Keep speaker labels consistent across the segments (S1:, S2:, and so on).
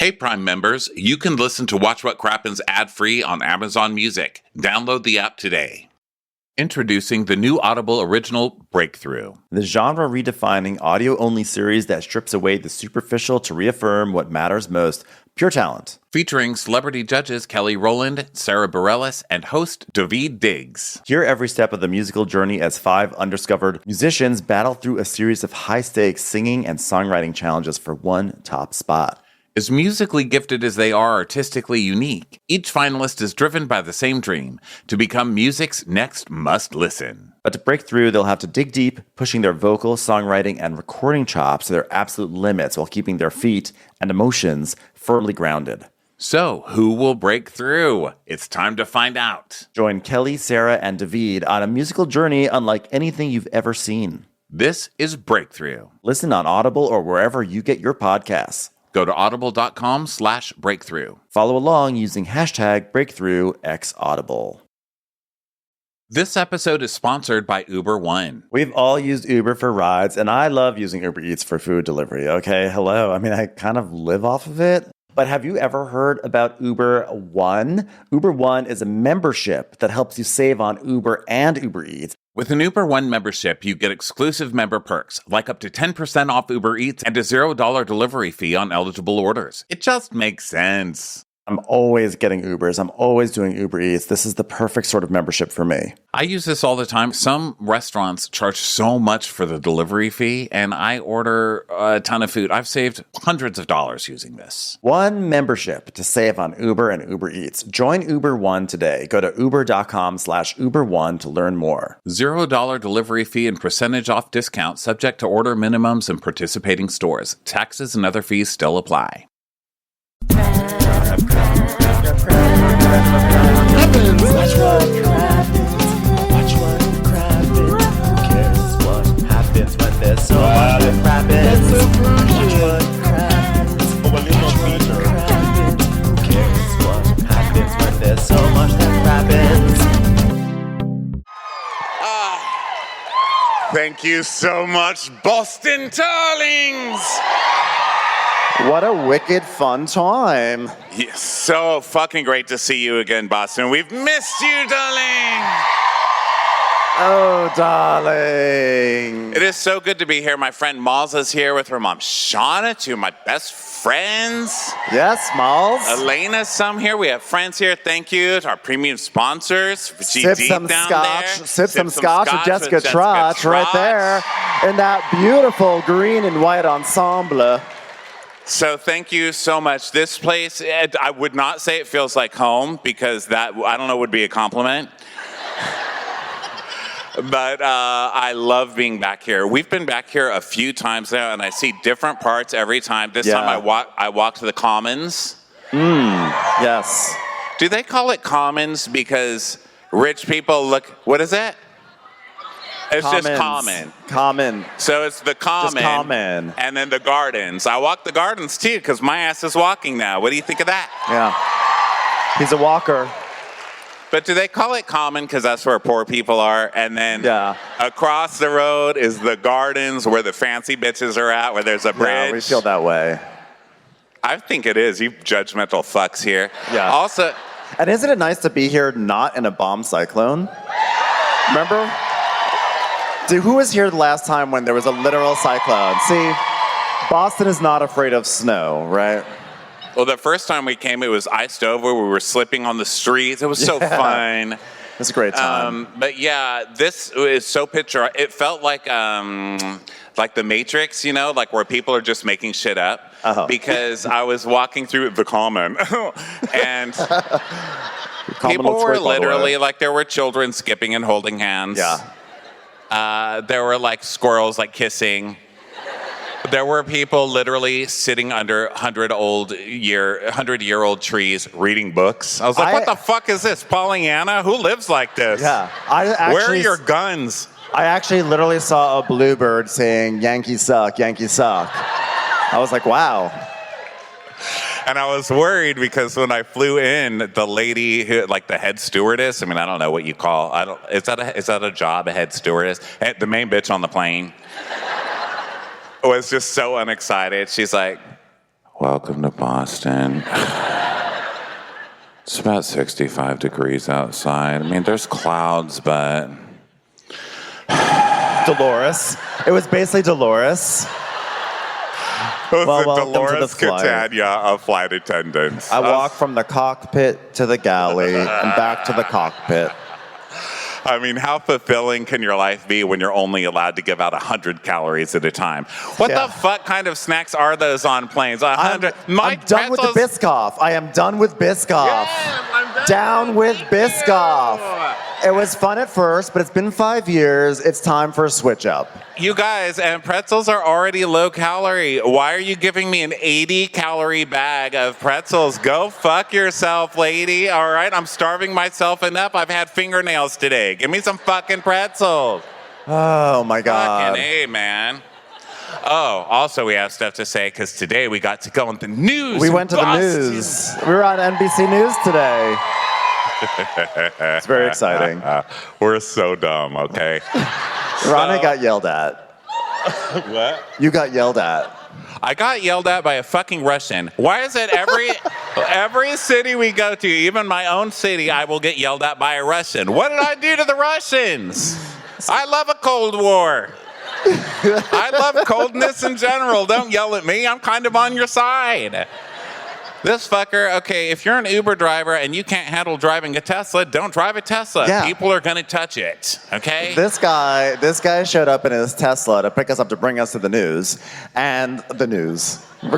S1: Hey, Prime members, you can listen to Watch What Crappens ad-free on Amazon Music. Download the app today. Introducing the new Audible original Breakthrough.
S2: The genre-redefining audio-only series that strips away the superficial to reaffirm what matters most, pure talent.
S1: Featuring celebrity judges Kelly Rowland, Sarah Bareilles, and host David Diggs.
S2: Hear every step of the musical journey as 5 undiscovered musicians battle through a series of high-stakes singing and songwriting challenges for one top spot.
S1: As musically gifted as they are artistically unique, each finalist is driven by the same dream, to become music's next must-listen.
S2: But to break through, they'll have to dig deep, pushing their vocal, songwriting, and recording chops to their absolute limits while keeping their feet and emotions firmly grounded.
S1: So, who will break through? It's time to find out.
S2: Join Kelly, Sarah, and David on a musical journey unlike anything you've ever seen.
S1: This is Breakthrough.
S2: Listen on Audible or wherever you get your podcasts.
S1: Go to audible.com/breakthrough.
S2: Follow along using hashtag BreakthroughXAudible.
S1: This episode is sponsored by Uber One.
S2: We've all used Uber for rides, and I love using Uber Eats for food delivery, okay? Hello. I mean, I kind of live off of it. But have you ever heard about Uber One? Uber One is a membership that helps you save on Uber and Uber Eats.
S1: With an Uber One membership, you get exclusive member perks, like up to 10% off Uber Eats and a $0 delivery fee on eligible orders. It just makes sense.
S2: I'm always getting Ubers. I'm always doing Uber Eats. This is the perfect sort of membership for me.
S1: I use this all the time. Some restaurants charge so much for the delivery fee, and I order a ton of food. I've saved hundreds of dollars using this.
S2: One membership to save on Uber and Uber Eats. Join Uber One today. Go to uber.com/Uber1 to learn more.
S1: $0 delivery fee and percentage off discount subject to order minimums and participating stores. Taxes and other fees still apply.
S3: Watch what crappens. Watch what crappens. Who cares what happens when there's so much that crappens? Watch what crappens. Watch what crappens. Who cares what happens when there's so much that crappens?
S1: Thank you so much, Boston Darlings!
S2: What a wicked fun time.
S1: Yes, so fucking great to see you again, Boston. We've missed you, darling!
S2: Oh, darling.
S1: It is so good to be here. My friend Malza's here with her mom, Shannon, two of my best friends.
S2: Yes, Malls.
S1: Elena's some here. We have friends here. Thank you to our premium sponsors.
S2: Sip some scotch. Sip some scotch with Jessica Trotch right there in that beautiful green and white ensemble.
S1: So thank you so much. This place, I would not say it feels like home because that, I don't know, would be a compliment. But I love being back here. We've been back here a few times now, and I see different parts every time. This time I walk to the Commons.
S2: Yes.
S1: Do they call it Commons because rich people look, what is it? It's
S2: Commons.
S1: just common.
S2: Common.
S1: So it's the common,
S2: Just common.
S1: And then the gardens. I walk the gardens too because my ass is walking now. What do you think of that?
S2: Yeah. He's a walker.
S1: But do they call it common because that's where poor people are? And then across the road is the gardens where the fancy bitches are at, where there's a bridge.
S2: Yeah, we feel that way.
S1: I think it is. You judgmental fucks here.
S2: Yeah.
S1: Also,
S2: and isn't it nice to be here not in a bomb cyclone? Remember? Dude, who was here the last time when there was a literal cyclone? See, Boston is not afraid of snow, right?
S1: Well, the first time we came, it was iced over. We were slipping on the streets. It was so fun.
S2: It's a great time.
S1: But yeah, this is so picture. It felt like the Matrix, you know, like where people are just making shit up. Because I was walking through the Common, and people were literally like, there were children skipping and holding hands.
S2: Yeah.
S1: There were like squirrels like kissing. There were people literally sitting under 100-year-old trees reading books. I was like, what the fuck is this? Pollyanna? Who lives like this?
S2: Yeah.
S1: Where are your guns?
S2: I actually literally saw a bluebird saying, Yankees suck, Yankees suck. I was like, wow.
S1: And I was worried because when I flew in, the lady who, like the head stewardess, I mean, I don't know what you call, is that a job, a head stewardess? The main bitch on the plane was just so unexcited. She's like, welcome to Boston. It's about 65 degrees outside. I mean, there's clouds, but...
S2: Dolores. It was basically Dolores.
S1: Well,
S2: welcome to
S1: Dolores
S2: the flight.
S1: Catania of flight attendants.
S2: I walked from the cockpit to the galley and back to the cockpit.
S1: I mean, how fulfilling can your life be when you're only allowed to give out 100 calories at a time? What the fuck kind of snacks are those on planes? 100.
S2: I'm done with the Biscoff. I am done with Biscoff.
S1: Yeah, I'm
S2: Down with Biscoff. It was fun at first, but it's been 5 years. It's time for a switch up.
S1: You guys, and pretzels are already low calorie. Why are you giving me an 80 calorie bag of pretzels? Go fuck yourself, lady. All right, I'm starving myself enough. I've had fingernails today. Give me some fucking pretzels.
S2: Oh my God.
S1: Fucking A, man. Oh, also we have stuff to say because today we got to go on the news.
S2: We went to the news. We were on NBC News today. It's very exciting.
S1: We're so dumb, okay?
S2: Ronnie got yelled at.
S1: What?
S2: You got yelled at.
S1: I got yelled at by a fucking Russian. Why is it every city we go to, even my own city, I will get yelled at by a Russian? What did I do to the Russians? I love a Cold War. I love coldness in general. Don't yell at me. I'm kind of on your side. This fucker, okay, if you're an Uber driver and you can't handle driving a Tesla, don't drive a Tesla.
S2: Yeah.
S1: People are going to touch it, okay?
S2: This guy showed up in his Tesla to pick us up to bring us to the news. And the news. We're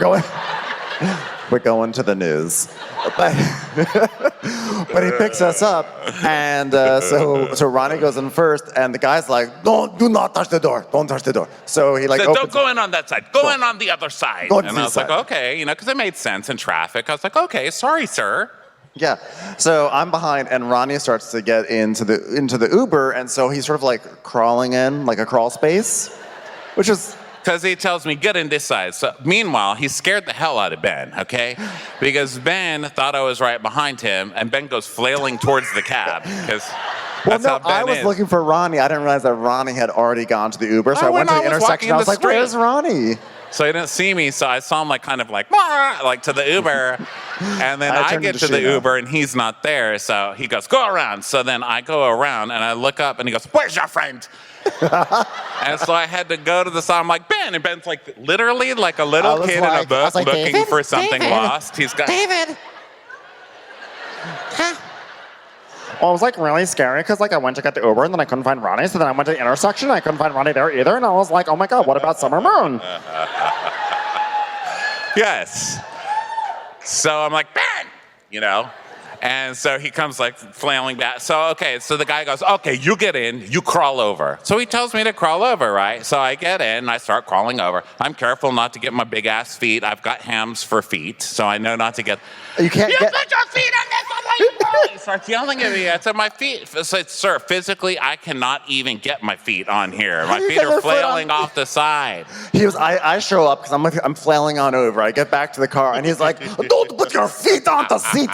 S2: going to the news. But he picks us up, and so Ronnie goes in first, and the guy's like, do not touch the door. Don't touch the door. So he
S1: don't go in on that side. Go in on the other side.
S2: Go on
S1: and
S2: the
S1: I was
S2: side.
S1: like, okay, because it made sense in traffic. I was like, okay, sorry, sir.
S2: Yeah. So I'm behind, and Ronnie starts to get into the Uber, and so he's sort of like crawling in, like a crawl space, which is...
S1: Because he tells me, get in this side. So meanwhile, he scared the hell out of Ben, okay? Because Ben thought I was right behind him, and Ben goes flailing towards the cab. Because that's how Ben
S2: I was looking for Ronnie. I didn't realize that Ronnie had already gone to the Uber, so I went to the intersection. I was like, where's Ronnie?
S1: So he didn't see me, so I saw him like to the Uber. And then I get to the Uber, and he's not there. So he goes, go around. So then I go around, and I look up, and he goes, where's your friend? And so I had to go to the side. I'm like, Ben. And Ben's like, literally like a little kid in a book looking for something lost. He's got...
S4: David! Huh?
S3: Well, it was like really scary because like I went to get the Uber and then I couldn't find Ronnie. So then I went to the intersection and I couldn't find Ronnie there either. And I was like, oh my God, what about Summer Moon?
S1: Yes. So I'm like, Ben, And so he comes like flailing back. So the guy goes, okay, you get in, you crawl over. So he tells me to crawl over, right? So I get in and I start crawling over. I'm careful not to get my big ass feet. I've got hams for feet, so I know not to get...
S2: You can't
S1: put your feet on this one. He starts yelling at me. I said, my feet. I said, sir, physically, I cannot even get my feet on here. My feet are flailing off the side.
S2: I show up because I'm flailing on over. I get back to the car and he's like, don't put your feet on the seat.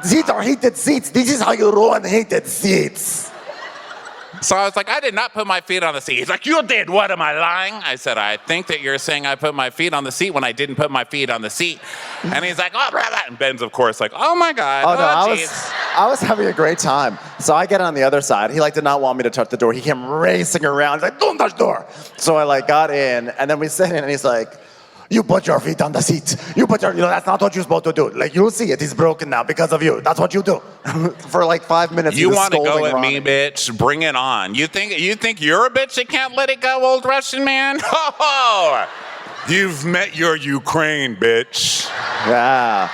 S2: These are heated seats. This is how you ruin heated seats.
S1: So I was like, I did not put my feet on the seat. He's like, you did. What, am I lying? I said, I think that you're saying I put my feet on the seat when I didn't put my feet on the seat. And he's like, oh, brother. And Ben's, of course, like, oh, my God.
S2: Oh, no, I was having a great time. So I get on the other side. He did not want me to touch the door. He came racing around. He's like, don't touch the door. So I got in, and then we sit in, and he's like, you put your feet on the seat. That's not what you're supposed to do. You'll see it. It's broken now because of you. That's what you do. For 5 minutes,
S1: you want to go at me, bitch? Bring it on. You think you're a bitch that can't let it go, old Russian man? Ho! You've met your Ukraine, bitch.
S2: Yeah.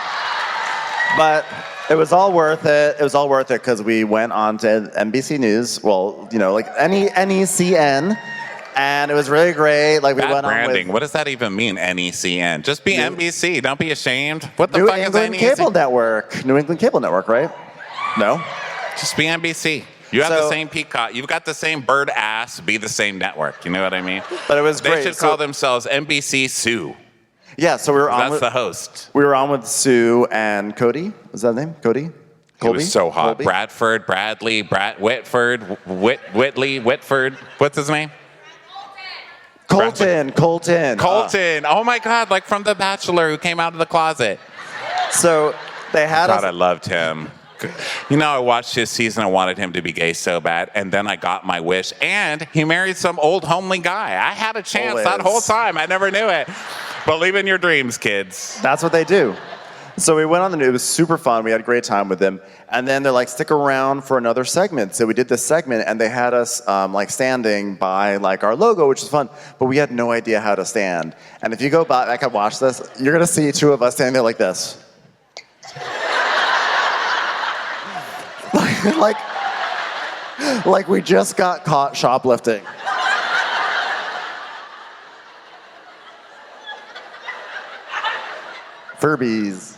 S2: But it was all worth it. It was all worth it because we went on to NBC News. Well, NECN. And it was really great. We
S1: Bad
S2: went
S1: branding.
S2: on with...
S1: What does that even mean, NECN? Just be NBC. Don't be ashamed. What the
S2: New
S1: fuck
S2: England
S1: is NECN?
S2: Cable Network. New England Cable Network, right? No?
S1: Just be NBC. You have the same peacock. You've got the same bird ass. Be the same network. You know what I mean?
S2: But it was great.
S1: They should call themselves NBC Sue.
S2: Yeah, so we were on
S1: That's the host.
S2: We were on with Sue and Cody. Was that the name? Cody?
S1: He was so hot.
S2: Colby?
S1: Bradford, Bradley, Whitford, Whitley, Whitford. What's his name?
S2: Colton.
S1: Colton. Oh my God, like from The Bachelor who came out of the closet.
S2: So they had
S1: God, I loved him. You know, I watched his season. I wanted him to be gay so bad. And then I got my wish. And he married some old homely guy. I had a chance that whole time. I never knew it. Believe in your dreams, kids.
S2: That's what they do. So we went on the news. It was super fun. We had a great time with them. And then they're like, stick around for another segment. So we did this segment, and they had us like standing by like our logo, which is fun. But we had no idea how to stand. And if you go back and watch this, you're going to see two of us standing there like this. like we just got caught shoplifting. Furbies.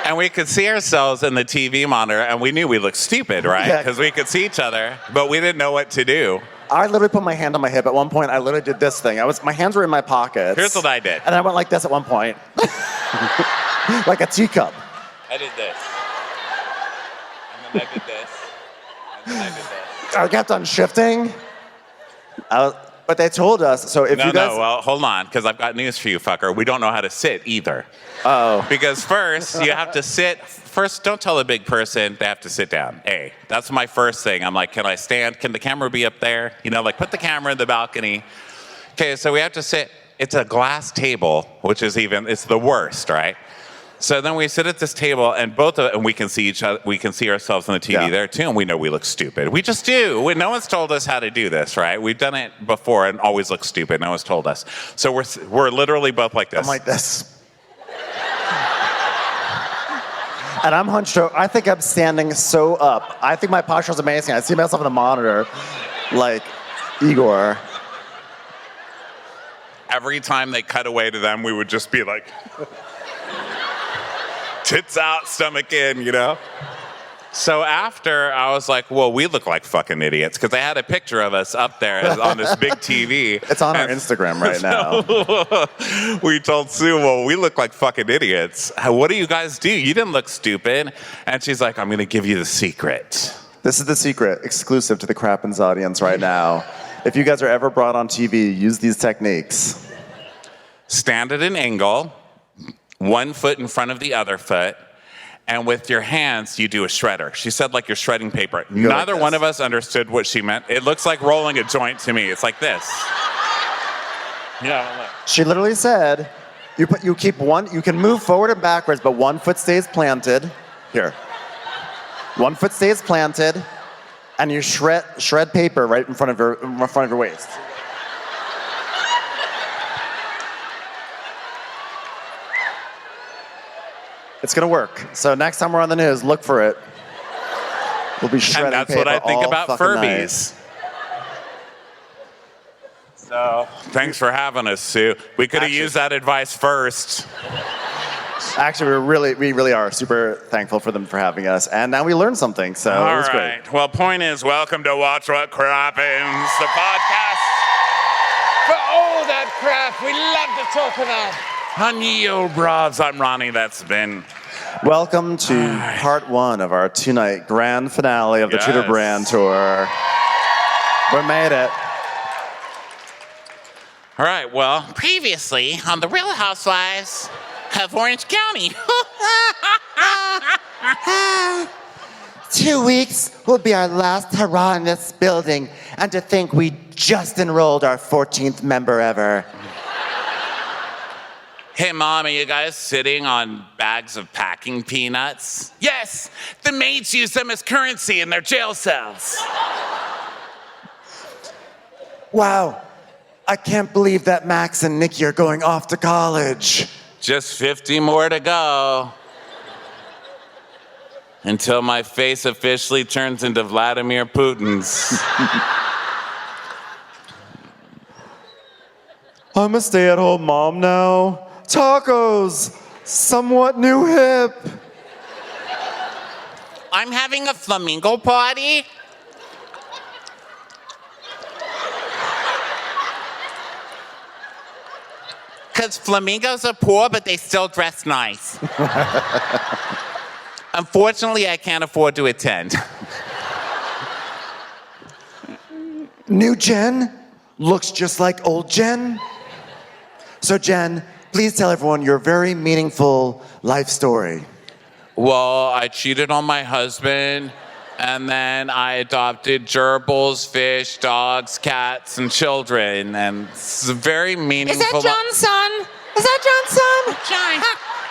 S1: And we could see ourselves in the TV monitor, and we knew we looked stupid, right? Because we could see each other, but we didn't know what to do.
S2: I literally put my hand on my hip. At one point, I literally did this thing. My hands were in my pockets.
S1: Here's what I did.
S2: And I went like this at one point. Like a teacup.
S1: I did this. And then I did this. And then I did this.
S2: I kept on shifting. But they told us, so if you guys...
S1: No, well, hold on, because I've got news for you, fucker. We don't know how to sit either.
S2: Oh.
S1: Because first, you have to sit. First, don't tell a big person they have to sit down. A, that's my first thing. I'm like, can I stand? Can the camera be up there? You know, like put the camera in the balcony. Okay, so we have to sit. It's a glass table, which is it's the worst, right? So then we sit at this table, and and we can see each other. We can see ourselves on the TV there too, and we know we look stupid. We just do. No one's told us how to do this, right? We've done it before and always look stupid. No one's told us. So we're literally both like this.
S2: I'm like this. And I'm hunched over. I think I'm standing so up. I think my posture is amazing. I see myself on the monitor, like Igor.
S1: Every time they cut away to them, we would just be like. Tits out, stomach in, you know? So after, I was like, well, we look like fucking idiots, because they had a picture of us up there on this big TV.
S2: It's on our Instagram right now.
S1: We told Sue, well, we look like fucking idiots. What do you guys do? You didn't look stupid. And she's like, I'm going to give you the secret.
S2: This is the secret, exclusive to the Crappens audience right now. If you guys are ever brought on TV, use these techniques.
S1: Stand at an angle. 1 foot in front of the other foot, and with your hands, you do a shredder. She said like you're shredding paper. Neither one of us understood what she meant. It looks like rolling a joint to me. It's like this. Yeah.
S2: She literally said, you can move forward and backwards, but 1 foot stays planted. Here. 1 foot stays planted, and you shred paper right in front of your waist. It's gonna work. So next time we're on the news, look for it. We'll be shredding
S1: paper.
S2: And that's
S1: what I think about Furbies.
S2: Night.
S1: So thanks for having us, Sue. We could have used that advice first.
S2: Actually, we really are super thankful for them for having us, and now we learned something. So it was great.
S1: Well, point is, welcome to Watch What Crappens, the podcast for all that crap we love to talk about. Honey, old bras. I'm Ronnie. That's Ben.
S2: Welcome to part 1 of our 2-night grand finale of the Tudor Brand Tour. We made it.
S1: All right, well, previously on The Real Housewives of Orange County.
S2: 2 weeks will be our last hurrah in this building, and to think we just enrolled our 14th member ever.
S1: Hey, Mom, are you guys sitting on bags of packing peanuts? Yes, the maids use them as currency in their jail cells.
S2: Wow, I can't believe that Max and Nikki are going off to college.
S1: Just 50 more to go. Until my face officially turns into Vladimir Putin's.
S2: I'm a stay-at-home mom now. Tacos, somewhat new hip.
S1: I'm having a flamingo party. Because flamingos are poor, but they still dress nice. Unfortunately, I can't afford to attend.
S2: New Jen, looks just like old Jen. So Jen, please tell everyone your very meaningful life story.
S1: Well, I cheated on my husband, and then I adopted gerbils, fish, dogs, cats, and children, and it's a very meaningful...
S4: Is that John's son? Is that John's son?
S1: John.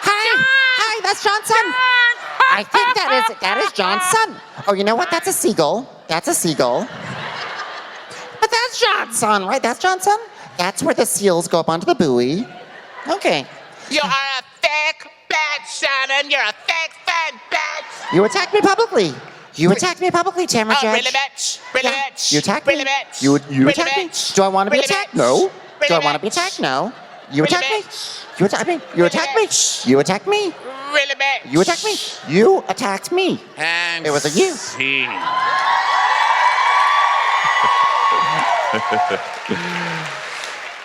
S4: Hi, that's John's son. I think that is John's son. Oh, you know what? That's a seagull. That's a seagull. But that's John's son, right? That's John's son? That's where the seals go up onto the buoy. Okay.
S1: You are a fake bitch, Shannon. You're a fake bitch.
S4: You attacked me publicly. You attacked me publicly, Tamra
S1: Oh,
S4: Judge.
S1: really, bitch? Really,
S4: Yeah.
S1: bitch?
S4: You attacked
S1: really,
S4: me.
S1: Bitch?
S4: You
S1: really,
S4: attacked me.
S1: bitch?
S4: Do I want to be
S1: Really,
S4: attacked?
S1: bitch?
S4: No.
S1: Really,
S4: Do I want to be
S1: bitch?
S4: attacked? No. You
S1: Really,
S4: attacked me.
S1: bitch?
S4: You attacked me. You attacked me.
S1: bitch?
S4: You attacked me.
S1: Really, bitch?
S4: You attacked me. You attacked me.
S1: And
S4: It was a you.
S1: see.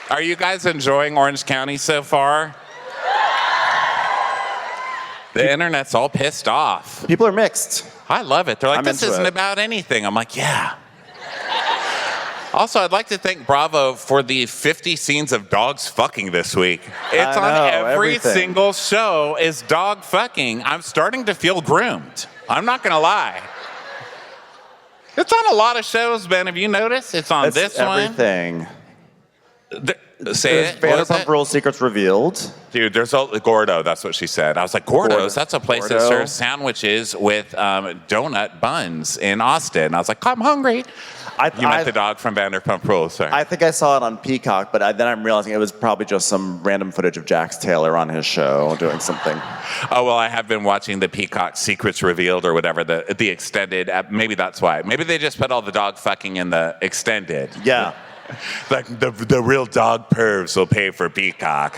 S1: Are you guys enjoying Orange County so far? The internet's all pissed off.
S2: People are mixed.
S1: I love it. They're like,
S2: I'm
S1: this
S2: into
S1: isn't
S2: it.
S1: about anything. I'm like, yeah. Also, I'd like to thank Bravo for the 50 scenes of dogs fucking this week. It's
S2: I
S1: on
S2: know,
S1: every
S2: everything.
S1: single show is dog fucking. I'm starting to feel groomed. I'm not going to lie. It's on a lot of shows, Ben. Have you noticed? It's on
S2: It's
S1: this
S2: everything.
S1: one. Say
S2: There's
S1: it. What was
S2: Vanderpump
S1: it?
S2: Rules secrets revealed.
S1: Dude, there's Gordo. That's what she said. I was like, Gordo's?
S2: Gordo.
S1: That's a place that
S2: Gordo.
S1: serves sandwiches with donut buns in Austin. I was like, I'm hungry. You met the dog from Vanderpump Rules, sorry.
S2: I think I saw it on Peacock, but then I'm realizing it was probably just some random footage of Jax Taylor on his show doing something.
S1: Oh, well, I have been watching the Peacock Secrets Revealed or whatever, the extended. Maybe that's why. Maybe they just put all the dog fucking in the extended.
S2: Yeah.
S1: Like the real dog pervs will pay for Peacock.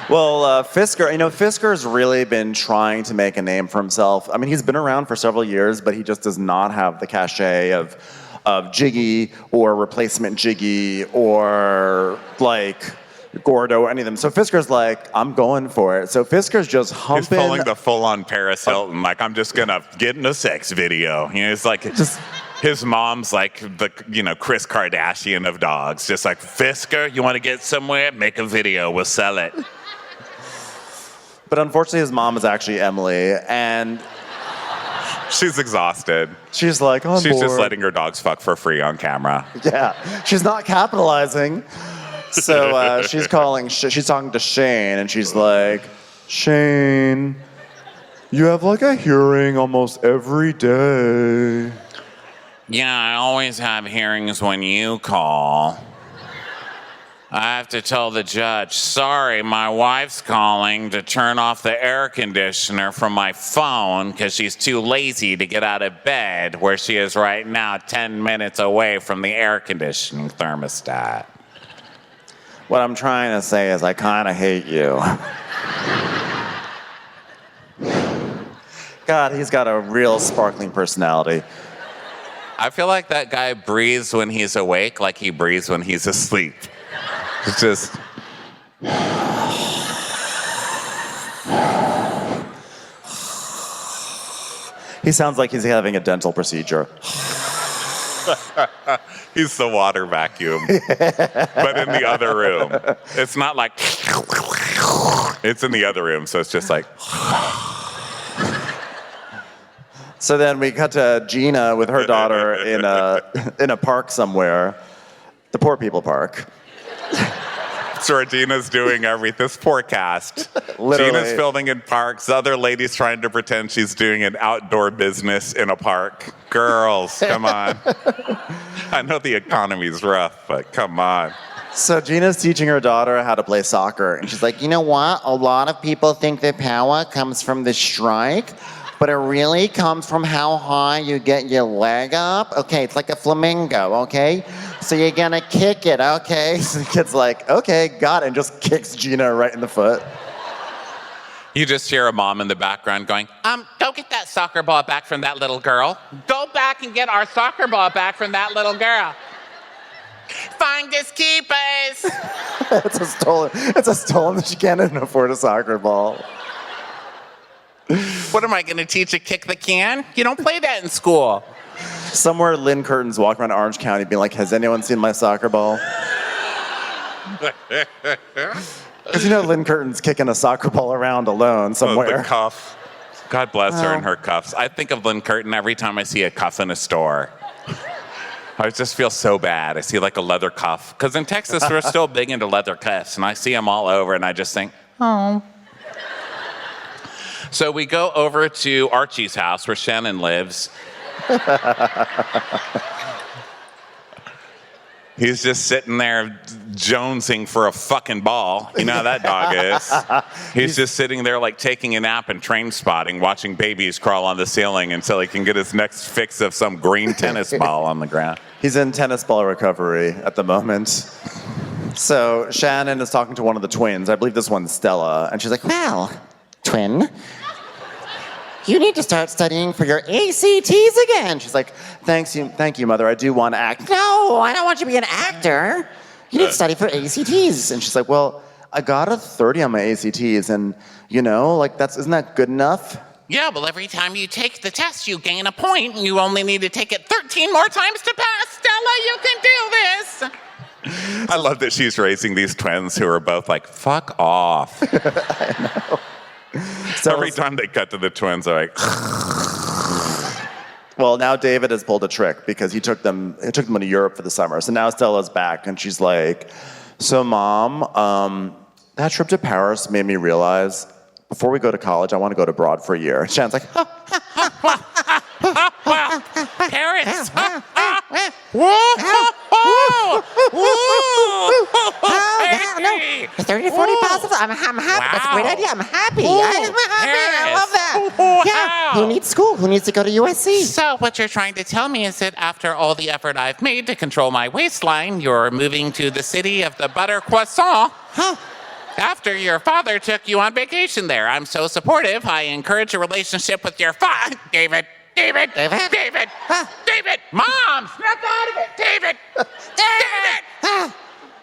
S2: Well, Fisker's really been trying to make a name for himself. I mean, he's been around for several years, but he just does not have the cachet of Jiggy or replacement Jiggy or like Gordo or any of them. So Fisker's like, I'm going for it. So Fisker's just humping.
S1: He's pulling the full-on Paris Hilton. Like, I'm just gonna get in a sex video. You know, it's like
S2: Just-
S1: his mom's like the Kris Kardashian of dogs. Just like, Fisker, you want to get somewhere? Make a video. We'll sell it.
S2: But unfortunately, his mom is actually Emily, and
S1: She's exhausted.
S2: she's like, I'm
S1: She's
S2: bored.
S1: just letting her dogs fuck for free on camera.
S2: Yeah, she's not capitalizing. So she's talking to Shane, and she's like, Shane, you have like a hearing almost every day.
S1: Yeah, I always have hearings when you call. I have to tell the judge, sorry, my wife's calling to turn off the air conditioner from my phone because she's too lazy to get out of bed where she is right now, 10 minutes away from the air conditioning thermostat.
S2: What I'm trying to say is I kind of hate you. God, he's got a real sparkling personality.
S1: I feel like that guy breathes when he's awake like he breathes when he's asleep. It's just...
S2: He sounds like he's having a dental procedure.
S1: He's the water vacuum, but in the other room. It's not like... It's in the other room, so it's just like...
S2: So then we cut to Gina with her daughter in a park somewhere, the poor people park.
S1: Georgina's doing everything. This poor cast.
S2: Literally.
S1: Gina's filming in parks. The other lady's trying to pretend she's doing an outdoor business in a park. Girls, come on. I know the economy's rough, but come on.
S2: So Gina's teaching her daughter how to play soccer, and she's like,
S4: You know what? A lot of people think that power comes from the strike, but it really comes from how high you get your leg up. Okay, it's like a flamingo, okay? So you're gonna kick it, okay?
S2: so the kid's like, okay, got it, and just kicks Gina right in the foot.
S1: You just hear a mom in the background going, go get that soccer ball back from that little girl. Go back and get our soccer ball back from that little girl. Finders keepers.
S2: It's a stolen, she can't even afford a soccer ball.
S1: What am I going to teach you, kick the can? You don't play that in school.
S2: Somewhere Lynn Curtin's walking around Orange County being like, has anyone seen my soccer ball? Because you know Lynn Curtin's kicking a soccer ball around alone somewhere.
S1: Oh, the cuff. God bless her and her cuffs. I think of Lynn Curtin every time I see a cuff in a store. I just feel so bad. I see like a leather cuff. Because in Texas, we're still big into leather cuffs. And I see them all over and I just think, oh. So we go over to Archie's house where Shannon lives. He's just sitting there jonesing for a fucking ball. You know how that dog is. He's just sitting there like taking a nap and train spotting, watching babies crawl on the ceiling until he can get his next fix of some green tennis ball on the ground.
S2: He's in tennis ball recovery at the moment. So Shannon is talking to one of the twins. I believe this one's Stella. And she's like,
S4: Well, twin, you need to start studying for your ACTs again.
S2: she's like, thank you, Mother. I do want to act.
S4: No, I don't want you to be an actor. You need to study for ACTs.
S2: And she's like, well, I got a 30 on my ACTs. And, you know, like, isn't that good enough?
S1: Yeah, well, every time you take the test, you gain a point, and you only need to take it 13 more times to pass. Stella, you can do this. I love that she's raising these twins who are both like, fuck off.
S2: I know. So
S1: every time they cut to the twins, they're like...
S2: Well, now David has pulled a trick because he took them to Europe for the summer. So now Stella's back, and she's like, so, Mom, that trip to Paris made me realize before we go to college, I want to go abroad for a year. And Shannon's like,
S1: Paris!
S4: No, 30 to 40 positive. I'm happy. Wow. That's a great idea. I'm happy. I'm happy. I love that.
S1: Wow.
S4: Yeah. Who needs school? Who needs to go to USC?
S1: So what you're trying to tell me is that after all the effort I've made to control my waistline, you're moving to the city of the butter croissant.
S4: Huh?
S1: After your father took you on vacation there. I'm so supportive. I encourage a relationship with your father. David.
S4: Huh?
S1: David. Mom, snap out of it. David.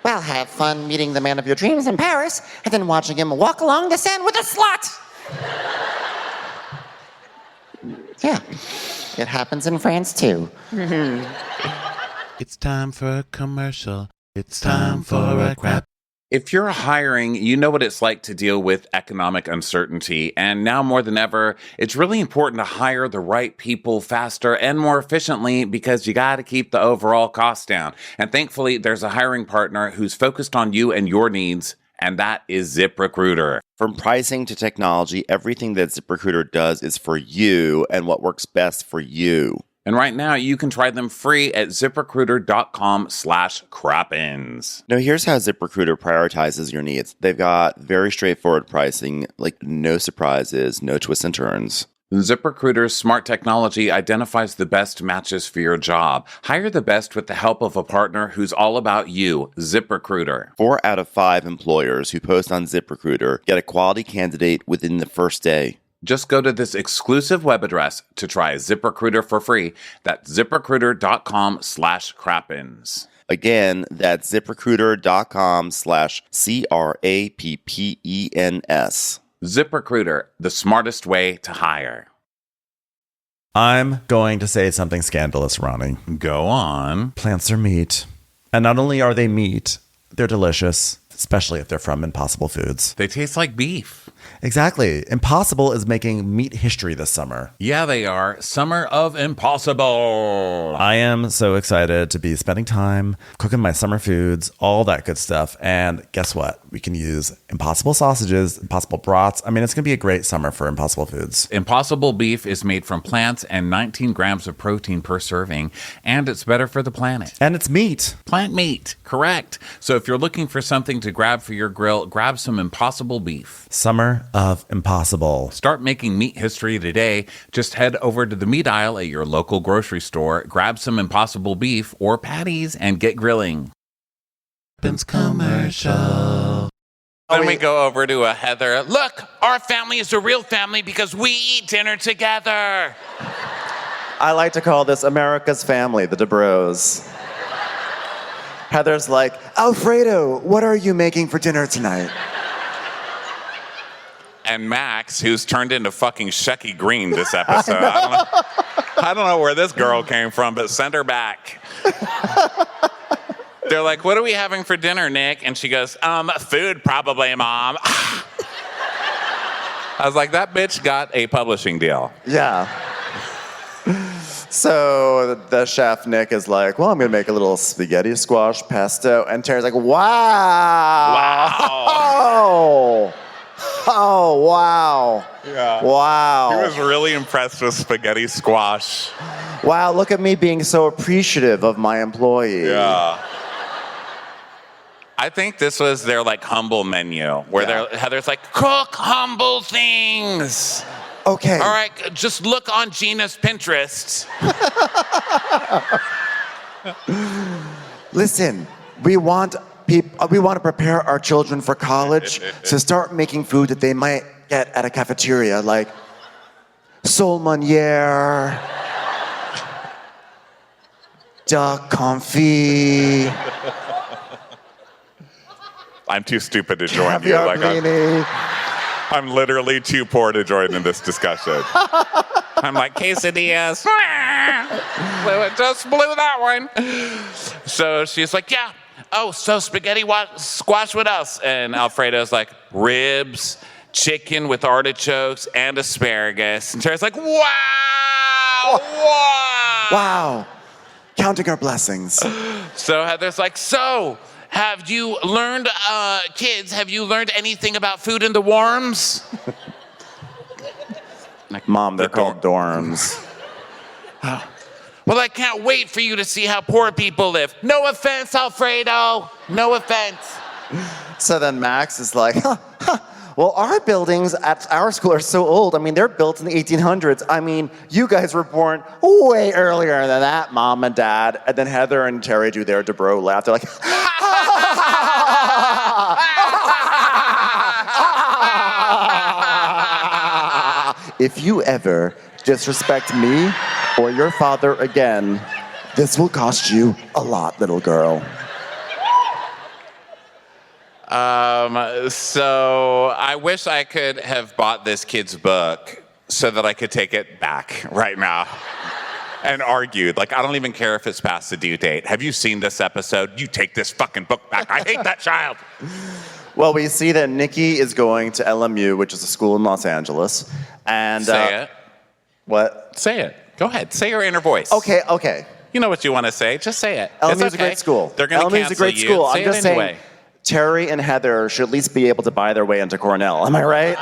S4: Well, have fun meeting the man of your dreams in Paris and then watching him walk along the sand with a slut. Yeah, it happens in France too.
S5: It's time for a commercial. It's time for a crap.
S1: If you're hiring, you know what it's like to deal with economic uncertainty. And now more than ever, it's really important to hire the right people faster and more efficiently because you got to keep the overall cost down. And thankfully, there's a hiring partner who's focused on you and your needs, and that is ZipRecruiter.
S6: From pricing to technology, everything that ZipRecruiter does is for you and what works best for you.
S1: And right now, you can try them free at ZipRecruiter.com/Crappens.
S6: Now, here's how ZipRecruiter prioritizes your needs. They've got very straightforward pricing, like no surprises, no twists and turns.
S1: ZipRecruiter's smart technology identifies the best matches for your job. Hire the best with the help of a partner who's all about you, ZipRecruiter.
S6: 4 out of 5 employers who post on ZipRecruiter get a quality candidate within the first day.
S1: Just go to this exclusive web address to try ZipRecruiter for free. That's ZipRecruiter.com/Crappens.
S6: Again, that's ZipRecruiter.com/CRAPPENS.
S1: ZipRecruiter, the smartest way to hire.
S2: I'm going to say something scandalous, Ronnie.
S1: Go on.
S2: Plants are meat. And not only are they meat, they're delicious, especially if they're from Impossible Foods.
S1: They taste like beef.
S2: Exactly. Impossible is making meat history this summer.
S1: Yeah, they are. Summer of Impossible.
S2: I am so excited to be spending time cooking my summer foods, all that good stuff. And guess what? We can use Impossible sausages, Impossible brats. I mean, it's going to be a great summer for Impossible Foods.
S1: Impossible beef is made from plants and 19 grams of protein per serving, and it's better for the planet.
S2: And it's meat.
S1: Plant meat, correct. So if you're looking for something to grab for your grill, grab some Impossible beef.
S2: Summer of Impossible.
S1: Start making meat history today. Just head over to the meat aisle at your local grocery store, grab some Impossible beef or patties, and get grilling.
S5: Crappens commercial.
S1: Then we go over to a Heather. Look, our family is a real family because we eat dinner together.
S2: I like to call this America's family, the Dubrows. Heather's like, Alfredo, what are you making for dinner tonight?
S1: And Max, who's turned into fucking Shecky Green this episode. I don't know. I don't know where this girl came from, but send her back. They're like, what are we having for dinner, Nick? And she goes, food probably, Mom. I was like, that bitch got a publishing deal.
S2: Yeah. So the chef, Nick, is like, well, I'm going to make a little spaghetti squash pesto. And Terry's like, wow.
S1: Wow.
S2: Oh, wow.
S1: Yeah.
S2: Wow.
S1: He was really impressed with spaghetti squash.
S2: Wow, look at me being so appreciative of my employee.
S1: Yeah. I think this was their like humble menu where Heather's like, cook humble things.
S2: Okay.
S1: All right, just look on Gina's Pinterest.
S2: Listen, we want to prepare our children for college, so start making food that they might get at a cafeteria, like sole meunière, duck confit.
S1: I'm too stupid to join you. Like I'm literally too poor to join in this discussion. I'm like, quesadillas. Just blew that one. So she's like, yeah. Oh, so spaghetti squash, what else? And Alfredo's like, ribs, chicken with artichokes, and asparagus. And Tara's like, wow.
S2: Wow. Counting our blessings.
S1: So Heather's like, so have you learned, kids, have you learned anything about food in the warms?
S2: Like, Mom, they're called dorms.
S1: Well, I can't wait for you to see how poor people live. No offense, Alfredo. No offense.
S2: So then Max is like, well, our buildings at our school are so old. I mean, they're built in the 1800s. I mean, you guys were born way earlier than that, Mom and Dad. And then Heather and Terry do their Dubrow laugh. They're like, if you ever disrespect me or your father again, this will cost you a lot, little girl.
S1: So I wish I could have bought this kid's book so that I could take it back right now and argued. Like, I don't even care if it's past the due date. Have you seen this episode? You take this fucking book back. I hate that child.
S2: Well, we see that Nikki is going to LMU, which is a school in Los Angeles. And
S1: Say it.
S2: What?
S1: Say it. Go ahead. Say your inner voice.
S2: Okay.
S1: You know what you want to say. Just say it.
S2: LMU
S1: It's
S2: is a great school.
S1: They're going to cancel
S2: LMU is a great
S1: you.
S2: school.
S1: Say
S2: I'm just
S1: it anyway.
S2: saying, Terry and Heather should at least be able to buy their way into Cornell. Am I right?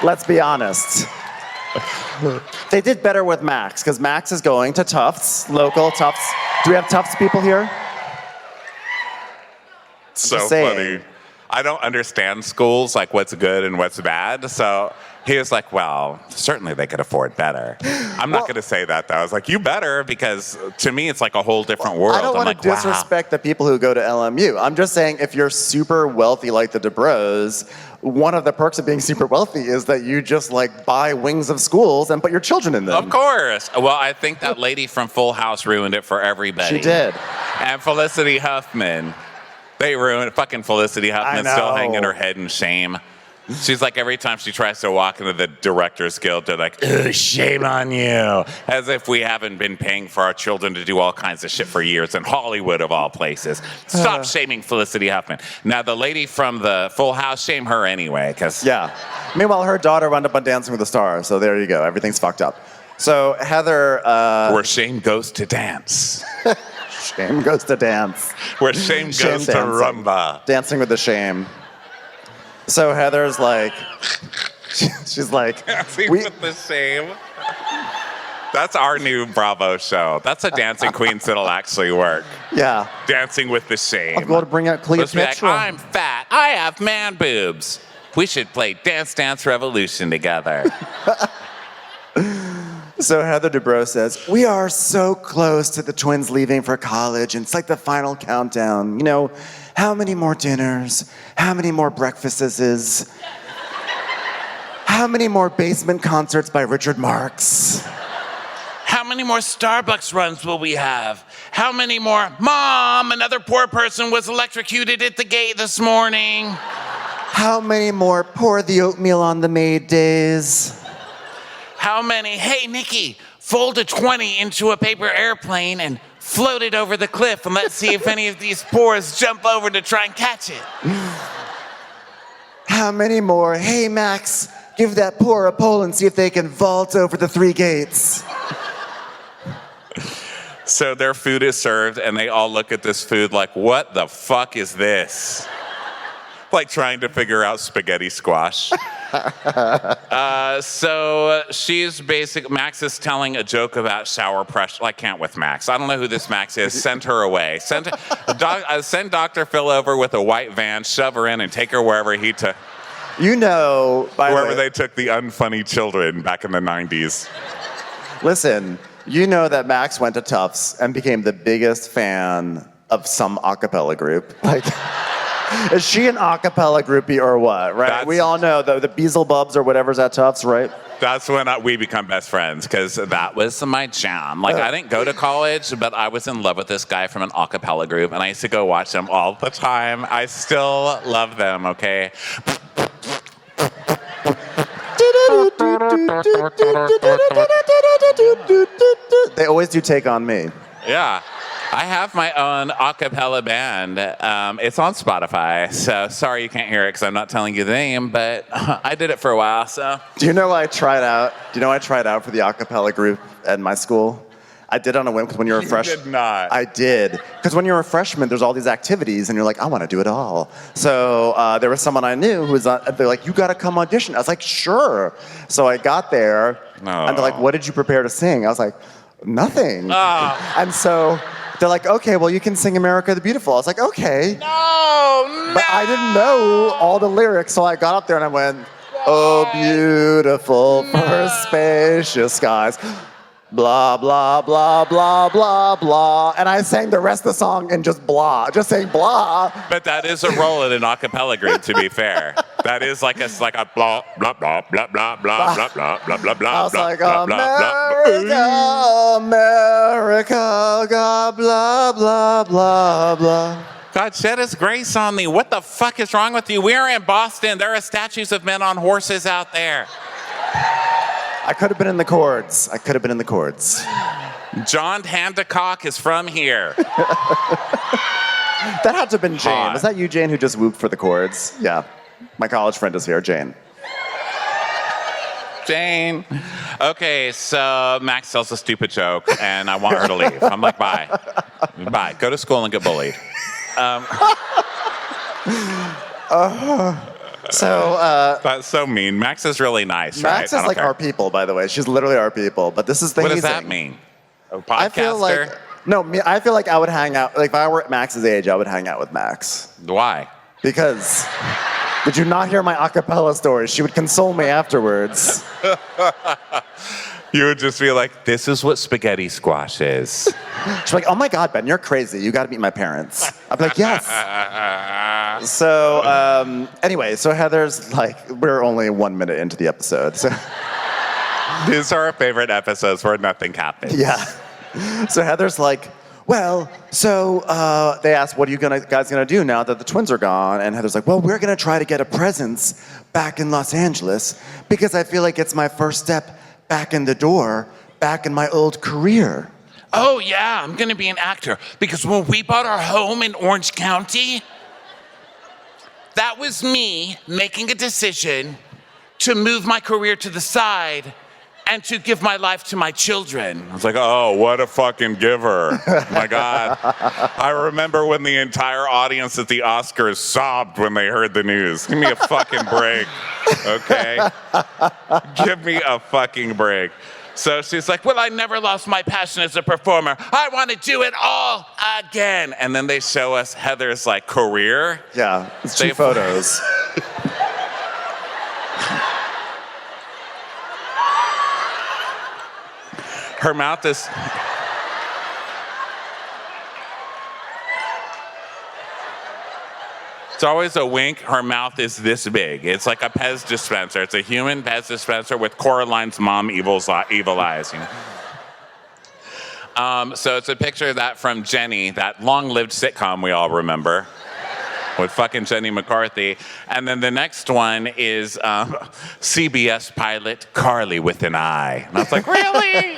S2: Let's be honest. They did better with Max, because Max is going to Tufts, local Tufts. Do we have Tufts people here?
S1: So funny. I don't understand schools, like what's good and what's bad. So he was like, well, certainly they could afford better. I'm not going to say that, though. I was like, you better, because to me, it's like a whole different world.
S2: I don't want to disrespect the people who go to LMU. I'm just saying, if you're super wealthy like the Dubrows, one of the perks of being super wealthy is that you just like buy wings of schools and put your children in them.
S1: Of course. Well, I think that lady from Full House ruined it for everybody.
S2: She did.
S1: And Felicity Huffman. They ruined fucking Felicity Huffman, still hanging her head in shame. She's like, every time she tries to walk into the Directors Guild, they're like, ugh, shame on you. As if we haven't been paying for our children to do all kinds of shit for years in Hollywood, of all places. Stop shaming Felicity Huffman. Now, the lady from the Full House, shame her anyway, because...
S2: Yeah. Meanwhile, her daughter wound up on Dancing with the Stars, so there you go. Everything's fucked up. So, Heather...
S1: Where shame goes to dance.
S2: Shame goes to dance.
S1: Where shame goes to rumba.
S2: Dancing with the shame. So Heather's like, she's like,
S1: Dancing with the shame. That's our new Bravo show. That's a dancing queens that'll actually work.
S2: Yeah.
S1: Dancing with the shame.
S2: I'll go to bring out Cleopatra.
S1: Let's be like, I'm fat. I have man boobs. We should play Dance Dance Revolution together.
S2: So Heather Dubrow says, we are so close to the twins leaving for college, and it's like the final countdown. You know, how many more dinners? How many more breakfasts? How many more basement concerts by Richard Marx?
S1: How many more Starbucks runs will we have? How many more? Mom, another poor person was electrocuted at the gate this morning.
S2: How many more pour the oatmeal on the maid days?
S1: How many? Hey, Nikki, fold a 20 into a paper airplane and float it over the cliff, and let's see if any of these pores jump over to try and catch it.
S2: How many more? Hey, Max, give that poor a pole and see if they can vault over the 3 gates.
S1: So their food is served, and they all look at this food like, what the fuck is this? Like trying to figure out spaghetti squash. So she's Max is telling a joke about shower pressure. I can't with Max. I don't know who this Max is. Send her away. Send Dr. Phil over with a white van, shove her in, and take her wherever he took.
S2: You know,
S1: wherever they took the unfunny children back in the 90s.
S2: Listen, you know that Max went to Tufts and became the biggest fan of some a cappella group. Like, is she an a cappella groupie or what, right? We all know the Beelzebubs or whatever's at Tufts, right?
S1: That's when we become best friends, because that was my jam. Like, I didn't go to college, but I was in love with this guy from an a cappella group, and I used to go watch them all the time. I still love them, okay?
S2: They always do Take On Me.
S1: Yeah. I have my own a cappella band. It's on Spotify, so sorry you can't hear it because I'm not telling you the name, but I did it for a while, so.
S2: Do you know I tried out for the a cappella group at my school? I did on a whim because when you're a freshman.
S1: You did not.
S2: I did. Because when you're a freshman, there's all these activities, and you're like, I want to do it all. So there was someone I knew who was, they're like, you got to come audition. I was like, sure. So I got there, and they're like, what did you prepare to sing? I was like, nothing. And so they're like, okay, well, you can sing America the Beautiful. I was like, okay.
S1: No.
S2: But I didn't know all the lyrics, so I got up there and I went, oh, beautiful for spacious skies. Blah, blah, blah, blah, blah, blah. And I sang the rest of the song in just blah, just saying blah.
S1: But that is a role in an a cappella group, to be fair. That is like a blah, blah, blah, blah, blah, blah, blah, blah, blah, blah, blah.
S2: I was like, America, America, God, blah, blah, blah, blah.
S1: God shed his grace on me. What the fuck is wrong with you? We're in Boston. There are statues of men on horses out there.
S2: I could have been in the chords.
S1: John Hancock is from here.
S2: That had to have been Jane. Was that you, Jane, who just whooped for the chords? Yeah. My college friend is here, Jane.
S1: Jane. Okay, so Max tells a stupid joke, and I want her to leave. I'm like, bye. Bye. Go to school and get bullied. That's so mean. Max is really nice, right?
S2: Max is like our people, by the way. She's literally our people. But this is the
S1: What
S2: hazing.
S1: does that mean? A podcaster?
S2: I feel like I feel like I would hang out. Like if I were at Max's age, I would hang out with Max.
S1: Why?
S2: Because did you not hear my a cappella stories? She would console me afterwards.
S1: You would just be like, this is what spaghetti squash is.
S2: She's like, oh my God, Ben, you're crazy. You got to meet my parents. I'd be like, yes. So anyway, so Heather's like, we're only 1 minute into the episode. So
S1: these are our favorite episodes where nothing happens.
S2: Yeah. So Heather's like, well, so they asked, what are you guys gonna do now that the twins are gone? And Heather's like, well, we're gonna try to get a presence back in Los Angeles because I feel like it's my first step back in the door, back in my old career.
S1: Oh yeah, I'm gonna be an actor because when we bought our home in Orange County, that was me making a decision to move my career to the side and to give my life to my children. I was like, oh, what a fucking giver. My God. I remember when the entire audience at the Oscars sobbed when they heard the news. Give me a fucking break, okay? Give me a fucking break. So she's like, well, I never lost my passion as a performer. I want to do it all again. And then they show us Heather's like career.
S2: Yeah, it's 2 photos.
S1: Her mouth is... It's always a wink. Her mouth is this big. It's like a Pez dispenser. It's a human Pez dispenser with Coraline's mom evil eyes. You know? So it's a picture of that from Jenny, that long-lived sitcom we all remember. with fucking Jenny McCarthy. And then the next one is CBS pilot Carly with an I. And I was like, really?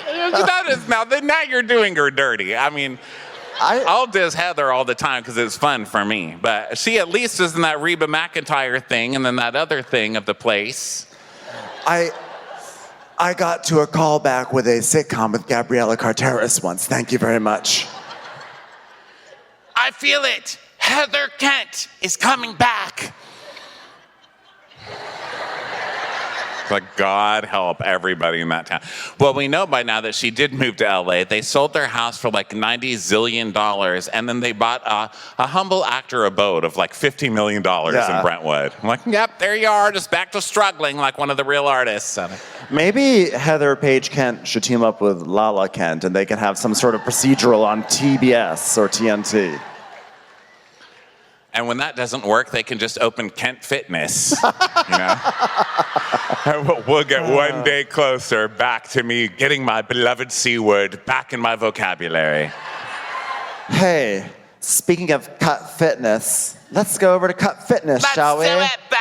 S1: Now you're doing her dirty. I mean, I'll diss Heather all the time because it's fun for me. But she at least is in that Reba McEntire thing and then that other thing of the place.
S2: I got to a callback with a sitcom with Gabriella Carteris once. Thank you very much.
S1: I feel it. Heather Kent is coming back. Like, God help everybody in that town. Well, we know by now that she did move to LA. They sold their house for like $90 zillion, and then they bought a humble actor abode of like $50 million in Brentwood. I'm like, yep, there you are, just back to struggling like one of the real artists.
S2: Maybe Heather Page Kent should team up with Lala Kent, and they can have some sort of procedural on TBS or TNT.
S1: And when that doesn't work, they can just open Kent Fitness, you know? And we'll get one day closer back to me getting my beloved C word back in my vocabulary.
S2: Hey, speaking of Cut Fitness, let's go over to Cut Fitness, shall we?
S1: Let's do it,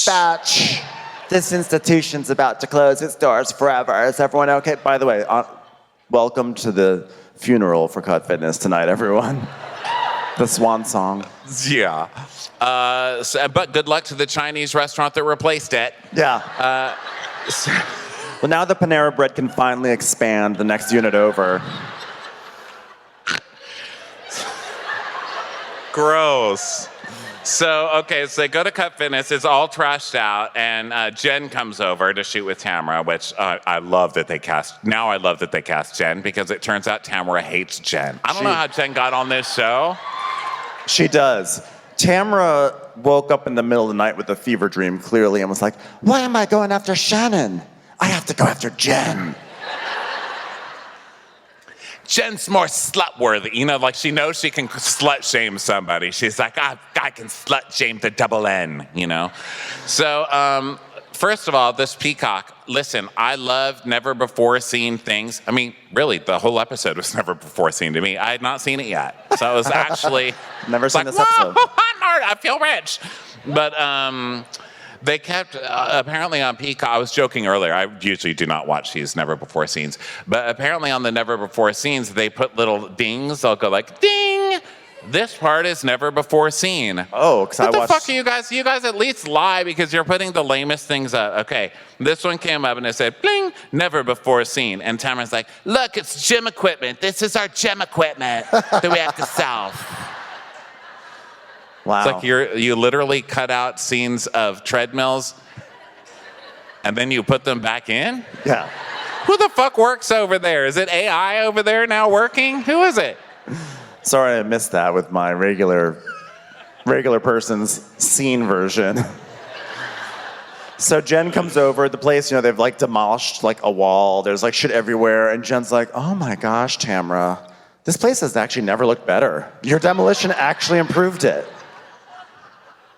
S2: Batch. This institution's about to close its doors forever. Is everyone okay? By the way, welcome to the funeral for Cut Fitness tonight, everyone. The swan song.
S1: Yeah. But good luck to the Chinese restaurant that replaced it.
S2: Yeah. Well, now the Panera Bread can finally expand the next unit over.
S1: Gross. So they go to Cut Fitness. It's all trashed out, and Jen comes over to shoot with Tamra, which I love that they cast. Now I love that they cast Jen because it turns out Tamra hates Jen. I don't know how Jen got on this show.
S2: She does. Tamra woke up in the middle of the night with a fever dream, clearly, and was like, why am I going after Shannon? I have to go after Jen.
S1: Jen's more slut-worthy. You know, like she knows she can slut-shame somebody. She's like, I can slut-shame the double N, you know? So, first of all, this Peacock, listen, I love never-before-seen things. I mean, really, the whole episode was never before seen to me. I had not seen it yet. So it was actually...
S2: Never seen this episode.
S1: I feel rich. But they kept, apparently on Peacock, I was joking earlier, I usually do not watch these never-before scenes, but apparently on the never-before scenes, they put little dings. They'll go like, ding! This part is never before seen.
S2: Oh, because I watched...
S1: What the fuck are you guys? You guys at least lie because you're putting the lamest things up. Okay, this one came up and it said, bling, never before seen. And Tamara's like, look, it's gym equipment. This is our gym equipment that we have to sell.
S2: Wow.
S1: It's like you literally cut out scenes of treadmills and then you put them back in?
S2: Yeah.
S1: Who the fuck works over there? Is it AI over there now working? Who is it?
S2: Sorry I missed that with my regular person's scene version. So Jen comes over the place, you know, they've like demolished like a wall. There's like shit everywhere. And Jen's like, oh my gosh, Tamra, this place has actually never looked better. Your demolition actually improved it.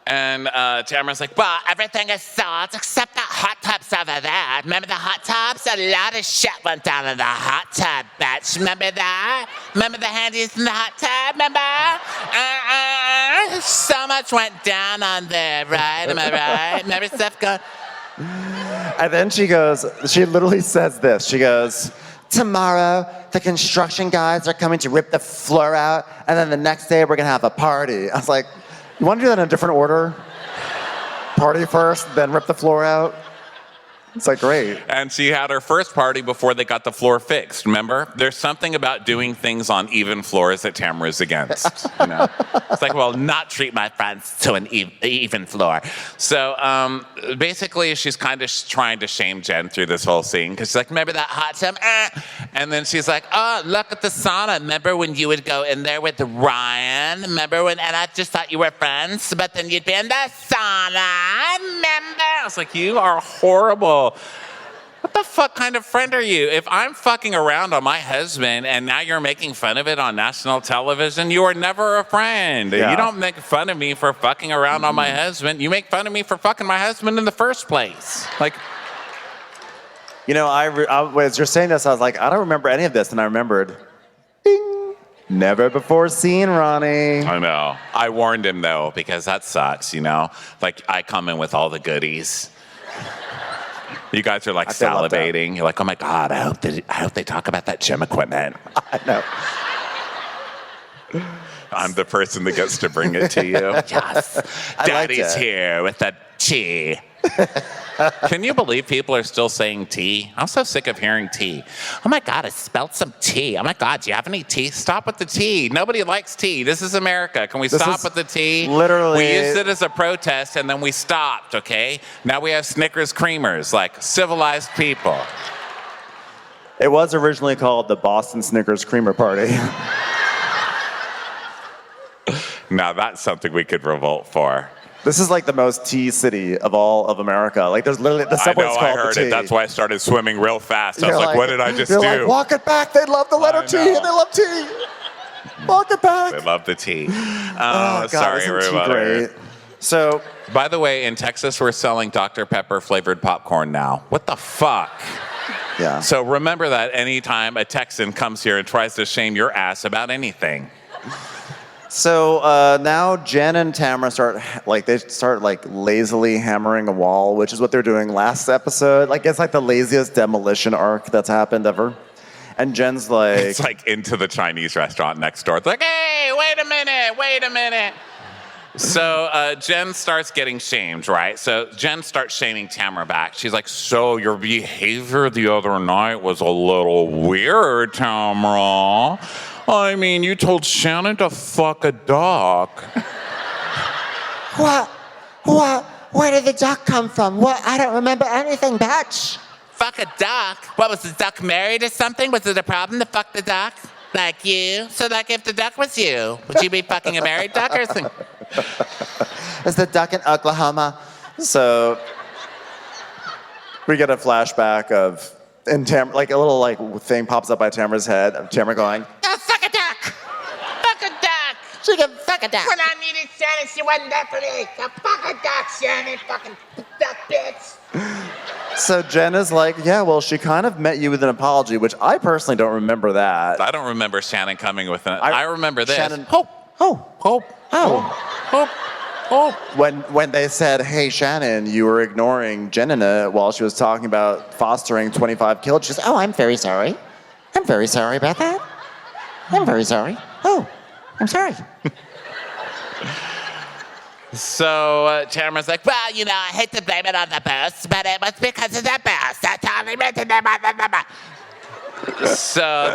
S1: And Tamara's like, well, everything is sold except the hot tubs over there. Remember the hot tubs? A lot of shit went down in the hot tub, bitch. Remember that? Remember the handies in the hot tub? Remember? So much went down on there, right? Am I right? Remember stuff going...
S2: And then she literally says this. She goes, tomorrow, the construction guys are coming to rip the floor out, and then the next day, we're gonna have a party. I was like, you want to do that in a different order? Party first, then rip the floor out? It's like, great.
S1: And she had her first party before they got the floor fixed, remember? There's something about doing things on even floors that Tamara's against, you know? It's like, well, not treat my friends to an even floor. So basically, she's kind of trying to shame Jen through this whole scene, because she's like, remember that hot tub? And then she's like, oh, look at the sauna. Remember when you would go in there with Ryan? Remember when, and I just thought you were friends, but then you'd be in the sauna, remember? I was like, you are horrible. What the fuck kind of friend are you? If I'm fucking around on my husband and now you're making fun of it on national television, you are never a friend.
S2: Yeah.
S1: You don't make fun of me for fucking around on my husband. You make fun of me for fucking my husband in the first place. Like,
S2: you know, as you're saying this, I was like, I don't remember any of this, and I remembered, ding, Never before seen, Ronnie.
S1: I know. I warned him though, because that sucks, you know? Like I come in with all the goodies. You guys are like salivating. You're like, oh my God, I hope they talk about that gym equipment.
S2: I know.
S1: I'm the person that gets to bring it to you. Yes. Daddy's here with the tea. Can you believe people are still saying tea? I'm so sick of hearing tea. Oh my God, I spelled some tea. Oh my God, do you have any tea? Stop with the tea. Nobody likes tea. This is America. Can we stop with the tea?
S2: Literally.
S1: We used it as a protest and then we stopped, okay? Now we have Snickers creamers, like civilized people.
S2: It was originally called the Boston Snickers Creamer Party.
S1: Now that's something we could revolt for.
S2: This is like the most tea city of all of America. Like there's literally, the subway's called
S1: I heard
S2: the tea.
S1: it. That's why I started swimming real fast. I was like, what did I just do?
S2: Like, walk it back. They love the letter T and they love tea. Walk it back.
S1: They love the tea.
S2: Oh, God,
S1: sorry,
S2: isn't tea
S1: everybody.
S2: great? So,
S1: by the way, in Texas, we're selling Dr. Pepper flavored popcorn now. What the fuck?
S2: yeah.
S1: So remember that anytime a Texan comes here and tries to shame your ass about anything.
S2: So now Jen and Tamra start lazily hammering a wall, which is what they're doing last episode. Like it's like the laziest demolition arc that's happened ever. And Jen's like,
S1: it's like into the Chinese restaurant next door. It's like, hey, wait a minute. So Jen starts getting shamed, right? So Jen starts shaming Tamra back. She's like, so your behavior the other night was a little weird, Tamra. I mean, you told Shannon to fuck a duck.
S4: What? Where did the duck come from? What? I don't remember anything, bitch.
S7: Fuck a duck? What, was the duck married or something? Was it a problem to fuck the duck? Like you? So like if the duck was you, would you be fucking a married duck or something?
S2: is the duck in Oklahoma? So we get a flashback of, and Tamra, like a little like thing pops up by Tamra's head of Tamra going,
S7: Oh, fuck a duck! Fuck a duck!
S4: She can fuck a duck.
S7: When I needed Shannon, she wasn't there for me. So fuck a duck, Shannon, fucking duck bitch.
S2: So Jen is like, yeah, well, she kind of met you with an apology, which I personally don't remember that.
S1: I don't remember Shannon coming with an... I remember this.
S2: Shannon,
S1: Hope.
S2: When they said, hey, Shannon, you were ignoring Jenna while she was talking about fostering 25 kids, she's
S4: Oh, I'm very sorry. I'm very sorry about that. I'm very sorry. Oh, I'm sorry.
S1: So Tamra's like, well,
S7: Well, you know, I hate to blame it on the boost, but it was because of the boost. That's all I meant to them.
S1: so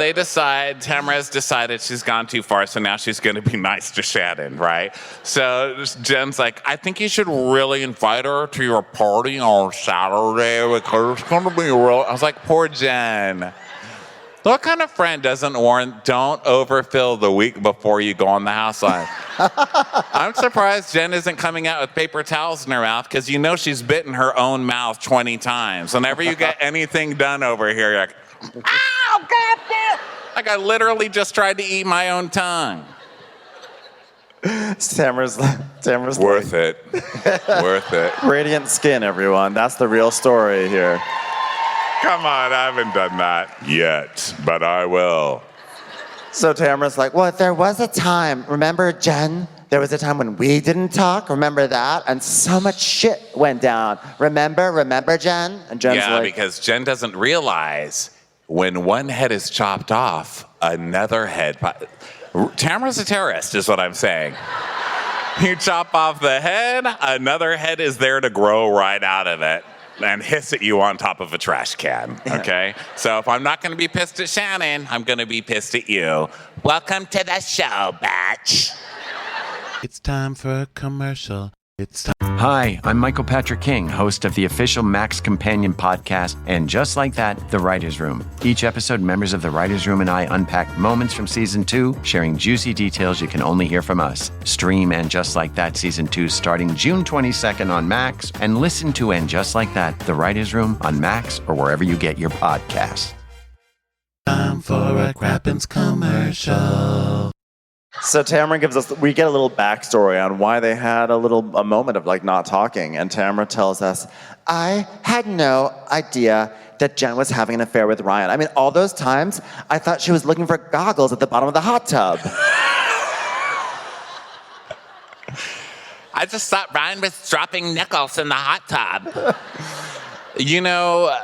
S1: Tamra's decided she's gone too far, so now she's going to be nice to Shannon, right? So Jen's like, I think you should really invite her to your party on Saturday because it's going to be real. I was like, poor Jen. What kind of friend don't overfill the week before you go on the house line? I'm surprised Jen isn't coming out with paper towels in her mouth because you know she's bitten her own mouth 20 times. Whenever you get anything done over here, you're like, ow, goddamn! Like I literally just tried to eat my own tongue.
S2: Tamra's
S1: Worth it. Worth it.
S2: radiant skin, everyone. That's the real story here.
S1: Come on, I haven't done that yet, but I will.
S2: So Tamra's like,
S4: Well, there was a time, remember, Jen? There was a time when we didn't talk, remember that? And so much shit went down. Remember, Jen?
S2: and Jen's
S1: Yeah,
S2: like,
S1: because Jen doesn't realize when one head is chopped off, another head... Tamra's a terrorist, is what I'm saying. You chop off the head, another head is there to grow right out of it and hiss at you on top of a trash can, okay? So if I'm not going to be pissed at Shannon, I'm going to be pissed at you.
S7: Welcome to the show, bitch.
S5: It's time for a commercial. It's time.
S8: Hi, I'm Michael Patrick King, host of the official Max Companion podcast, and just like that, The Writer's Room. Each episode, members of The Writer's Room and I unpack moments from Season 2, sharing juicy details you can only hear from us. Stream And Just Like That Season 2 starting June 22nd on Max, and listen to And Just Like That, The Writer's Room on Max or wherever you get your podcasts.
S5: Time for a Crappens commercial.
S2: So Tamra gives us, we get a little backstory on why they had a moment of like not talking. And Tamra tells us,
S4: I had no idea
S2: that Jen was having an affair with Ryan. I mean, all those times, I thought she was looking for goggles at the bottom of the hot tub.
S7: I just thought Ryan was dropping nickels in the hot tub.
S1: You know,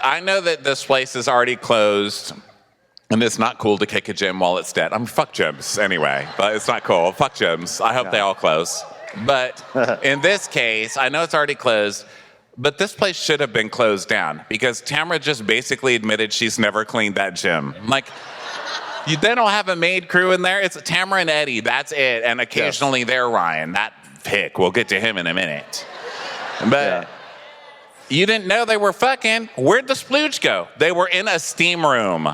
S1: I know that this place is already closed, and it's not cool to kick a gym while it's dead. I mean, fuck gyms anyway, but it's not cool. Fuck gyms. I hope they all close. But in this case, I know it's already closed, but this place should have been closed down because Tamra just basically admitted she's never cleaned that gym. Like, they don't have a maid crew in there. It's Tamra and Eddie. That's it. And occasionally they're Ryan. That pick. We'll get to him in a minute. But you didn't know they were fucking. Where'd the splooge go? They were in a steam room.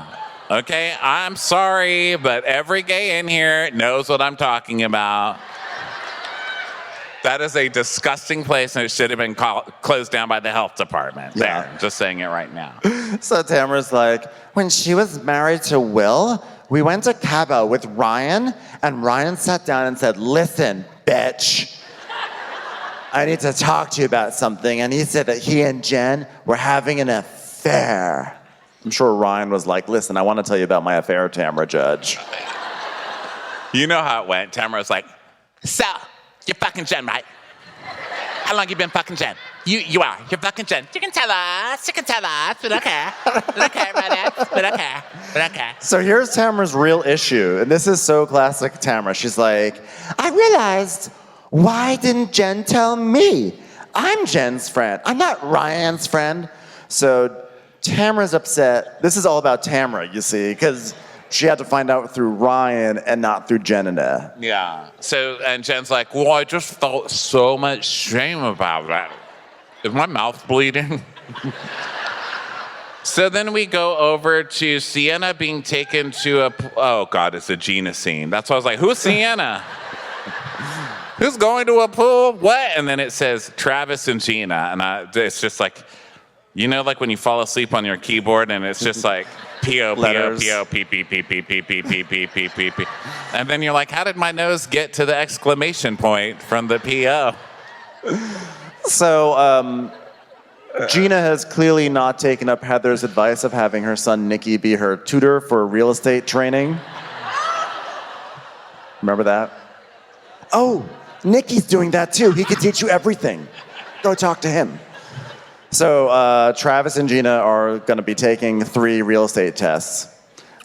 S1: Okay? I'm sorry, but every gay in here knows what I'm talking about. That is a disgusting place, and it should have been closed down by the health department.
S2: Yeah.
S1: There, just saying it right now.
S2: So Tamara's like, when she was married to Will, we went to Cabo with Ryan, and Ryan sat down and said, listen, bitch, I need to talk to you about something. And he said that he and Jen were having an affair. I'm sure Ryan was like, listen, I want to tell you about my affair, Tamra, Judge.
S1: You know how it went. Tamara was like,
S7: So, you're fucking Jen, right? How long you been fucking Jen? You are. You're fucking Jen. You can tell us. We don't care. We don't care about it. We don't care.
S2: So here's Tamara's real issue, and this is so classic Tamara. She's like, I realized, why didn't Jen tell me? I'm Jen's friend. I'm not Ryan's friend. So Tamara's upset. This is all about Tamra, you see, because she had to find out through Ryan and not through Jen and Ed.
S1: yeah. So, and Jen's like, well, I just felt so much shame about that. Is my mouth bleeding? So then we go over to Sienna being taken to oh God, it's a Gina scene. That's why I was like, who's Sienna? Who's going to a pool? What? And then it says Travis and Gina. And it's just like, you know, like when you fall asleep on your keyboard and it's just like, P-O, P-O, P-O, P-P, P-P, P-P, P-P, P-P, P. And then you're like, how did my nose get to the exclamation point from the P-O?
S2: So Gina has clearly not taken up Heather's advice of having her son Nikki be her tutor for real estate training. Remember that? Oh, Nikki's doing that too. He could teach you everything. Go talk to him. So Travis and Gina are going to be taking 3 real estate tests.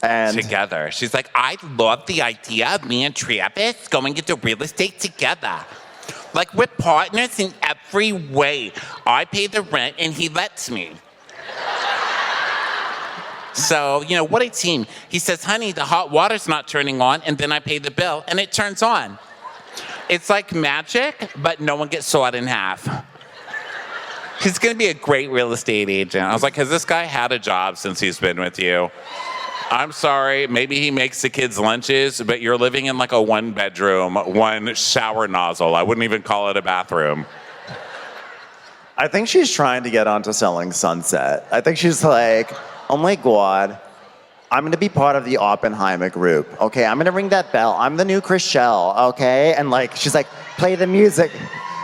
S2: And
S7: Together. She's like, I love the idea of me and Travis going into real estate together. Like, we're partners in every way. I pay the rent and he lets me. So, you know, what a team. He says, honey, the hot water's not turning on, and then I pay the bill and it turns on. It's like magic, but no one gets sawed in half. He's gonna be a great real estate agent. I was like, has this guy had a job since he's been with you? I'm sorry, maybe he makes the kids lunches, but you're living in like a 1-bedroom, 1 shower nozzle. I wouldn't even call it a bathroom.
S2: I think she's trying to get onto selling Sunset. I think she's like, oh my God, I'm going to be part of the Oppenheimer group. Okay, I'm going to ring that bell. I'm the new Chriselle, okay? And like, she's like, play the music.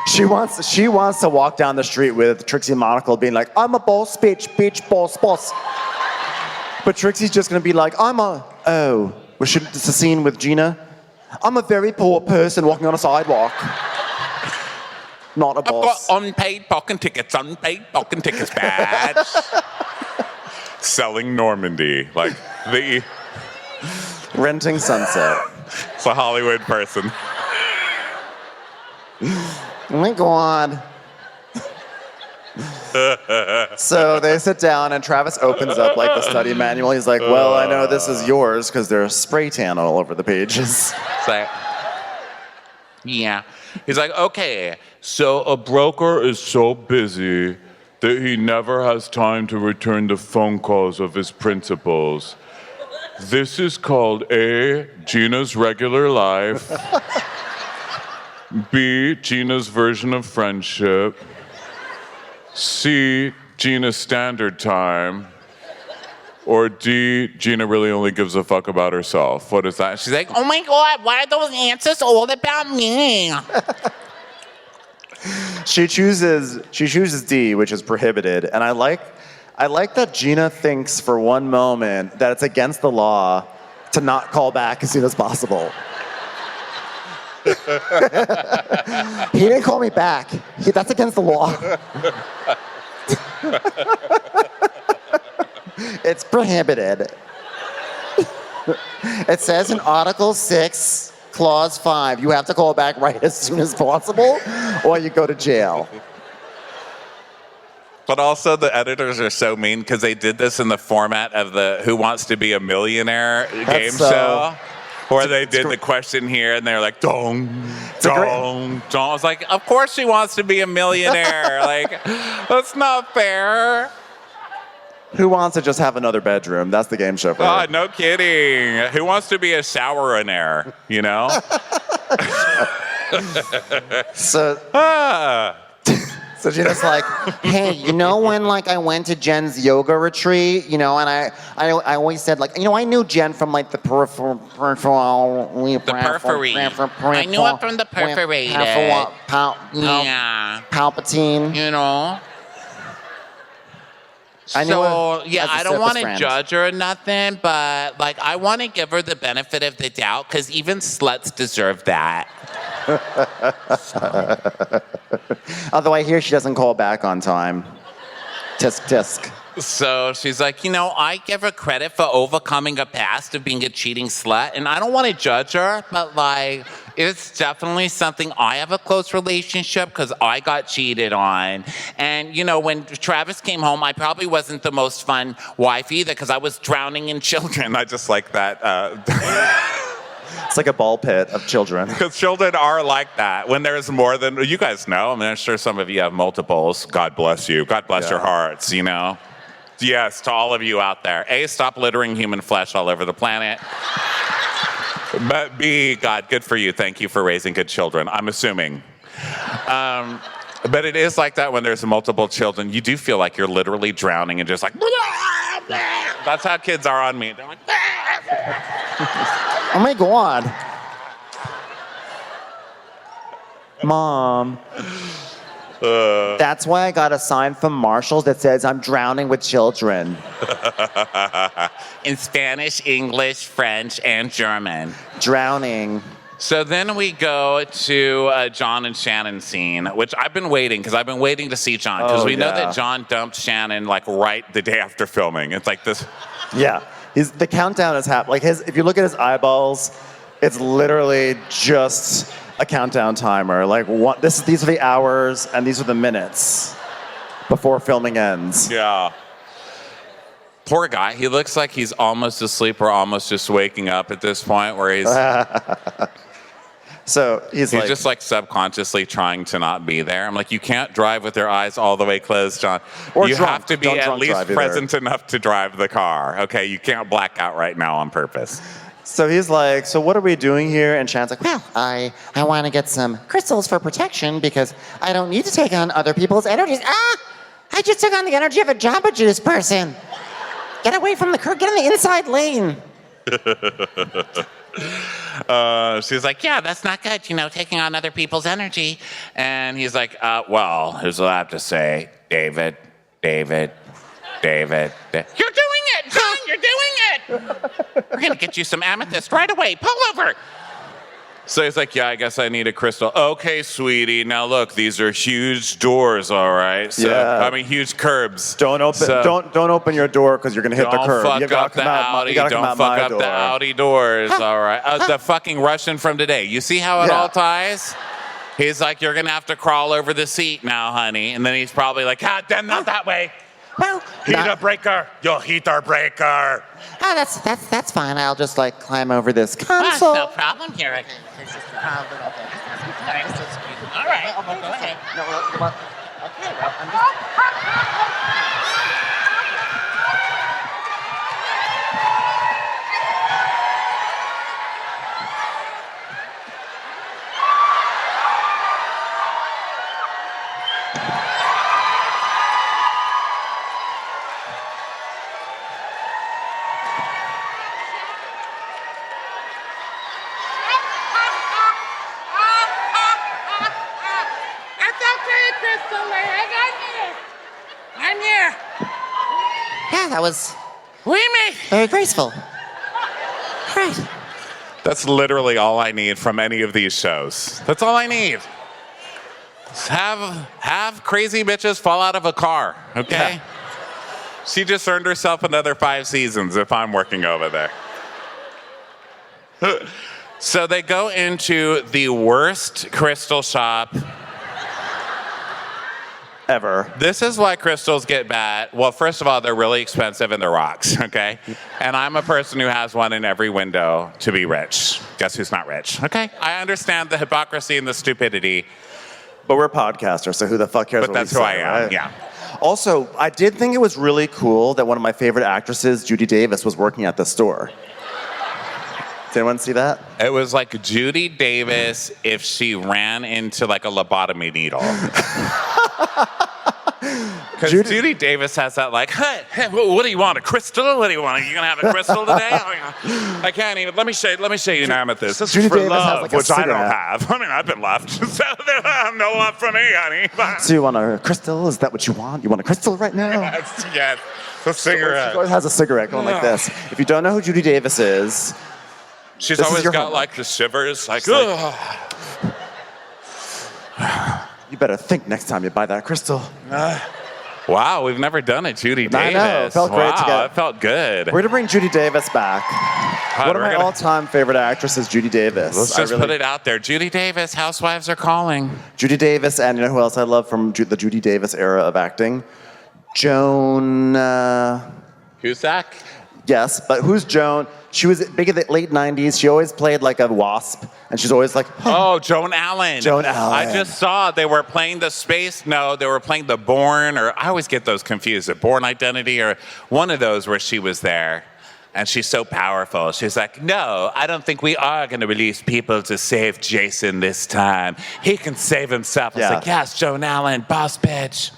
S2: She wants to walk down the street with Trixie Monocle being like, I'm a boss, bitch, boss. But Trixie's just going to be like, it's a scene with Gina. I'm a very poor person walking on a sidewalk. Not a boss.
S1: I've got unpaid parking tickets, badge. Selling Normandy, like the...
S2: Renting Sunset.
S1: It's a Hollywood person.
S2: Oh my God. So they sit down and Travis opens up like the study manual. He's like, well, I know this is yours because there's spray tan all over the pages.
S1: So, yeah. He's like, okay, so a broker is so busy that he never has time to return the phone calls of his principals. This is called A, Gina's regular life. B, Gina's version of friendship. C, Gina's standard time. Or D, Gina really only gives a fuck about herself. What is that? She's like,
S7: Oh my God, why are those answers all about me?
S2: She chooses D, which is prohibited, and I like I like that Gina thinks for one moment that it's against the law to not call back as soon as possible.
S4: He didn't call me back. That's against the law. It's prohibited. It says in Article 6, Clause 5, you have to call back right as soon as possible, or you go to jail.
S1: But also the editors are so mean because they did this in the format of the Who Wants to Be a Millionaire game show. Where they did the question here and they're like, dong, dong, dong. I was like, of course she wants to be a millionaire. Like, that's not fair.
S2: Who wants to just have another bedroom? That's the game show for her.
S1: No kidding. Who wants to be a showeraire, you know?
S4: So Gina's like, hey, you know when like I went to Jen's yoga retreat, you know, and I always said like, you know, I knew Jen from like the peripheral.
S7: The periphery. I knew it from the perforated. Yeah.
S4: Palpatine.
S7: You know?
S4: I knew
S7: So,
S4: her
S7: yeah,
S4: as a
S7: I don't want to
S4: friend.
S7: judge her or nothing, but like I want to give her the benefit of the doubt because even sluts deserve that.
S4: Although I hear she doesn't call back on time. Tisk tisk.
S7: So she's like, you know, I give her credit for overcoming a past of being a cheating slut, and I don't want to judge her, but like, it's definitely something I have a close relationship because I got cheated on. And, you know, when Travis came home, I probably wasn't the most fun wife either because I was drowning in children.
S1: And I just like that.
S2: It's like a ball pit of children.
S1: Because children are like that. When there's more than, you guys know, I mean, I'm sure some of you have multiples. God bless you. God bless your hearts, you know? Yes, to all of you out there. A, stop littering human flesh all over the planet. But B, God, good for you. Thank you for raising good children, I'm assuming. But it is like that when there's multiple children. You do feel like you're literally drowning and just like, that's how kids are on me. They're like,
S4: Oh my God.
S2: Mom.
S4: That's why I got a sign from Marshall that says I'm drowning with children.
S7: In Spanish, English, French, and German.
S4: Drowning.
S7: So then we go to John and Shannon scene, which I've been waiting because I've been waiting to see John because we know that John dumped Shannon like right the day after filming. It's like this.
S2: Yeah. The countdown is happening. Like if you look at his eyeballs, it's literally just a countdown timer. Like these are the hours and these are the minutes before filming ends.
S1: Yeah. Poor guy. He looks like he's almost asleep or almost just waking up at this point where he's...
S2: So he's
S1: just like subconsciously trying to not be there. I'm like, you can't drive with your eyes all the way closed, John.
S2: Or
S1: you
S2: drunk.
S1: have to be
S2: Don't
S1: at
S2: drunk
S1: least
S2: drive either.
S1: present enough to drive the car. Okay, you can't black out right now on purpose.
S2: So he's like, so what are we doing here? And Shannon's like,
S4: Well, I want to get some crystals for protection because I don't need to take on other people's energies. I just took on the energy of a Jamba Juice person. Get away from the curb. Get in the inside lane.
S1: She's like,
S7: Yeah, that's not good, you know, taking on other people's energy. And he's like, well, here's what I have to say. David. You're doing it, John, you're doing it. We're going to get you some amethyst right away. Pull over.
S1: So he's like, yeah, I guess I need a crystal. Okay, sweetie. Now look, these are huge doors, all right? So,
S2: Yeah.
S1: I mean, huge curbs.
S2: don't open your door because you're gonna hit the curb.
S1: Don't
S2: You
S1: fuck
S2: gotta
S1: up the
S2: come out-
S1: Audi.
S2: you gotta come
S1: Don't
S2: out
S1: fuck
S2: my
S1: up
S2: door.
S1: the Audi doors, all right? The fucking Russian from today. You see how it
S2: Yeah.
S1: all ties? He's like, you're gonna have to crawl over the seat now, honey. And then he's probably like, then not that way.
S4: Well,
S1: Heater breaker. Your heater breaker.
S4: that's fine. I'll just like climb over this
S7: No
S4: console.
S7: problem here. All right, go ahead. It's okay, Crystal. I'm here.
S4: Yeah, that was
S7: We me.
S4: very graceful. Right.
S1: That's literally all I need from any of these shows. That's all I need. Just have crazy bitches fall out of a car, okay?
S2: Yeah.
S1: She just earned herself another 5 seasons if I'm working over there. So they go into the worst crystal shop
S2: Ever.
S1: This is why crystals get bad. Well, first of all, they're really expensive and they're rocks, okay? And I'm a person who has one in every window to be rich. Guess who's not rich, okay? I understand the hypocrisy and the stupidity.
S2: But we're podcasters, so who the fuck cares
S1: But
S2: what
S1: that's
S2: we
S1: who
S2: say,
S1: I am,
S2: right?
S1: yeah.
S2: Also, I did think it was really cool that one of my favorite actresses, Judy Davis, was working at the store. Did anyone see that?
S1: It was like Judy Davis if she ran into like a lobotomy needle. Because Judy Davis has that like, hey, what do you want, a crystal? What do you want? Are you going to have a crystal today? I can't even. Let me show you an amethyst. This
S2: Judy
S1: is for
S2: Davis has,
S1: love,
S2: like, a
S1: which I don't
S2: cigarette.
S1: have. I mean, I've been left. So no love for me, honey.
S2: So you want a crystal? Is that what you want? You want a crystal right now?
S1: Yes, the cigarette.
S2: She always has a cigarette going like this. If you don't know who Judy Davis is,
S1: She's
S2: this is
S1: always
S2: your
S1: got
S2: homework.
S1: like the shivers. Like,
S2: you better think next time you buy that crystal.
S1: wow, we've never done a Judy Davis.
S2: I know, it felt great to get-
S1: It felt good.
S2: We're gonna bring Judy Davis back. One of
S1: we're
S2: my
S1: gonna-
S2: all-time favorite actresses, Judy Davis.
S1: Let's just put it out there. Judy Davis, Housewives are calling.
S2: Judy Davis, and you know who else I love from the Judy Davis era of acting? Joan.
S1: Cusack?
S2: Yes, but who's Joan? She was big in the late 90s. She always played like a wasp, and she's always like,
S1: Oh, Joan Allen.
S2: Joan Allen.
S1: I just saw they were playing the space. No, they were playing the Bourne, or I always get those confused. The Bourne Identity, or one of those where she was there. And she's so powerful. She's like, no, I don't think we are going to release people to save Jason this time. He can save himself. I was
S2: Yeah.
S1: like, yes, Joan Allen, boss bitch.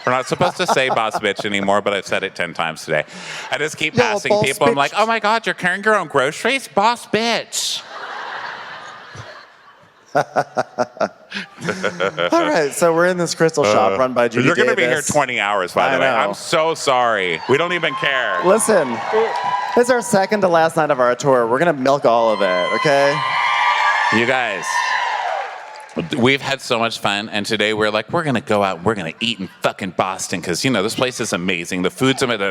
S1: We're not supposed to say boss bitch anymore, but I've said it 10 times today. I just keep
S2: Yo,
S1: passing
S2: boss
S1: people. I'm
S2: bitch.
S1: like, oh my God, you're carrying your own groceries? Boss bitch.
S2: all right, so we're in this crystal shop run by Judy
S1: You're
S2: Davis.
S1: going to be here 20 hours, by the way.
S2: know.
S1: I'm so sorry. We don't even care.
S2: Listen, this is our second to last night of our tour. We're gonna milk all of it, okay?
S1: You guys, we've had so much fun, and today we're like, we're gonna go out and we're gonna eat in fucking Boston, because, you know, this place is amazing. The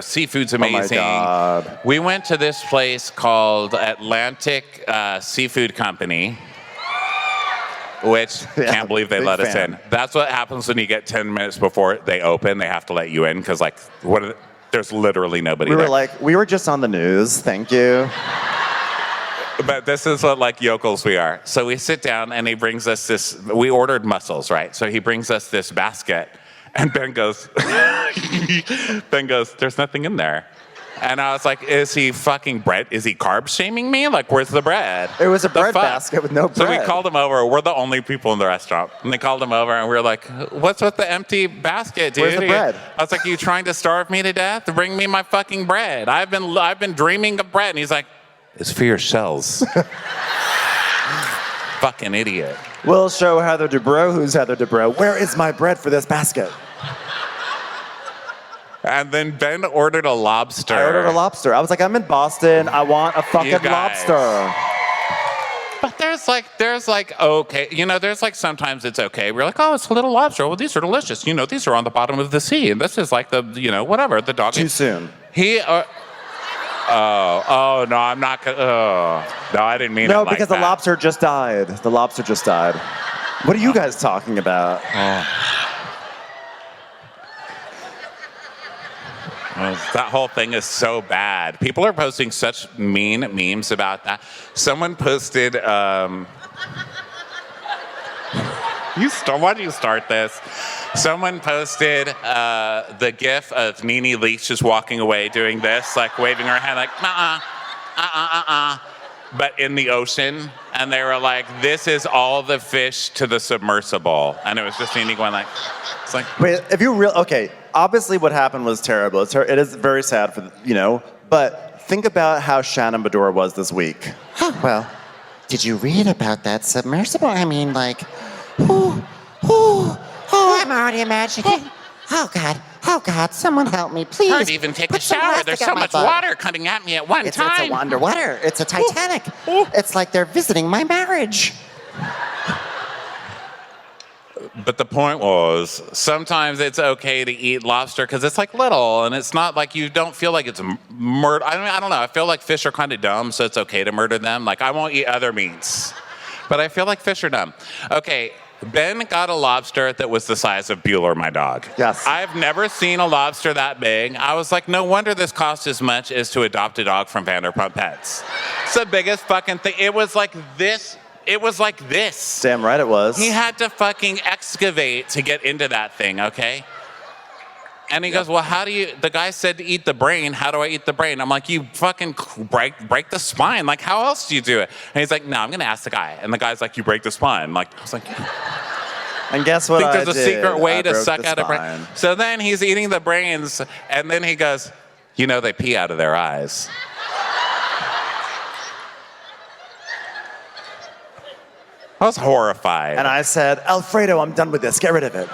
S1: seafood's amazing.
S2: God.
S1: We went to this place called Atlantic Seafood Company, which
S2: Yeah,
S1: can't believe they
S2: big
S1: let us
S2: fan.
S1: in. That's what happens when you get 10 minutes before they open. They have to let you in, because, like, there's literally nobody
S2: We
S1: there.
S2: were like, we were just on the news, thank you.
S1: But this is what, like, yokels we are. So we sit down and he brings us this, we ordered mussels, right? So he brings us this basket and Ben goes, there's nothing in there. And I was like, is he fucking bread? Is he carb shaming me? Like, where's the bread?
S2: It was a
S1: The
S2: bread
S1: fuck?
S2: basket with no
S1: So we
S2: bread.
S1: called him over. We're the only people in the restaurant. And they called him over and we were like, what's with the empty basket, dude?
S2: Where's the bread?
S1: I was like, you trying to starve me to death? Bring me my fucking bread. I've been dreaming of bread. And he's like, it's for your shells. Fucking idiot.
S2: We'll show Heather Dubrow who's Heather Dubrow. Where is my bread for this basket?
S1: And then Ben ordered a lobster.
S2: I ordered a lobster. I was like, I'm in Boston. I want a fucking
S1: You guys.
S2: lobster.
S1: But there's like, okay, you know, there's like sometimes it's okay. We're like, oh, it's a little lobster. Well, these are delicious. You know, these are on the bottom of the sea. And this is like the, you know, whatever, the dog.
S2: Too soon.
S1: No, I'm not gonna, no, I didn't mean it
S2: No,
S1: like
S2: because
S1: that.
S2: the lobster just died. The lobster just died. What are you guys talking about?
S1: That whole thing is so bad. People are posting such mean memes about that. Someone posted, why do you start this? Someone posted the gif of Nene Leakes just walking away doing this, like waving her hand like, but in the ocean. And they were like, this is all the fish to the submersible. And it was just Nene going like, it's like,
S2: Wait, if you okay, obviously what happened was terrible. It is very sad for, you know, but think about how Shannon Bedore was this week.
S4: Oh, well, did you read about that submersible? I mean, like, I'm already imagining it. Oh, God. Oh, God, someone help me, please.
S7: Hard to even take a
S4: Put some
S7: shower. There's
S4: plastic
S7: so
S4: on my
S7: much
S4: butt.
S7: water coming at me at one
S4: It's
S7: time.
S4: underwater. It's a Titanic. It's like they're visiting my marriage.
S1: But the point was, sometimes it's okay to eat lobster because it's like little, and it's not like you don't feel like it's murder. I don't know. I feel like fish are kind of dumb, so it's okay to murder them. Like I won't eat other meats, but I feel like fish are dumb. Okay, Ben got a lobster that was the size of Bueller, my dog.
S2: Yes.
S1: I've never seen a lobster that big. I was like, no wonder this cost as much as to adopt a dog from Vanderpump Pets. It's the biggest fucking thing. It was like this. It was like this.
S2: Damn right it was.
S1: He had to fucking excavate to get into that thing, okay? And he goes, well, how do you, the guy said to eat the brain. How do I eat the brain? I'm like, you fucking break the spine. Like, how else do you do it? And he's like, no, I'm going to ask the guy. And the guy's like, you break the spine. Like, I was like,
S2: And guess what?
S1: I think there's a
S2: did?
S1: secret way
S2: I
S1: to
S2: broke
S1: suck
S2: the
S1: out a brain.
S2: spine.
S1: So then he's eating the brains, and then he goes, you know, they pee out of their eyes. I was horrified.
S2: And I said, Alfredo, I'm done with this. Get rid of it.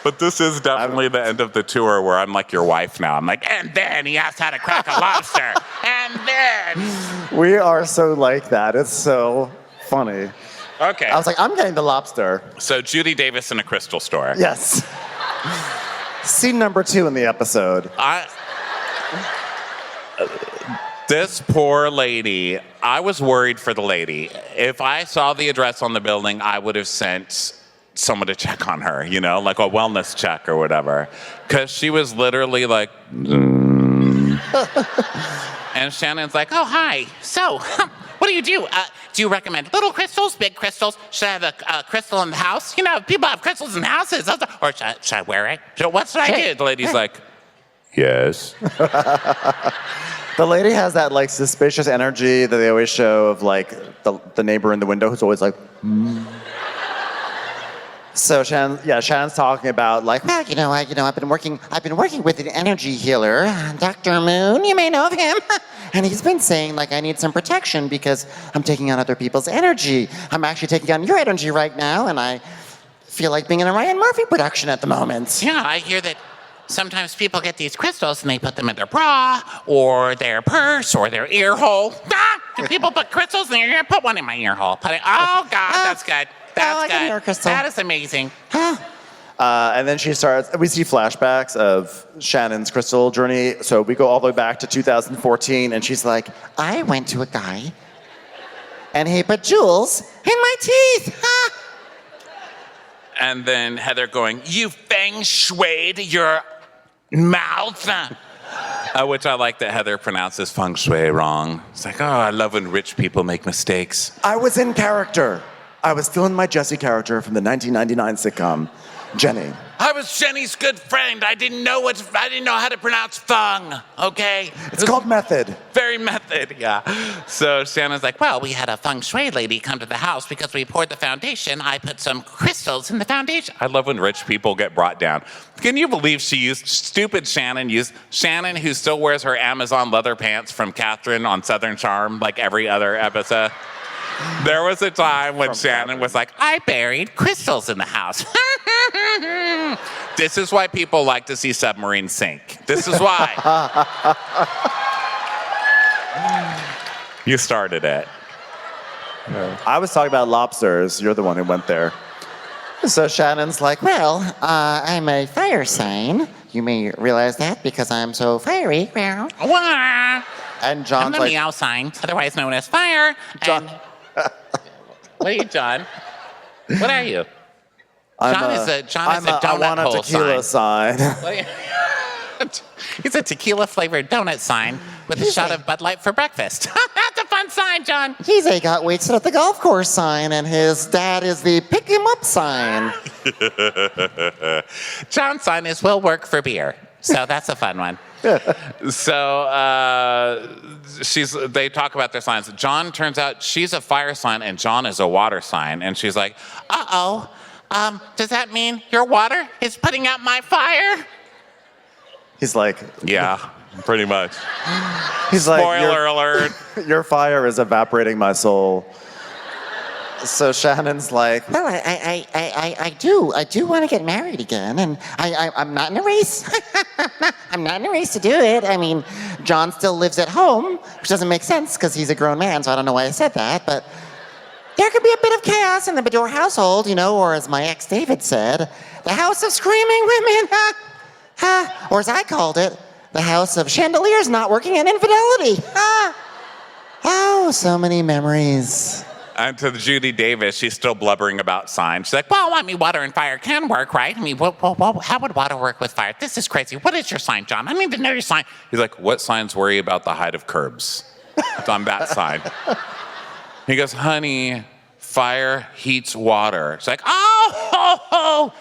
S1: But this is definitely the end of the tour where I'm like your wife now. I'm like, and then he asked how to crack a lobster. And then.
S2: We are so like that. It's so funny.
S1: Okay.
S2: I was like, I'm getting the lobster.
S1: So Judy Davis in a crystal store.
S2: Yes. Scene number 2 in the episode.
S1: This poor lady, I was worried for the lady. If I saw the address on the building, I would have sent someone to check on her, you know, like a wellness check or whatever. Because she was literally like, and Shannon's like, oh, hi. So, what do you do? Do you recommend little crystals, big crystals? Should I have a crystal in the house? You know, people have crystals in houses. Or should I wear it? So what should I do? The lady's like, yes.
S2: The lady has that like suspicious energy that they always show of like the neighbor in the window who's always like, So Shannon's talking about like,
S4: Well, I've been working with an energy healer, Dr. Moon. You may know of him. And he's been saying like I need some protection because I'm taking on other people's energy. I'm actually taking on your energy right now, and I feel like being in a Ryan Murphy production at the moment.
S7: Yeah, I hear that sometimes people get these crystals and they put them in their bra or their purse or their ear hole. Do people put crystals in their ear? Put one in my ear hole. Oh, God, that's good. That's
S4: like an ear
S7: good.
S4: crystal.
S7: That is amazing.
S2: and then we see flashbacks of Shannon's crystal journey. So we go all the way back to 2014, and she's like,
S4: I went to a guy, and he put jewels in my teeth.
S1: And then Heather going, you feng shuied your mouth. Which I like that Heather pronounces feng shui wrong. It's like, oh, I love when rich people make mistakes.
S2: I was in character. I was still in my Jessie character from the 1999 sitcom, Jenny.
S7: I was Jenny's good friend. I didn't know how to pronounce feng, okay?
S2: It's called method.
S1: Very method, yeah. So Shannon's like,
S7: Well, we had a feng shui lady come to the house because we poured the foundation. I put some crystals in the foundation.
S1: I love when rich people get brought down. Can you believe Shannon, who still wears her Amazon leather pants from Catherine on Southern Charm like every other episode? There was a time when Shannon was like,
S7: I buried crystals in the house.
S1: this is why people like to see submarines sink. This is why. You started it.
S2: I was talking about lobsters. You're the one who went there.
S4: So Shannon's like, well, I'm a fire sign. You may realize that because I'm so fiery.
S2: And
S7: I'm
S2: John's
S7: the
S2: like,
S7: meow sign, otherwise known as fire.
S2: John,
S7: What are you, John? What are you?
S2: I'm
S7: John is a donut
S2: I want a
S7: hole
S2: tequila sign.
S7: What are you? He's a tequila-flavored donut sign with a shot of Bud Light for breakfast. That's a fun sign, John.
S4: He's a got wasted at the golf course sign, and his dad is the pick him up sign.
S7: John's sign is will work for beer. So that's a fun one.
S1: So they talk about their signs. John turns out she's a fire sign and John is a water sign. And she's like,
S7: Uh-oh. Does that mean your water is putting out my fire?
S2: He's like,
S1: yeah, pretty much.
S2: he's like,
S1: Spoiler alert.
S2: Your fire is evaporating my soul. So Shannon's like,
S4: Well, I do want to get married again, and I'm not in a race. I'm not in a race to do it. I mean, John still lives at home, which doesn't make sense because he's a grown man, so I don't know why I said that, but there could be a bit of chaos in the Bedore household, you know, or as my ex David said, the house of screaming women, or as I called it, the house of chandeliers not working and infidelity. Oh, so many memories.
S1: And to Judy Davis, she's still blubbering about signs. She's like, well, I mean, water and fire can work, right? I mean, how would water work with fire? This is crazy. What is your sign, John? I need to know your sign. He's like, what signs worry about the height of curbs? It's on that side. He goes, honey, fire heats water. She's like, oh,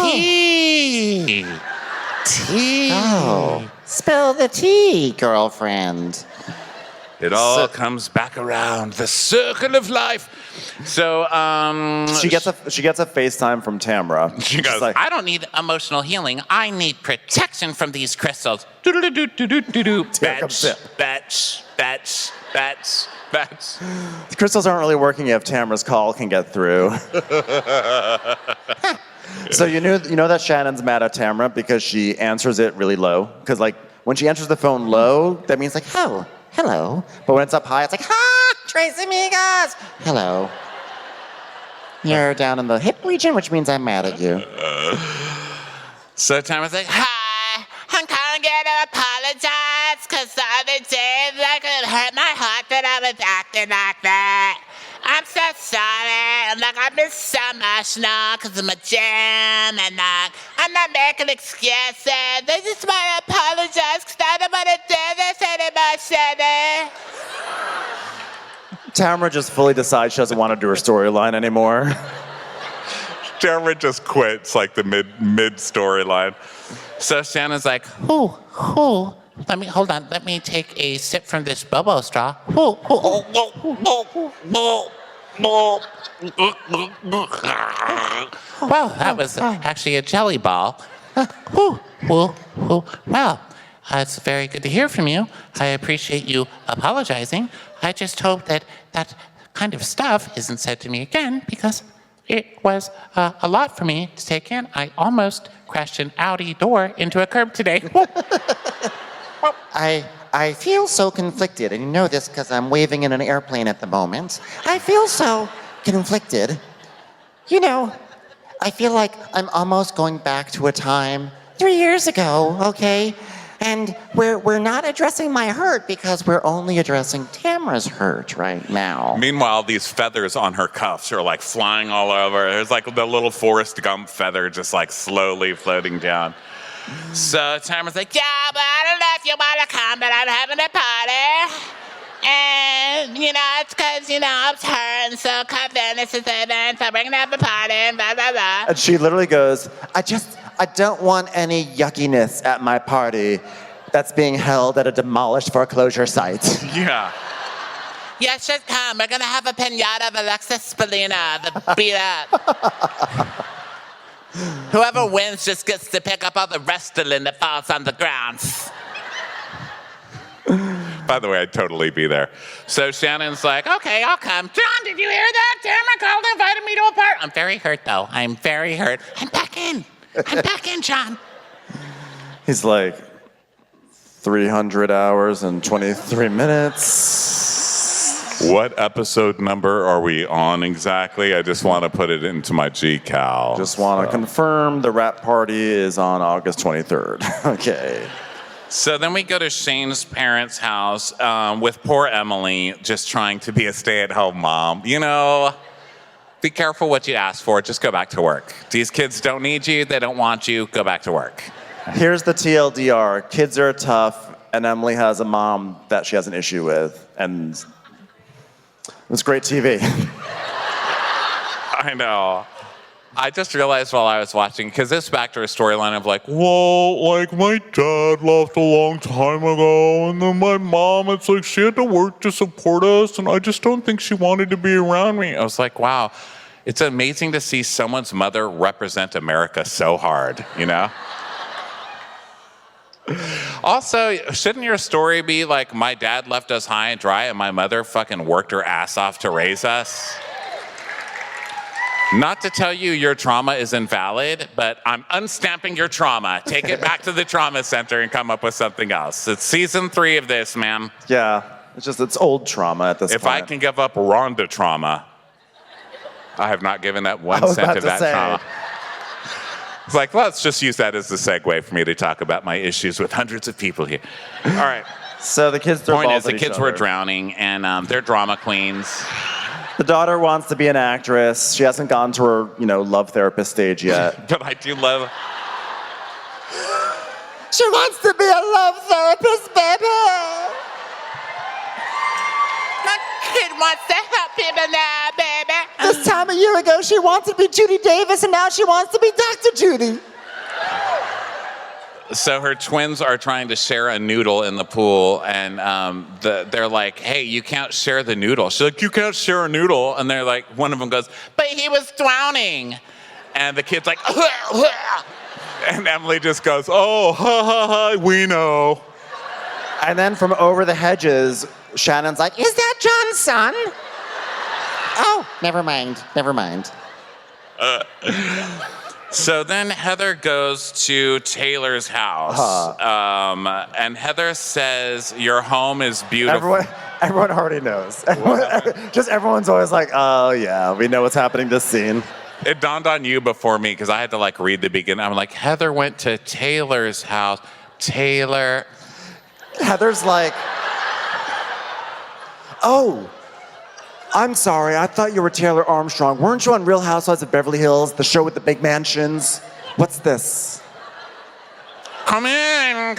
S1: tea. Tea.
S4: Oh, spill the tea, girlfriend.
S1: It all comes back around, the circle of life. So,
S2: she gets a FaceTime from Tamra.
S1: She goes,
S2: like,
S7: I don't need emotional healing. I need protection from these crystals.
S1: Batch.
S2: the crystals aren't really working if Tamra's call can get through. So you know that Shannon's mad at Tamra because she answers it really low. Because like when she answers the phone low, that means like, oh, hello. But when it's up high, it's like, Tracy Migas. Hello. You're down in the hip region, which means I'm mad at you.
S7: So Tamara's like, hi, I'm calling you to apologize because the other day that could hurt my heart that I was acting like that. I'm so sorry. I'm like, I've been so emotional because of my gym and I'm not making excuses. I just want to apologize because I don't want to do this anymore, Shannon.
S2: Tamra just fully decides she doesn't want to do her storyline anymore.
S1: Tamra just quits like the mid storyline.
S7: So Shannon's like, let me take a sip from this bobo straw. Well, that was actually a jelly ball. Well, it's very good to hear from you. I appreciate you apologizing. I just hope that that kind of stuff isn't said to me again because it was a lot for me to take in. I almost crashed an Audi door into a curb today.
S4: I feel so conflicted, and you know this because I'm waving in an airplane at the moment. I feel so conflicted. You know, I feel like I'm almost going back to a time 3 years ago, okay? And we're not addressing my hurt because we're only addressing Tamra's hurt right now.
S1: Meanwhile, these feathers on her cuffs are like flying all over. There's like the little Forrest Gump feather just like slowly floating down.
S7: So Tamra's like, yeah, but I don't know if you want to come, but I'm having a party. And, you know, it's because, you know, I'm hurt, and so come in, this is it, and so we're going to have a party, and blah, blah, blah.
S2: And she literally goes, I don't want any yuckiness at my party that's being held at a demolished foreclosure site.
S1: Yeah.
S7: Yeah, just come. We're going to have a pinata of Alexis Spallina, the beat up. Whoever wins just gets to pick up all the Restylane that falls on the ground.
S1: By the way, I'd totally be there. So Shannon's like, okay, I'll come. John, did you hear that? Tamra called and invited me to a party.
S7: I'm very hurt, though. I'm very hurt. I'm back in, John.
S2: He's like, 300 hours and 23 minutes.
S1: What episode number are we on exactly? I just want to put it into my G-Cal.
S2: Just want to confirm the rap party is on August 23rd. Okay.
S1: So then we go to Shane's parents' house with poor Emily just trying to be a stay-at-home mom. You know, be careful what you ask for. Just go back to work. These kids don't need you. They don't want you. Go back to work.
S2: Here's the TLDR. Kids are tough, and Emily has a mom that she has an issue with. And it's great TV.
S1: I know. I just realized while I was watching, because this back to a storyline of like, well, like my dad left a long time ago, and then my mom, it's like she had to work to support us, and I just don't think she wanted to be around me. I was like, wow, it's amazing to see someone's mother represent America so hard, you know? Also, shouldn't your story be like, my dad left us high and dry, and my mother fucking worked her ass off to raise us?
S7: Not to tell you your trauma is invalid, but I'm unstamping your trauma. Take it back to the trauma center and come up with something else. It's season 3 of this, ma'am.
S2: Yeah, it's old trauma at this point.
S7: If I can give up Rhonda trauma, I have not given up 1 cent of that trauma. It's like, let's just use that as the segue for me to talk about my issues with hundreds of people here. All right.
S2: So the kids throw
S7: Point
S2: balls
S7: is, the
S2: at each
S7: kids were
S2: other.
S7: drowning, and they're drama queens.
S2: The daughter wants to be an actress. She hasn't gotten to her, love therapist stage yet.
S7: But I do love...
S4: She wants to be a love therapist, baby.
S7: My kid wants to help people now, baby.
S4: This time a year ago, she wanted to be Judy Davis, and now she wants to be Dr. Judy.
S7: So her twins are trying to share a noodle in the pool, and they're like, hey, you can't share the noodle. She's like, you can't share a noodle. And they're like, one of them goes, but he was drowning. And the kid's like, and Emily just goes, oh, ha, ha, ha, we know.
S2: And then from over the hedges, Shannon's like,
S4: Is that John's son? Oh, never mind.
S7: So then Heather goes to Taylor's house, and Heather says, your home is beautiful.
S2: Everyone already knows. Everyone's always like, oh yeah, we know what's happening this scene.
S7: It dawned on you before me, because I had to read the beginning. I'm like, Heather went to Taylor's house. Taylor.
S2: Heather's like, oh, I'm sorry, I thought you were Taylor Armstrong. Weren't you on Real Housewives of Beverly Hills, the show with the big mansions? What's this?
S7: Come in.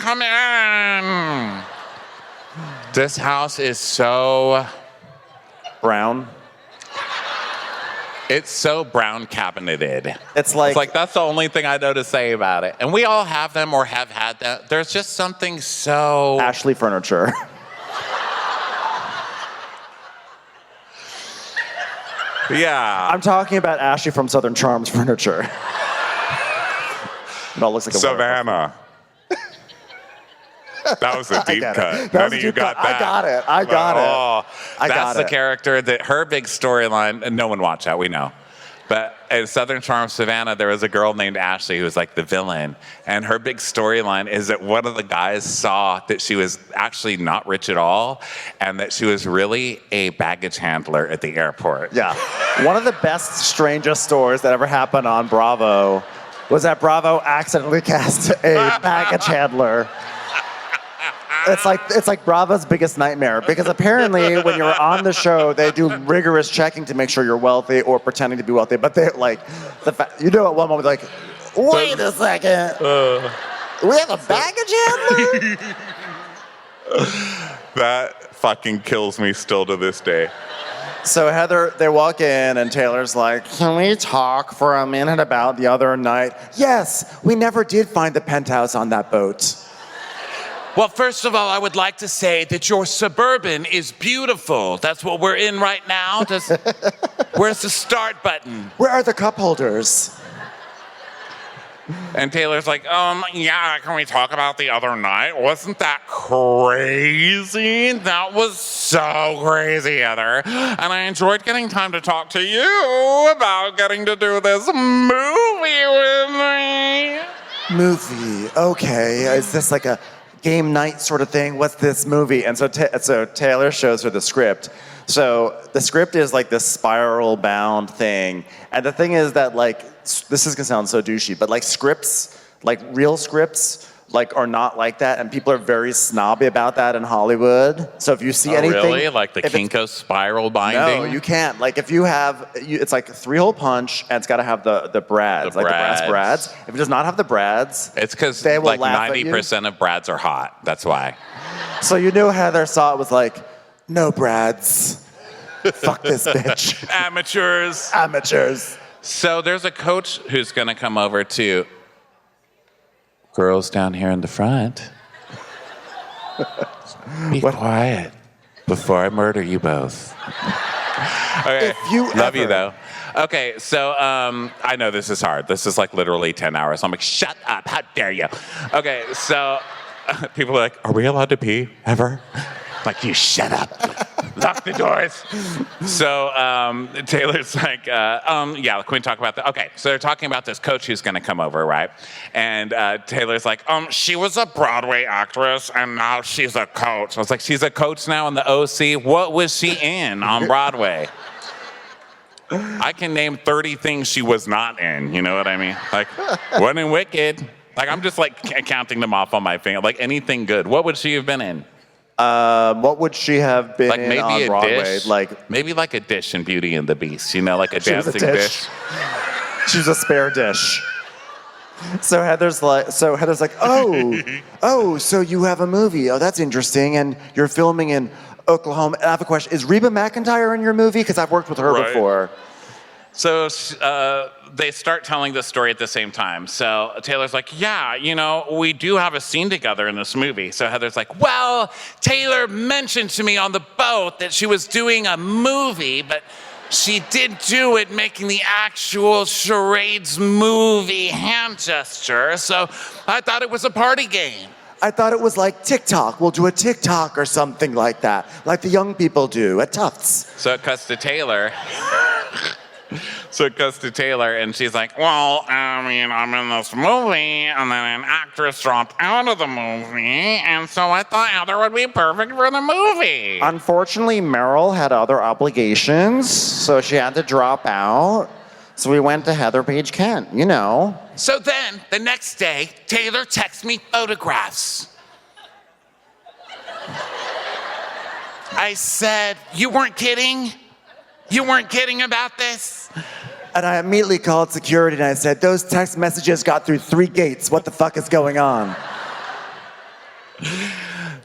S7: This house is so...
S2: Brown.
S7: It's so brown cabineted.
S2: It's like
S7: that's the only thing I know to say about it. And we all have them or have had them. There's just something so...
S2: Ashley furniture.
S7: Yeah.
S2: I'm talking about Ashley from Southern Charms furniture. It all looks like a
S1: Savannah. That was a deep cut. None of you got that.
S2: I got it.
S1: Oh,
S7: That's the character that her big storyline, and no one watched that, we know. But in Southern Charm Savannah, there was a girl named Ashley who was like the villain. And her big storyline is that one of the guys saw that she was actually not rich at all and that she was really a baggage handler at the airport.
S2: Yeah. One of the best, strangest stories that ever happened on Bravo was that Bravo accidentally cast a baggage handler. It's like Bravo's biggest nightmare, because apparently when you're on the show, they do rigorous checking to make sure you're wealthy or pretending to be wealthy. But they at one moment like, wait a second, we have a baggage handler?
S1: That fucking kills me still to this day.
S2: So Heather, they walk in and Taylor's like, can we talk for a minute about the other night? Yes, we never did find the penthouse on that boat.
S7: Well, first of all, I would like to say that your Suburban is beautiful. That's what we're in right now. Where's the start button?
S2: Where are the cup holders?
S7: And Taylor's like, yeah, can we talk about the other night? Wasn't that crazy? That was so crazy, Heather. And I enjoyed getting time to talk to you about getting to do this movie with me.
S2: Movie, okay. Is this like a game night sort of thing? What's this movie? And so Taylor shows her the script. So the script is like this spiral bound thing. And the thing is that this is gonna sound so douchey, but scripts, real scripts, are not like that. And people are very snobby about that in Hollywood. So if you see anything.
S7: Really? Like the Kinko spiral binding?
S2: No, you can't. If you have, it's like a 3-hole punch and it's gotta have the brads, the brass brads. If it does not have the brads,
S7: it's because
S2: 90%
S7: of brads are hot. That's why.
S2: So you knew Heather saw it was like, no brads. Fuck this bitch.
S7: Amateurs. So there's a coach who's going to come over to girls down here in the front. Be quiet before I murder you both. Okay. Love you though. Okay, so I know this is hard. This is literally 10 hours. I'm like, shut up. How dare you? Okay, so people are like, are we allowed to pee ever?
S1: Like, you shut up. Lock the doors. So Taylor's like, can we talk about that? Okay, so they're talking about this coach who's going to come over, right? And Taylor's like, she was a Broadway actress, and now she's a coach. I was like, she's a coach now in the OC? What was she in on Broadway? I can name 30 things she was not in, you know what I mean? Like, wasn't in Wicked. Like, I'm just like counting them off on my finger. Like, anything good. What would she have been in?
S2: What would she have been
S1: Like,
S2: in
S1: maybe
S2: on
S1: a
S2: Broadway?
S1: dish.
S2: Like,
S1: Maybe like a dish in Beauty and the Beast, you know, like a
S2: she was a
S1: dancing dish.
S2: She was a spare dish. So Heather's like, oh, so you have a movie. Oh, that's interesting. And you're filming in Oklahoma. I have a question. Is Reba McEntire in your movie? Because I've worked with her before.
S1: So they start telling the story at the same time. So Taylor's like, yeah, you know, we do have a scene together in this movie. So Heather's like, well, Taylor mentioned to me on the boat that she was doing a movie, but she did do it making the actual charades movie hand gesture. So I thought it was a party game.
S2: I thought it was like TikTok. We'll do a TikTok or something like that, like the young people do at Tufts.
S1: So it cuts to Taylor. And she's like, well, I mean, I'm in this movie, and then an actress dropped out of the movie, and so I thought Heather would be perfect for the movie.
S2: Unfortunately, Meryl had other obligations, so she had to drop out. So we went to Heather Page Kent, you know.
S7: So then, the next day, Taylor texts me photographs. I said, you weren't kidding? You weren't kidding about this?
S2: And I immediately called security and I said, those text messages got through 3 gates. What the fuck is going on?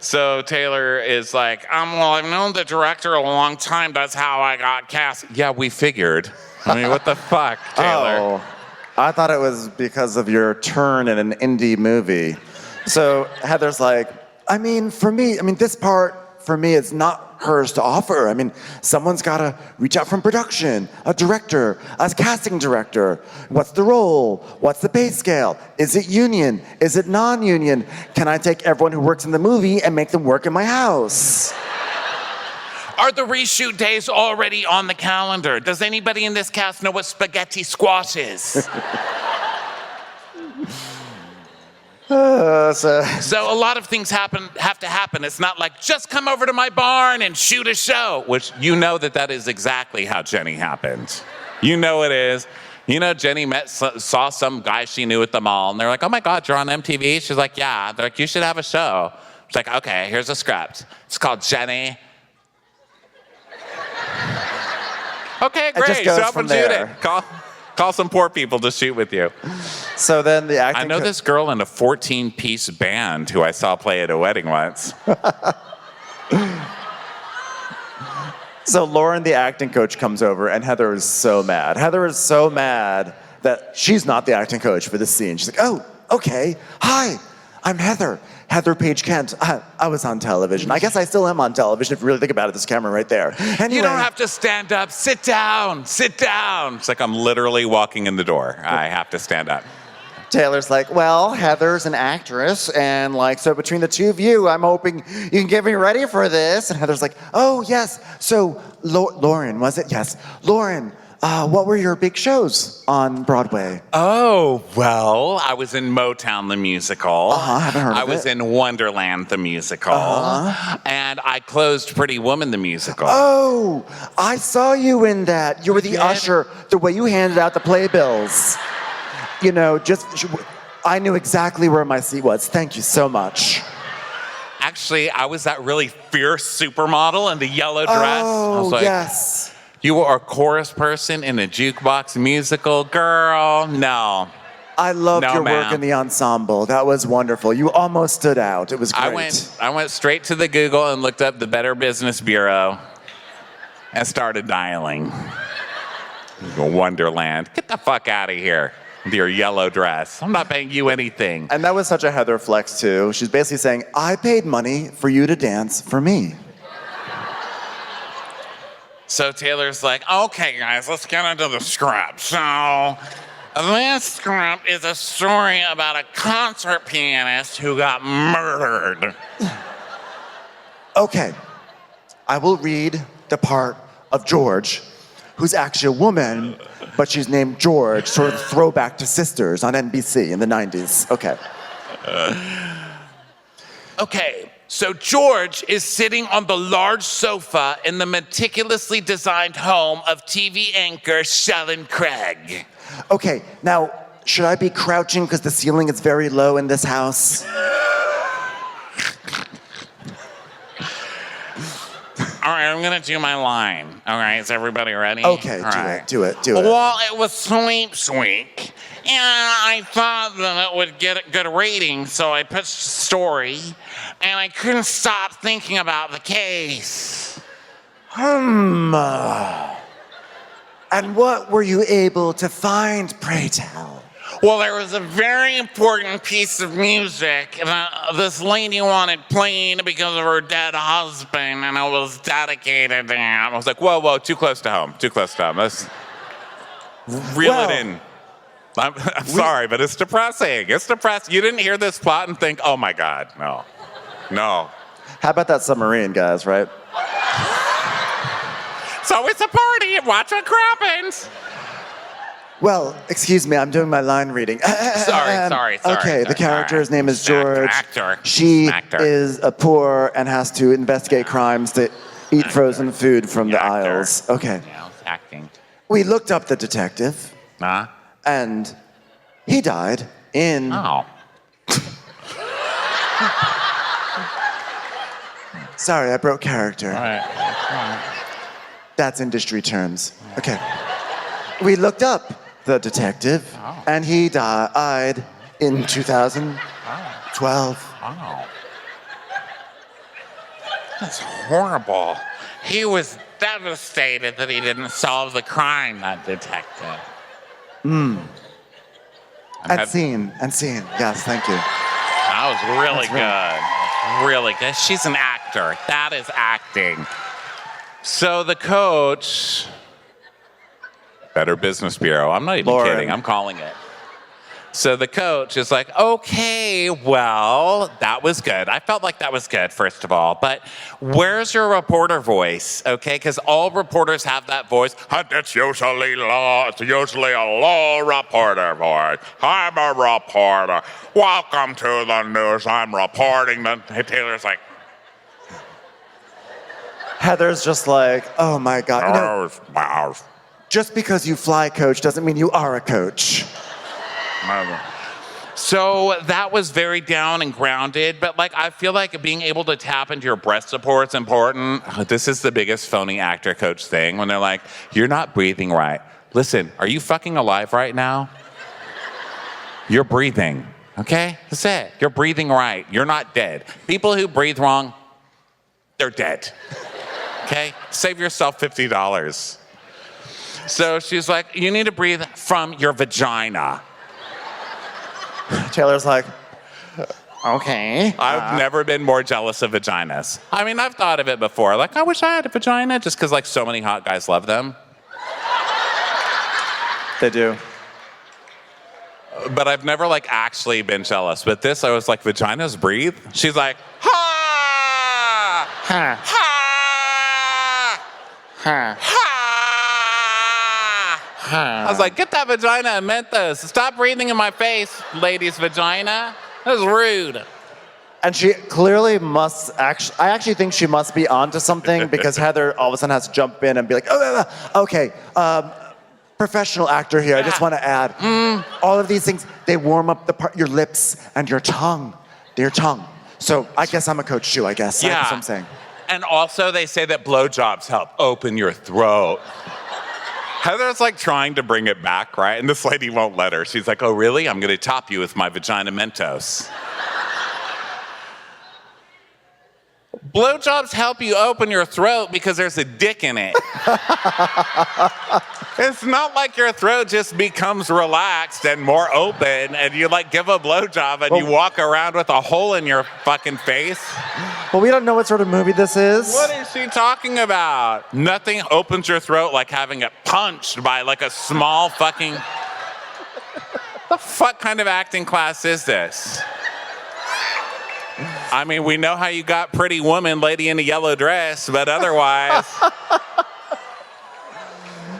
S1: So Taylor is like, well, I've known the director a long time. That's how I got cast. Yeah, we figured. I mean, what the fuck, Taylor?
S2: Oh, I thought it was because of your turn in an indie movie. So Heather's like, this part for me is not hers to offer. I mean, someone's got to reach out from production, a director, a casting director. What's the role? What's the pay scale? Is it union? Is it non-union? Can I take everyone who works in the movie and make them work in my house?
S7: Are the reshoot days already on the calendar? Does anybody in this cast know what spaghetti squash is? So a lot of things have to happen. It's not like, just come over to my barn and shoot a show.
S1: Which, you know that is exactly how Jenny happened. You know it is. You know, Jenny saw some guy she knew at the mall, and they're like, oh my God, you're on MTV? She's like, yeah. They're like, you should have a show. She's like, okay, here's a script. It's called Jenny. Okay, great. Show up and shoot it. Call some poor people to shoot with you.
S2: So then the acting...
S1: I know this girl in a 14-piece band who I saw play at a wedding once.
S2: So Lauren, the acting coach, comes over, and Heather is so mad. Heather is so mad that she's not the acting coach for this scene. She's like, oh, okay. Hi, I'm Heather. Heather Page Kent. I was on television. I guess I still am on television if you really think about it. This camera right there. Anyway,
S7: you don't have to stand up. Sit down. Sit down.
S1: It's like I'm literally walking in the door. I have to stand up.
S2: Taylor's like, well, Heather's an actress, and so between the two of you, I'm hoping you can get me ready for this. And Heather's like, oh, yes. So Lauren, was it? Yes. Lauren, what were your big shows on Broadway?
S1: Oh, well, I was in Motown the musical.
S2: Haven't heard of it.
S1: I was in Wonderland the musical. And I closed Pretty Woman the musical.
S2: Oh, I saw you in that. You were the usher, the way you handed out the playbills. You know, I knew exactly where my seat was. Thank you so much.
S1: Actually, I was that really fierce supermodel in the yellow dress.
S2: Oh,
S1: I was like,
S2: yes.
S1: You were a chorus person in a jukebox musical, girl? No.
S2: I loved your work in the ensemble. That was wonderful. You almost stood out. It was great.
S1: I went straight to the Google and looked up the Better Business Bureau and started dialing. Wonderland. Get the fuck out of here with your yellow dress. I'm not paying you anything.
S2: And that was such a Heather flex, too. She's basically saying, I paid money for you to dance for me.
S1: So Taylor's like, okay, guys, let's get into the script. So this script is a story about a concert pianist who got murdered.
S2: Okay, I will read the part of George, who's actually a woman, but she's named George, sort of throwback to Sisters on NBC in the 90s. Okay.
S7: Okay, so George is sitting on the large sofa in the meticulously designed home of TV anchor Shannon Craig.
S2: Okay, now, should I be crouching because the ceiling is very low in this house?
S7: All right, I'm gonna do my line. All right, is everybody ready?
S2: Okay,
S7: All right.
S2: do it.
S7: Well, it was Sleep Week, and I thought that it would get a good rating, so I pitched a story, and I couldn't stop thinking about the case.
S2: And what were you able to find, pray tell?
S7: Well, there was a very important piece of music that this lady wanted playing because of her dead husband, and it was dedicated to him.
S1: I was like, whoa, too close to home. Let's reel it in. I'm sorry, but it's depressing. It's depressing. You didn't hear this plot and think, oh my God, no.
S2: How about that submarine, guys, right?
S7: So it's a party and watch what crappens.
S2: Well, excuse me, I'm doing my line reading.
S7: Sorry.
S2: Okay, the character's name is George.
S7: Actor.
S2: She is poor and has to investigate crimes to eat frozen food from the aisles. Okay.
S7: Yeah, acting.
S2: We looked up the detective,
S1: Huh?
S2: and he died in...
S7: Oh.
S2: Sorry, I broke character.
S7: All right.
S2: That's industry terms. Okay. We looked up the detective, and he died in 2012.
S7: Oh. That's horrible. He was devastated that he didn't solve the crime, that detective.
S2: And scene. Yes, thank you.
S7: That was really good. Really good. She's an actor. That is acting.
S1: So the coach, Better Business Bureau, I'm not even
S2: Lauren.
S1: kidding, I'm calling it. So the coach is like, okay, well, that was good. I felt like that was good, first of all. But where's your reporter voice, okay? Because all reporters have that voice. It's usually a law reporter voice. I'm a reporter. Welcome to the news. I'm reporting. Taylor's like,
S2: Heather's just like, oh my God. You know, just because you fly coach doesn't mean you are a coach.
S1: So that was very down and grounded, but like I feel like being able to tap into your breath support is important. This is the biggest phony actor coach thing when they're like, you're not breathing right. Listen, are you fucking alive right now? You're breathing, okay? That's it. You're breathing right. You're not dead. People who breathe wrong, they're dead. Okay? Save yourself $50. So she's like, you need to breathe from your vagina.
S2: Taylor's like,
S4: Okay.
S1: I've never been more jealous of vaginas. I mean, I've thought of it before. Like, I wish I had a vagina just because, like, so many hot guys love them.
S2: they do.
S1: But I've never, like, actually been jealous. But this, I was like, vaginas breathe? She's like, ha!
S4: Huh.
S1: Ha!
S4: Huh.
S1: Ha! I was like, get that vagina and Mentos. Stop breathing in my face, lady's vagina. That was rude.
S2: And she clearly must actually, I actually think she must be onto something because Heather all of a sudden has to jump in and be like, okay, professional actor here. I just want to add, all of these things, they warm up your lips and your tongue. Your tongue. So I guess I'm a coach too, I guess.
S1: Yeah.
S2: That's what I'm saying.
S1: And also they say that blowjobs help open your throat. Heather's like trying to bring it back, right? And this lady won't let her. She's like, oh, really? I'm going to top you with my vagina Mentos. Blowjobs help you open your throat because there's a dick in it. It's not like your throat just becomes relaxed and more open and you like give a blowjob and you walk around with a hole in your fucking face.
S2: Well, we don't know what sort of movie this is.
S1: What is she talking about? Nothing opens your throat like having it punched by like a small fucking... The fuck kind of acting class is this? I mean, we know how you got Pretty Woman, Lady in a Yellow Dress, but otherwise.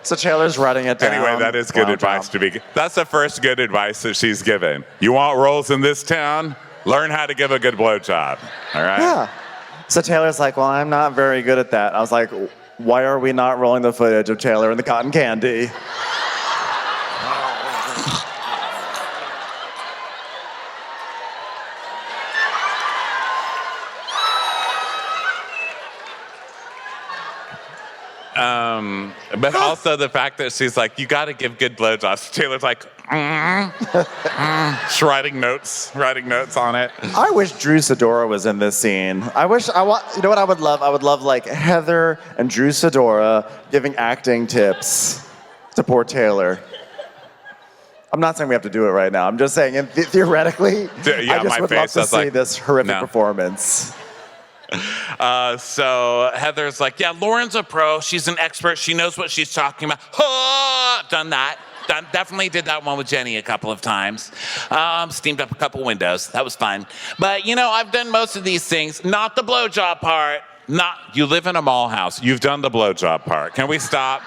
S2: So Taylor's writing it down.
S1: Anyway, that is good advice to be. That's the first good advice that she's given. You want roles in this town? Learn how to give a good blowjob. All right?
S2: Yeah. So Taylor's like, well, I'm not very good at that. I was like, why are we not rolling the footage of Taylor and the cotton candy?
S1: But also the fact that she's like, you got to give good blowjobs. Taylor's like, she's writing notes on it.
S2: I wish Drew Sidora was in this scene. You know what I would love? I would love like Heather and Drew Sidora giving acting tips to poor Taylor. I'm not saying we have to do it right now. I'm just saying theoretically,
S1: Yeah,
S2: I just
S1: my
S2: would love
S1: face,
S2: to
S1: I was
S2: see
S1: like,
S2: this horrific
S1: no.
S2: performance.
S1: So Heather's like, yeah, Lauren's a pro. She's an expert. She knows what she's talking about. Done that. Definitely did that one with Jenny a couple of times. Steamed up a couple windows. That was fun. But, you know, I've done most of these things. Not the blowjob part. You live in a mall house. You've done the blowjob part. Can we stop?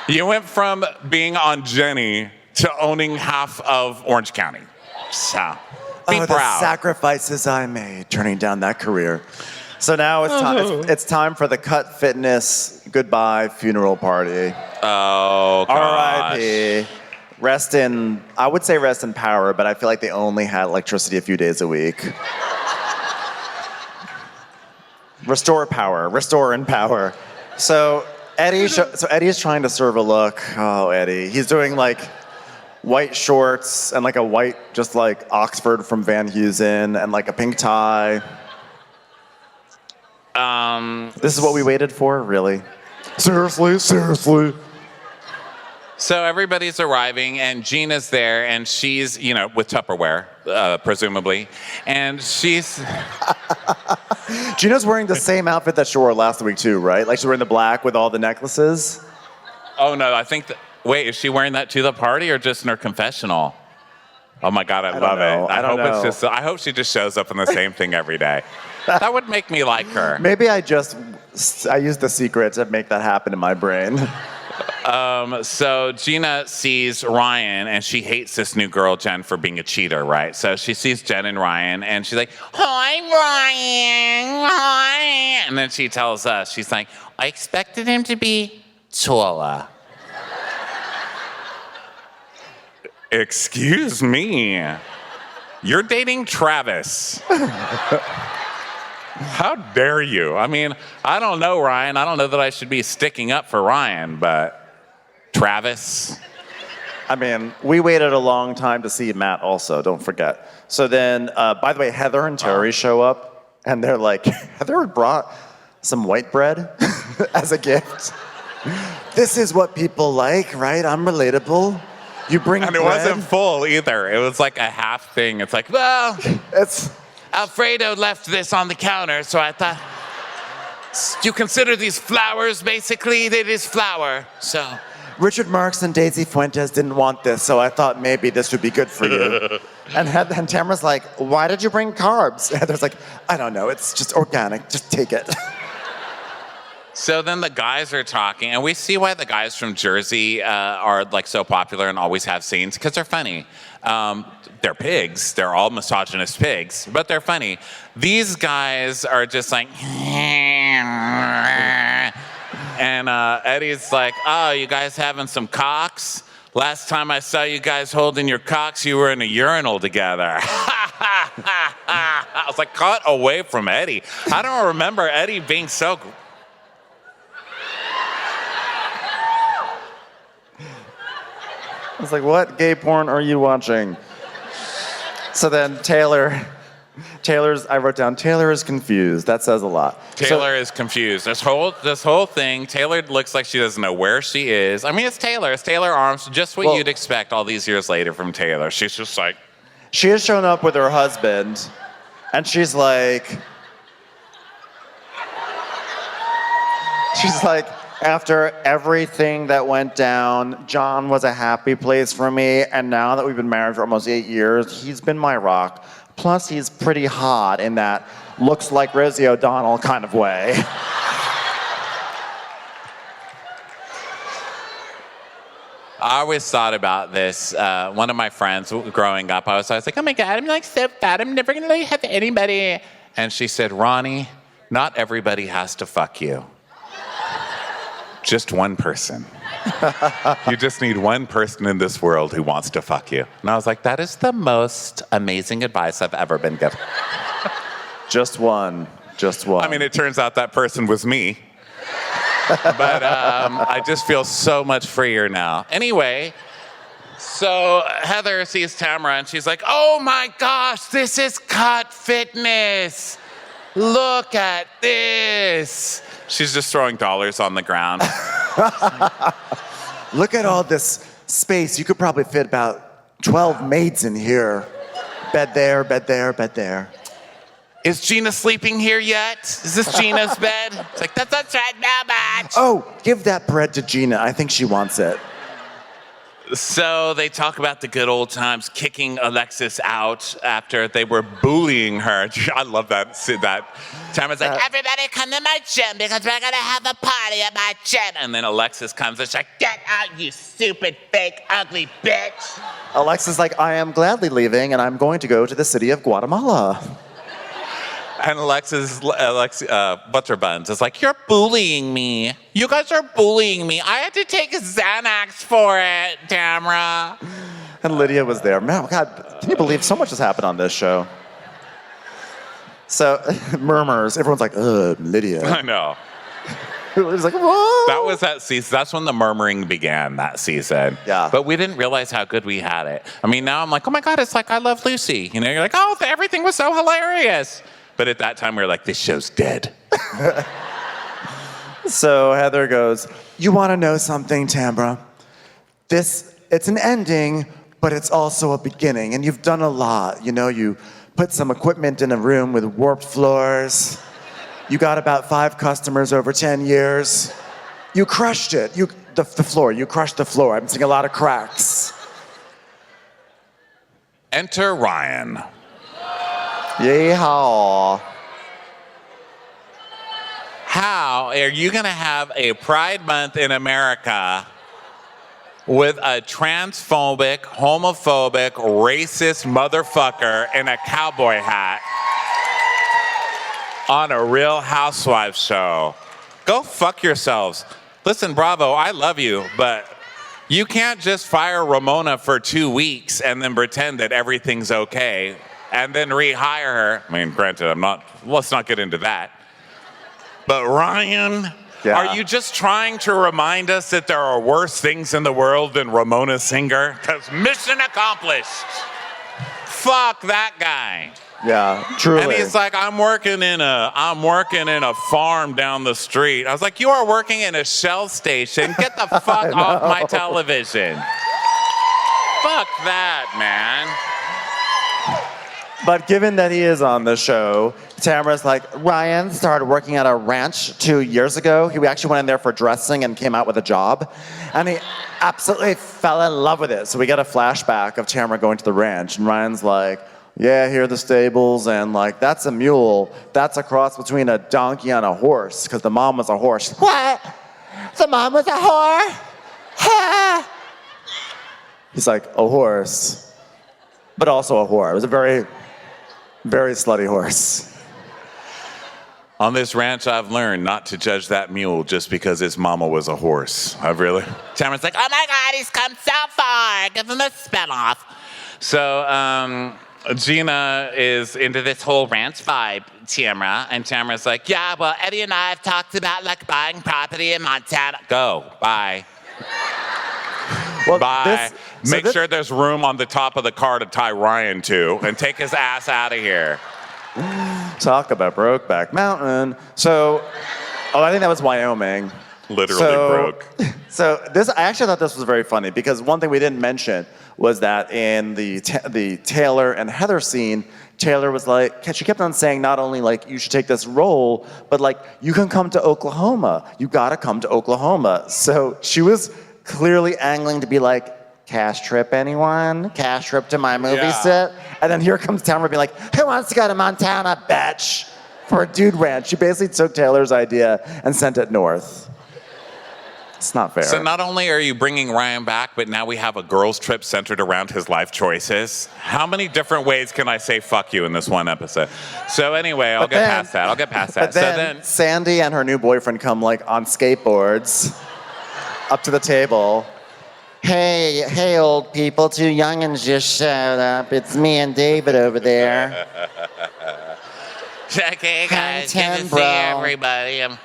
S1: You went from being on Jenny to owning half of Orange County. So, be proud.
S2: The sacrifices I made turning down that career. So now it's time for the Cut Fitness goodbye funeral party.
S1: Oh, gosh.
S2: R.I.P. I would say rest in power, but I feel like they only had electricity a few days a week. Restore in power. So Eddie's trying to serve a look. Oh, Eddie. He's doing like white shorts and like a white, just like Oxford from Van Heusen and like a pink tie. This is what we waited for, really? Seriously?
S1: So everybody's arriving, and Gina's there, and she's, you know, with Tupperware, presumably. And she's...
S2: Gina's wearing the same outfit that she wore last week, too, right? Like she's wearing the black with all the necklaces?
S1: Oh, no, I think... Wait, is she wearing that to the party or just in her confessional? Oh, my God, I love it. I hope she just shows up in the same thing every day. That would make me like her.
S2: Maybe I used the secret to make that happen in my brain.
S1: So Gina sees Ryan, and she hates this new girl, Jen, for being a cheater, right? So she sees Jen and Ryan, and she's like, hi, Ryan, hi. And then she tells us, she's like, I expected him to be taller. Excuse me. You're dating Travis. How dare you? I mean, I don't know, Ryan. I don't know that I should be sticking up for Ryan, but Travis.
S2: I mean, we waited a long time to see Matt also, don't forget. So then, by the way, Heather and Terry show up, and they're like, Heather brought some white bread as a gift. This is what people like, right? I'm relatable. You bring
S1: and
S2: bread.
S1: It wasn't full either. It was like a half thing. It's like, well, Alfredo left this on the counter, so I thought, do you consider these flowers, basically? It is flour, so.
S2: Richard Marx and Daisy Fuentes didn't want this, so I thought maybe this would be good for you. and Tamra's like, why did you bring carbs? And Heather's like, I don't know, it's just organic, just take it.
S1: So then the guys are talking, and we see why the guys from Jersey are like so popular and always have scenes, because they're funny. They're pigs. They're all misogynist pigs, but they're funny. These guys are just like, and Eddie's like, oh, you guys having some cocks? Last time I saw you guys holding your cocks, you were in a urinal together. I was like, cut away from Eddie. I don't remember Eddie being so...
S2: I was like, what gay porn are you watching? So then I wrote down, Taylor is confused. That says a lot.
S1: Taylor is confused. This whole thing, Taylor looks like she doesn't know where she is. I mean, it's Taylor Arms, just what you'd expect all these years later from Taylor. She's just like...
S2: She has shown up with her husband, and she's like, after everything that went down, John was a happy place for me, and now that we've been married for almost 8 years, he's been my rock. Plus, he's pretty hot in that looks like Rosie O'Donnell kind of way.
S7: I always thought about this. One of my friends growing up, I was always like, oh my God, I'm like so fat. I'm never going to have anybody. And she said, Ronnie, not everybody has to fuck you. Just one person. You just need one person in this world who wants to fuck you. And I was like, that is the most amazing advice I've ever been given.
S2: Just one. Just one.
S1: I mean, it turns out that person was me. But I just feel so much freer now. Anyway, so Heather sees Tamra and she's like, oh my gosh, this is Cut Fitness. Look at this. She's just throwing dollars on the ground.
S2: Look at all this space. You could probably fit about 12 maids in here. Bed there, bed there, bed there.
S7: Is Gina sleeping here yet? Is this Gina's bed? It's like, that's right now, bitch.
S2: Oh, give that bread to Gina. I think she wants it.
S7: So they talk about the good old times, kicking Alexis out after they were bullying her. I love that. Tamara's like, everybody come to my gym because we're going to have a party at my gym. And then Alexis comes and she's like, get out, you stupid, fake, ugly bitch.
S2: Alexa's like, I am gladly leaving and I'm going to go to the city of Guatemala.
S7: And Alexis, Butterbuns is like, you're bullying me. You guys are bullying me. I had to take Xanax for it, Tamra.
S2: And Lydia was there. Man, God, can you believe so much has happened on this show? So, murmurs. Everyone's like, Lydia.
S1: I know.
S2: It was like, whoa.
S1: That was that season. That's when the murmuring began that season.
S2: Yeah.
S1: But we didn't realize how good we had it. I mean, now I'm like, oh my God, it's like I Love Lucy. You know, you're like, oh, everything was so hilarious. But at that time, we were like, this show's dead.
S2: So Heather goes, you want to know something, Tamra? It's an ending, but it's also a beginning. And you've done a lot. You know, you put some equipment in a room with warped floors. You got about 5 customers over 10 years. You crushed it. The floor. You crushed the floor. I'm seeing a lot of cracks.
S1: Enter Ryan.
S2: Yeehaw.
S1: How are you going to have a Pride Month in America with a transphobic, homophobic, racist motherfucker in a cowboy hat on a Real Housewives show? Go fuck yourselves. Listen, Bravo, I love you, but you can't just fire Ramona for 2 weeks and then pretend that everything's okay and then rehire her. I mean, granted, let's not get into that. But Ryan, are you just trying to remind us that there are worse things in the world than Ramona Singer? Because mission accomplished. Fuck that guy.
S2: Yeah, truly.
S1: And he's like, I'm working in a farm down the street. I was like, you are working in a Shell station. Get the fuck off my television. Fuck that, man.
S2: But given that he is on the show, Tamara's like, Ryan started working at a ranch 2 years ago. He actually went in there for dressing and came out with a job. And he absolutely fell in love with it. So we get a flashback of Tamara going to the ranch. And Ryan's like, yeah, here are the stables. And like, that's a mule. That's a cross between a donkey and a horse. Because the mom was a horse.
S4: What? The mom was a whore? Ha!
S2: He's like, a horse. But also a whore. It was a very, very slutty horse.
S1: On this ranch, I've learned not to judge that mule just because his mama was a horse. I've really.
S7: Tamara's like, oh my God, he's come so far. Give him a spinoff.
S1: So Gina is into this whole ranch vibe, Tamra. And Tamara's like, yeah, well, Eddie and I have talked about like buying property in Montana. Go, bye.
S2: Well,
S1: bye. Make sure there's room on the top of the car to tie Ryan to and take his ass out of here.
S2: Talk about Brokeback Mountain. So, I think that was Wyoming.
S1: Literally broke.
S2: So I actually thought this was very funny because one thing we didn't mention was that in the Taylor and Heather scene, Taylor was like, she kept on saying not only like you should take this role, but like you can come to Oklahoma. You gotta come to Oklahoma. So she was clearly angling to be like, cash trip anyone? Cash trip to my movie set? And then here comes Tamra being like, who wants to go to Montana, bitch? for a dude ranch. She basically took Taylor's idea and sent it north. It's not fair.
S1: So not only are you bringing Ryan back, but now we have a girls' trip centered around his life choices. How many different ways can I say fuck you in this one episode? So anyway, I'll get past that.
S2: But then Sandy and her new boyfriend come like on skateboards up to the table.
S4: Hey, old people, two youngins just showed up. It's me and David over there.
S7: Okay, guys, good to see
S4: Dubrow.
S7: everybody. I'm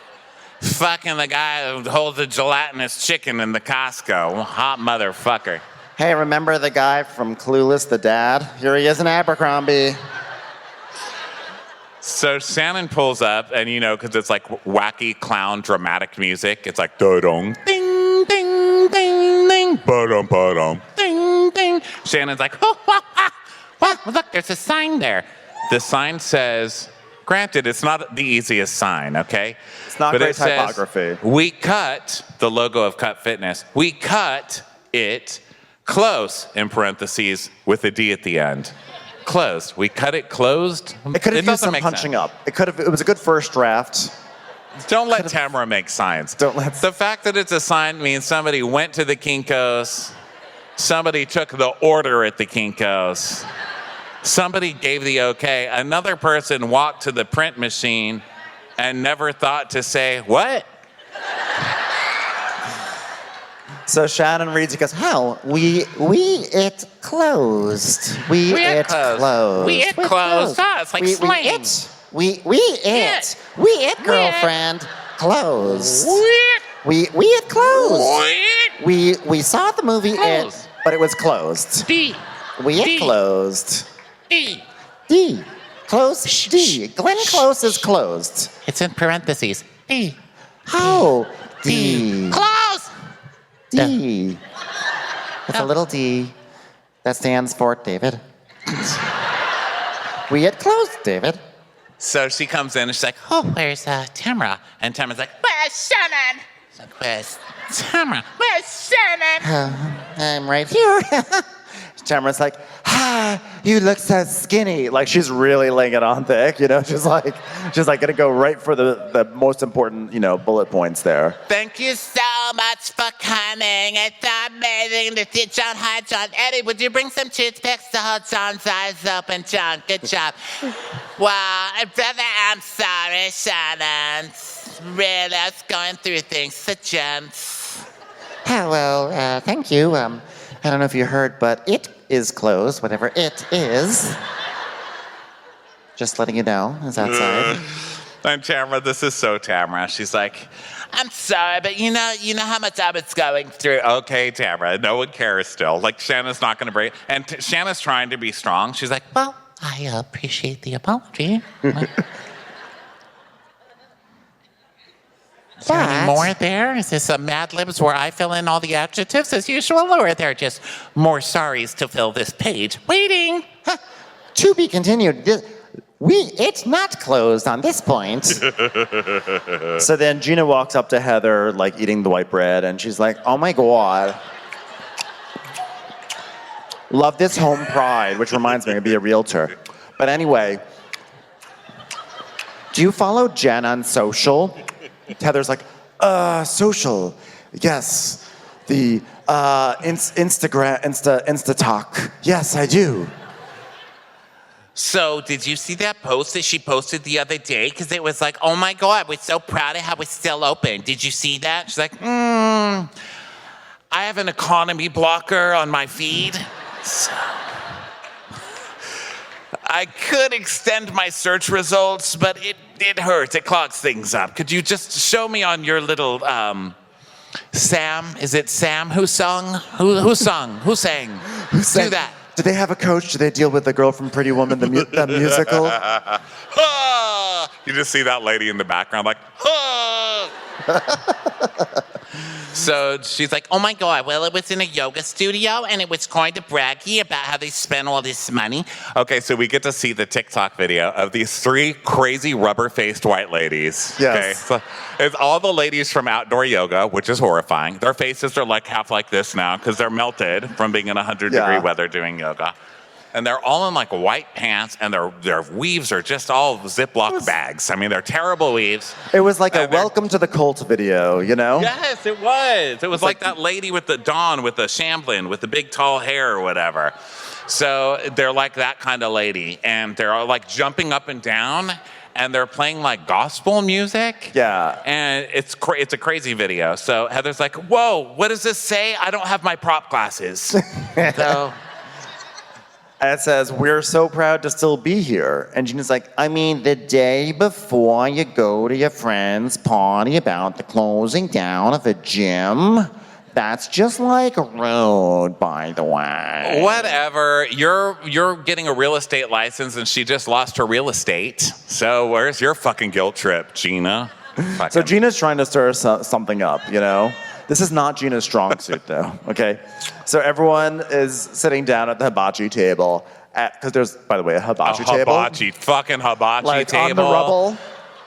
S7: fucking the guy who holds the gelatinous chicken in the Costco. Hot motherfucker.
S4: Hey, remember the guy from Clueless, the dad? Here he is in Abercrombie.
S1: So Shannon pulls up, and because it's like wacky clown dramatic music, it's like da-dong, ding, ding, ding, ding, ba-dum, ba-dum, ding, ding. Shannon's like, oh,
S7: Well, look, there's a sign there.
S1: the sign says, granted, it's not the easiest sign, okay?
S2: It's not
S1: but
S2: great
S1: it says,
S2: typography.
S1: we cut the logo of Cut Fitness. We cut it close, in parentheses, with a D at the end. Closed. We cut it closed.
S2: It could have used
S1: doesn't
S2: some
S1: make
S2: punching
S1: sense.
S2: up. It was a good first draft.
S1: Don't let Tamra make signs. The fact that it's a sign means somebody went to the Kinko's, somebody took the order at the Kinko's, somebody gave the okay, another person walked to the print machine and never thought to say, what?
S2: So Shannon reads, he goes,
S4: Hell, it closed. We it closed.
S7: We it closed. Ah, it's like slang.
S4: We it, girlfriend, closed. We it closed. We saw the movie
S7: Closed.
S4: It, but it was closed.
S7: D.
S4: We it
S7: D.
S4: closed.
S7: D.
S4: D. Close D. Glenn Close is closed.
S7: It's in parentheses. D.
S4: How? D.
S7: Close.
S4: D. It's a little D. That stands for David. We it closed, David.
S1: So she comes in and she's like,
S7: Oh, where's Tamra? And Tamra's like, where's Shannon? It's like, where's Tamra? Where's Shannon?
S4: I'm right here.
S2: Tamara's like, you look so skinny. Like she's really laying it on thick, She's like gonna go right for the most important, bullet points there.
S7: Thank you so much for coming. It's amazing to see John. Hi, John. Eddie, would you bring some toothpicks to hold John's eyes open, John? Good job. Wow, brother, I'm sorry, Shannon. Really, I was going through things. The gents.
S4: Well, thank you. I don't know if you heard, but it is closed, whatever it is. Just letting you know, it's outside.
S1: and Tamra, this is so Tamra. She's like,
S7: I'm sorry, but you know how much I was going through.
S1: okay, Tamra, no one cares still. Like, Shannon's not going to break. And Shannon's trying to be strong. She's like,
S7: Well, I appreciate the apology. Is there any more there? Is this a Mad Libs where I fill in all the adjectives as usual, or are there just more sorries to fill this page? Waiting.
S4: To be continued. It's not closed on this point.
S2: So then Gina walks up to Heather, like eating the white bread, and she's like, oh my God. Love this home pride, which reminds me to be a realtor. But anyway, do you follow Jen on social? Heather's like, social, yes. The Insta talk. Yes, I do.
S7: So, did you see that post that she posted the other day? Because it was like, oh my God, we're so proud of how it's still open. Did you see that? She's like, I have an economy blocker on my feed. So I could extend my search results, but it hurts. It clogs things up. Could you just show me on your little Sam? Is it Sam who sung? Who sung? Who sang? Do that.
S2: Do they have a coach? Do they deal with the girl from Pretty Woman, the musical?
S1: You just see that lady in the background like,
S7: So she's like, oh my God, well, it was in a yoga studio and it was kind of braggy about how they spent all this money.
S1: Okay, so we get to see the TikTok video of these three crazy rubber-faced white ladies.
S2: Yes.
S1: Okay, so it's all the ladies from outdoor yoga, which is horrifying. Their faces are like half like this now because they're melted from being in 100-degree weather doing yoga. and they're all in like white pants, and their weaves are just all Ziploc bags. I mean, they're terrible weaves.
S2: It was like a welcome to the cult video, you know?
S1: Yes, it was. It was like that lady with the Dawn with the Shamblin with the big tall hair or whatever. So they're like that kind of lady, and they're like jumping up and down, and they're playing like gospel music.
S2: Yeah.
S1: And it's a crazy video. So Heather's like, whoa, what does this say? I don't have my prop glasses. So,
S2: and it says, we're so proud to still be here. And Gina's like, I mean, the day before you go to your friend's party about the closing down of a gym, that's just like rude, by the way.
S1: whatever. You're getting a real estate license, and she just lost her real estate. So where's your fucking guilt trip, Gina?
S2: So Gina's trying to stir something up, you know? This is not Gina's strong suit, though, okay? So everyone is sitting down at the hibachi table, because there's, by the way, a hibachi table.
S1: Fucking hibachi
S2: like
S1: table.
S2: on the rubble.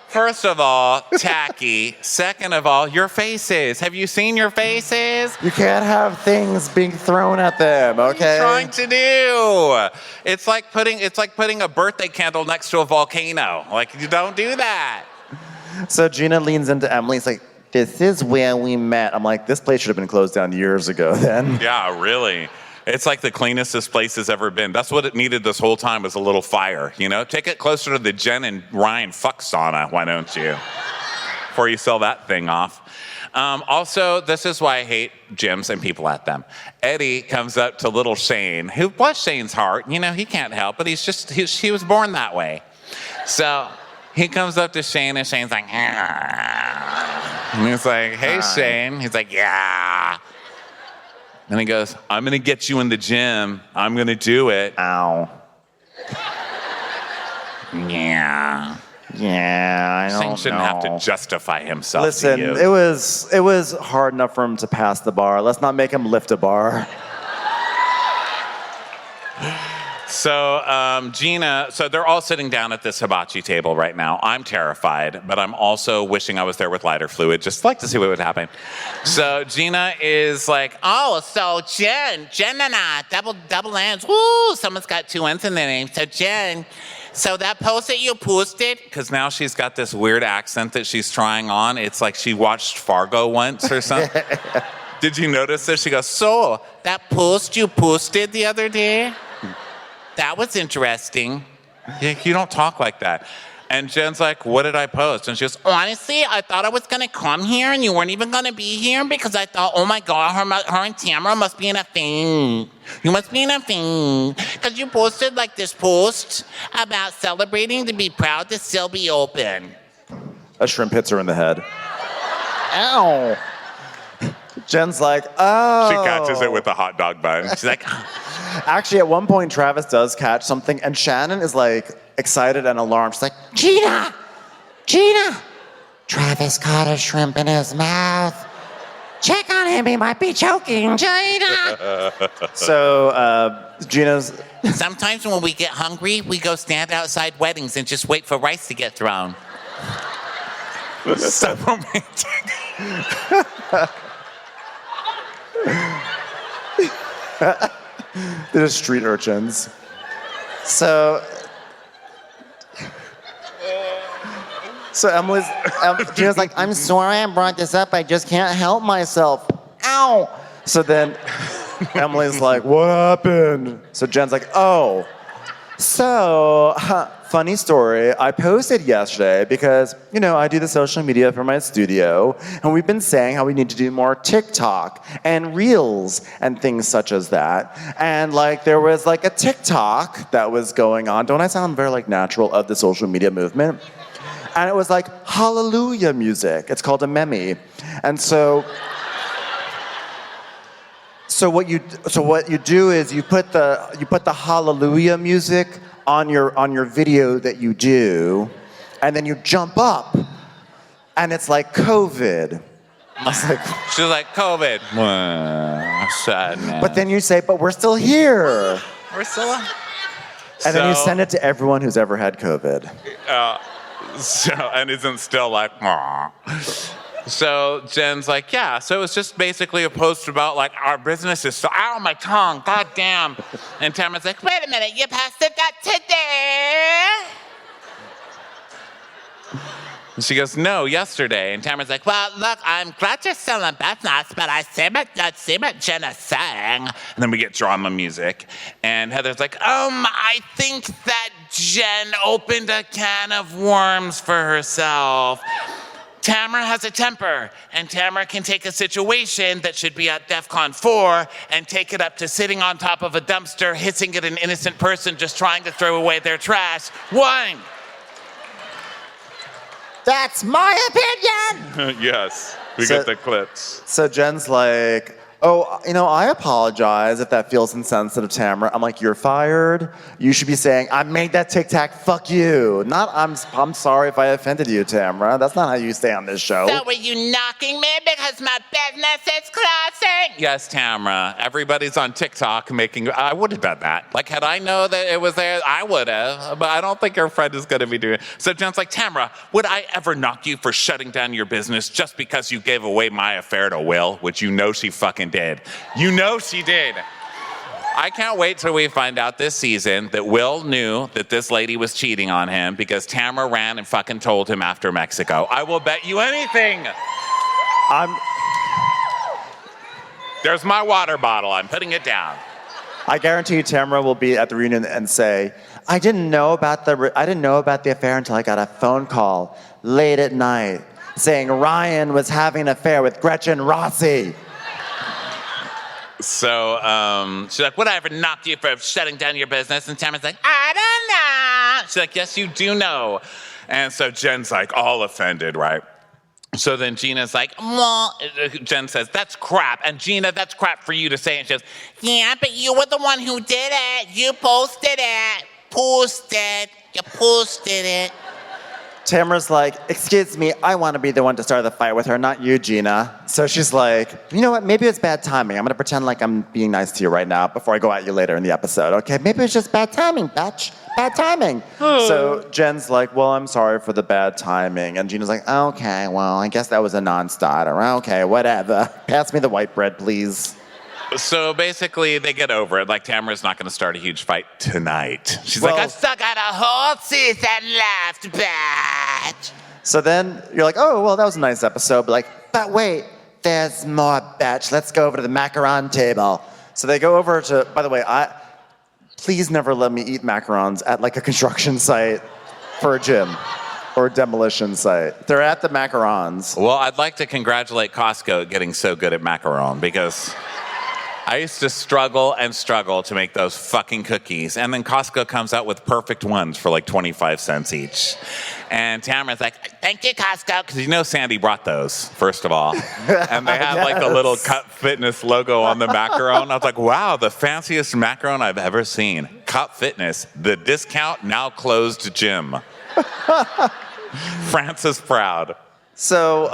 S1: First of all, tacky. Second of all, your faces. Have you seen your faces?
S2: You can't have things being thrown at them, okay?
S1: What are you trying to do? It's like putting a birthday candle next to a volcano. Like, you don't do that.
S2: So Gina leans into Emily. It's like, this is where we met. I'm like, this place should have been closed down years ago then.
S1: Yeah, really. It's like the cleanest this place has ever been. That's what it needed this whole time, was a little fire, you know? Take it closer to the Jen and Ryan fuck sauna, why don't you? Before you sell that thing off. Also, this is why I hate gyms and people at them. Eddie comes up to little Shane, who bless Shane's heart. You know, he can't help it. He was born that way. So he comes up to Shane, and Shane's like, and he's like, hey, Shane. He's like, yeah. And he goes, I'm going to get you in the gym. I'm going to do it.
S2: Ow.
S1: Yeah.
S2: Yeah, I don't
S1: Shane shouldn't have to justify himself
S2: Listen,
S1: to you.
S2: it was hard enough for him to pass the bar. Let's not make him lift a bar.
S1: So Gina, so they're all sitting down at this hibachi table right now. I'm terrified, but I'm also wishing I was there with lighter fluid, just like to see what would happen. So Gina is like, oh, so Jen and I, double N's. Woo, someone's got two N's in their name. So Jen, so that post that you posted, because now she's got this weird accent that she's trying on. It's like she watched Fargo once or something. Did you notice this? She goes, so that post you posted the other day, that was interesting. You don't talk like that. And Jen's like, what did I post? And she goes, honestly, I thought I was going to come here and you weren't even going to be here because I thought, oh my God, her and Tamra must be in a thing. You must be in a thing. Because you posted like this post about celebrating to be proud to still be open.
S2: A shrimp hits her in the head. Ow. Jen's like, oh.
S1: She catches it with a hot dog bun. She's like,
S2: actually, at one point, Travis does catch something, and Shannon is like excited and alarmed. She's like,
S4: Gina! Travis caught a shrimp in his mouth. Check on him, he might be choking, Gina!
S2: so Gina's.
S7: Sometimes when we get hungry, we go stand outside weddings and just wait for rice to get thrown.
S1: so romantic.
S2: They're just street urchins. So Gina's like, I'm sorry I brought this up. I just can't help myself. Ow. So then Emily's like, what happened? So Jen's like, oh. So, funny story. I posted yesterday because, you know, I do the social media for my studio, and we've been saying how we need to do more TikTok and Reels and things such as that. And like, there was like a TikTok that was going on. Don't I sound very like natural of the social media movement? And it was like hallelujah music. It's called a meme. And so what you do is you put the hallelujah music on your video that you do, and then you jump up, and it's like COVID.
S1: She's like, COVID. Sadness.
S2: But then you say, but we're still here.
S1: We're still.
S2: And then you send it to everyone who's ever had COVID.
S1: And isn't still like, aw. So Jen's like, yeah, so it's just basically a post about like our business is so, ow, my tongue, god damn. And Tamra's like, wait a minute, you posted that today? And she goes, no, yesterday. And Tamra's like, well, look, I'm glad you're still in business, but I see what Jen is saying. And then we get drama music. And Heather's like, I think that Jen opened a can of worms for herself. Tamra has a temper, and Tamra can take a situation that should be at DEFCON 4 and take it up to sitting on top of a dumpster, hissing at an innocent person just trying to throw away their trash. One.
S4: That's my opinion.
S1: Yes, we get the clips.
S2: So Jen's like, oh, I apologize if that feels insensitive, Tamra. I'm like, you're fired. You should be saying, I made that Tic Tac, fuck you. Not, I'm sorry if I offended you, Tamra. That's not how you stay on this show.
S7: So were you knocking me because my business is closing?
S1: Yes, Tamra. Everybody's on TikTok making, I would have done that. Like, had I known that it was there, I would have. But I don't think your friend is going to be doing it. So Jen's like, Tamra, would I ever knock you for shutting down your business just because you gave away my affair to Will, which you know she fucking did. You know she did. I can't wait till we find out this season that Will knew that this lady was cheating on him because Tamra ran and fucking told him after Mexico. I will bet you anything. There's my water bottle. I'm putting it down.
S2: I guarantee you Tamra will be at the reunion and say, I didn't know about the affair until I got a phone call late at night saying Ryan was having an affair with Gretchen Rossi.
S1: So she's like, would I ever knock you for shutting down your business? And Tamra's like, I don't know. She's like, yes, you do know. And so Jen's like all offended, right? So then Gina's like, well, Jen says, that's crap. And Gina, that's crap for you to say. And she goes, yeah, but you were the one who did it. You posted it. You posted it.
S2: Tamra's like, excuse me, I want to be the one to start the fight with her, not you, Gina. So she's like, you know what, maybe it's bad timing. I'm going to pretend like I'm being nice to you right now before I go at you later in the episode, okay? Maybe it's just bad timing, bitch. Bad timing. So Jen's like, well, I'm sorry for the bad timing. And Gina's like, okay, well, I guess that was a non-starter. Okay, whatever. Pass me the white bread, please.
S1: So basically, they get over it. Like, Tamra's not going to start a huge fight tonight. She's like, I still got a whole season left, bitch.
S2: So then you're like, oh, well, that was a nice episode. But wait, there's more, bitch. Let's go over to the macaron table. So they go over to, by the way, please never let me eat macarons at like a construction site for a gym or a demolition site. They're at the macarons.
S1: Well, I'd like to congratulate Costco at getting so good at macaron because I used to struggle to make those fucking cookies. And then Costco comes out with perfect ones for like 25 cents each. And Tamra's like, thank you, Costco. Because you know Sandy brought those, first of all. And they had like the little Cup Fitness logo on the macaron. I was like, wow, the fanciest macaron I've ever seen. Cup Fitness, the discount now closed gym. Francis proud.
S2: So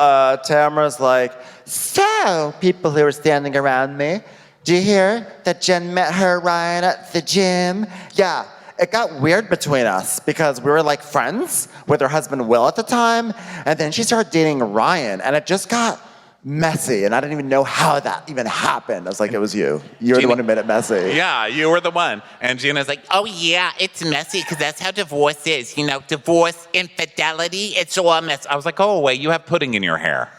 S2: Tamra's like, so people who are standing around me, do you hear that Jen met her Ryan at the gym? Yeah, it got weird between us because we were like friends with her husband Will at the time, and then she started dating Ryan, and it just got messy, and I didn't even know how that even happened. I was like, it was you. You were the one who made it messy.
S1: Yeah, you were the one. And Gina's like,
S7: oh yeah, it's messy because that's how divorce is. You know, divorce, infidelity, it's all messy.
S1: I was like, go away, you have pudding in your hair.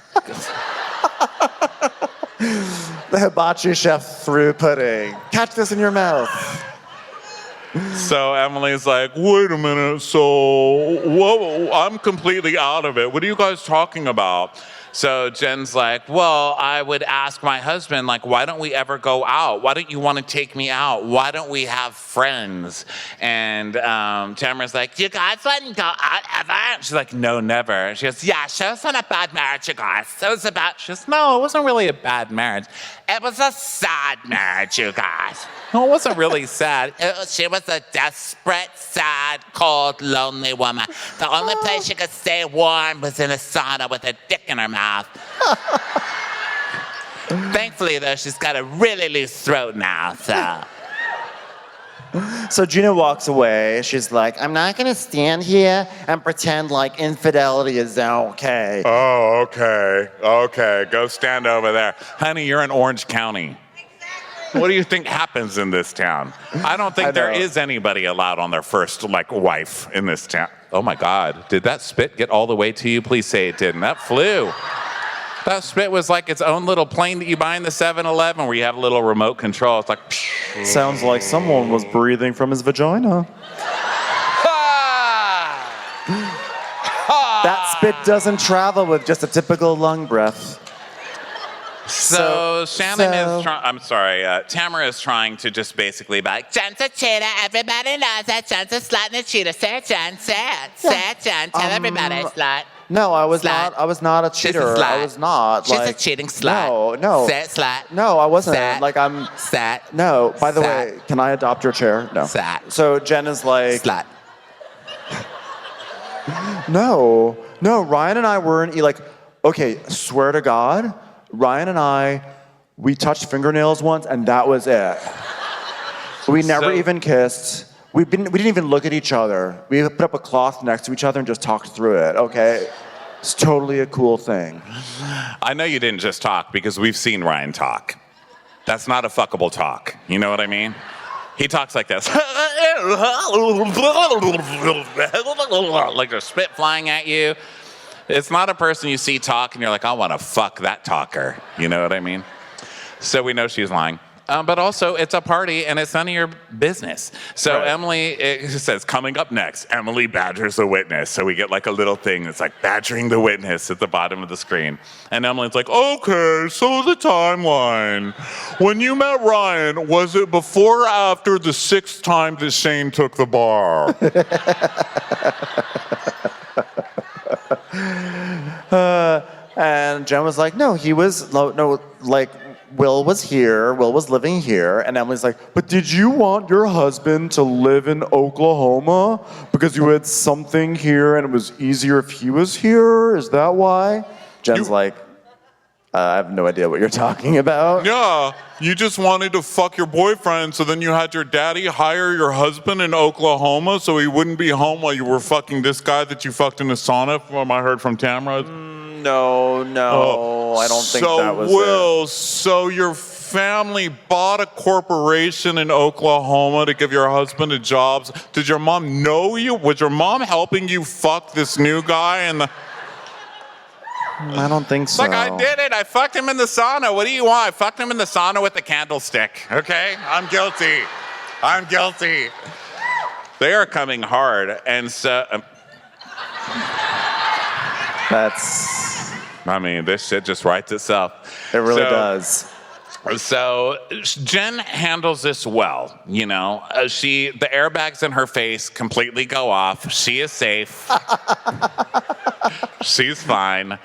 S2: The hibachi chef threw pudding. Catch this in your mouth.
S1: So Emily's like, wait a minute, so whoa, I'm completely out of it. What are you guys talking about? So Jen's like, well, I would ask my husband, like, why don't we ever go out? Why don't you want to take me out? Why don't we have friends? And Tamra's like, you guys wouldn't go out ever? She's like, no, never. She goes, yeah, she was in a bad marriage, you guys. She goes, no, it wasn't really a bad marriage. It was a sad marriage, you guys. No, it wasn't really sad. She was a desperate, sad, cold, lonely woman. The only place she could stay warm was in a sauna with a dick in her mouth. Thankfully, though, she's got a really loose throat now, so.
S2: So Gina walks away. She's like, I'm not going to stand here and pretend like infidelity is okay.
S1: Oh, okay. Okay, go stand over there. Honey, you're in Orange County. What do you think happens in this town? I don't think there is anybody allowed on their first, wife in this town. Oh my God, did that spit get all the way to you? Please say it didn't. That flew. That spit was like its own little plane that you buy in the 7-Eleven where you have a little remote control. It's like...
S2: Sounds like someone was breathing from his vagina. That spit doesn't travel with just a typical lung breath.
S1: So Shannon is trying, I'm sorry, Tamra is trying to just basically be like,
S7: John's a cheater. Everybody knows that John's a slut and a cheater. Say it, John. Say it. Say it, John. Tell everybody, slut.
S2: No, I was
S7: Slut.
S2: not. I was not a cheater.
S7: She's a slut.
S2: I was not.
S7: She's a cheating slut.
S2: No.
S7: Say it, slut.
S2: No, I wasn't.
S7: Slut.
S2: I'm.
S7: Slut.
S2: No. By the
S7: Slut.
S2: way, can I adopt your chair? No.
S7: Slut.
S2: So Jen is like.
S7: Slut.
S2: No. Ryan and I weren't okay. Swear to God, Ryan and I, we touched fingernails once, and that was it. We never even kissed. We didn't even look at each other. We put up a cloth next to each other and just talked through it, okay? It's totally a cool thing.
S1: I know you didn't just talk because we've seen Ryan talk. That's not a fuckable talk. You know what I mean? He talks like this. Like there's spit flying at you. It's not a person you see talk and you're like, I want to fuck that talker. You know what I mean? So we know she's lying. But also, it's a party, and it's none of your business. So right. Emily says, coming up next, Emily badgers the witness. So we get a little thing that's like badgering the witness at the bottom of the screen. And Emily's like, okay, so the timeline. When you met Ryan, was it before or after the 6th time that Shane took the bar?
S2: And Jen was like, no, Will was here, Will was living here, and Emily's like, but did you want your husband to live in Oklahoma because you had something here and it was easier if he was here? Is that why? Jen's like, I have no idea what you're talking about.
S1: Yeah, you just wanted to fuck your boyfriend, so then you had your daddy hire your husband in Oklahoma so he wouldn't be home while you were fucking this guy that you fucked in the sauna, from I heard from Tamra.
S2: No, I don't think that was it.
S1: So your family bought a corporation in Oklahoma to give your husband a job. Did your mom know you? Was your mom helping you fuck this new guy?
S2: I don't think so.
S1: I did it. I fucked him in the sauna. What do you want? I fucked him in the sauna with a candlestick. Okay? I'm guilty. They are coming hard. And so... this shit just writes itself.
S2: It really does.
S1: So Jen handles this well, you know. The airbags in her face completely go off. She is safe. She's fine.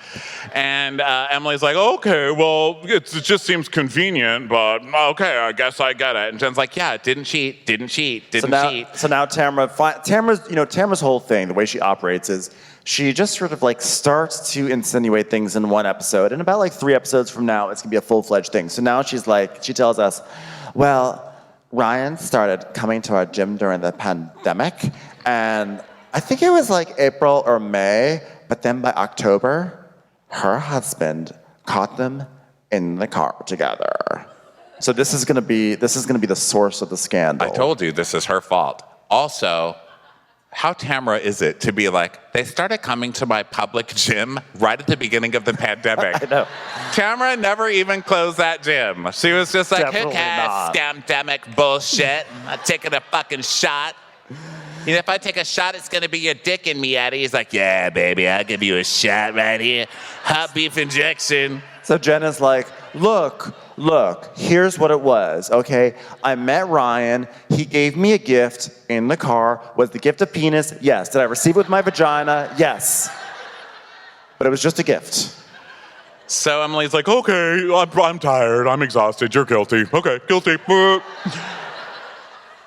S1: And Emily's like, okay, well, it just seems convenient, but okay, I guess I get it. And Jen's like, yeah, didn't cheat.
S2: So now Tamra's whole thing, the way she operates is she just sort of starts to insinuate things in one episode. And about 3 episodes from now, it's gonna be a full-fledged thing. So now she tells us, well, Ryan started coming to our gym during the pandemic. And I think it was April or May, but then by October, her husband caught them in the car together. So this is gonna be the source of the scandal.
S1: I told you this is her fault. Also, how Tamra is it to be they started coming to my public gym right at the beginning of the pandemic?
S2: I know.
S1: Tamra never even closed that gym. She was just like,
S2: Definitely
S1: who cares,
S2: not.
S1: scamdemic bullshit. I'm taking a fucking shot. You know, if I take a shot, it's going to be your dick in me, Eddie. He's like, yeah, baby, I'll give you a shot right here. Hot beef injection.
S2: So Jen is like, look, here's what it was, okay? I met Ryan. He gave me a gift in the car. Was the gift a penis? Yes. Did I receive it with my vagina? Yes. But it was just a gift.
S1: So Emily's like, okay, I'm tired. I'm exhausted. You're guilty. Okay, guilty.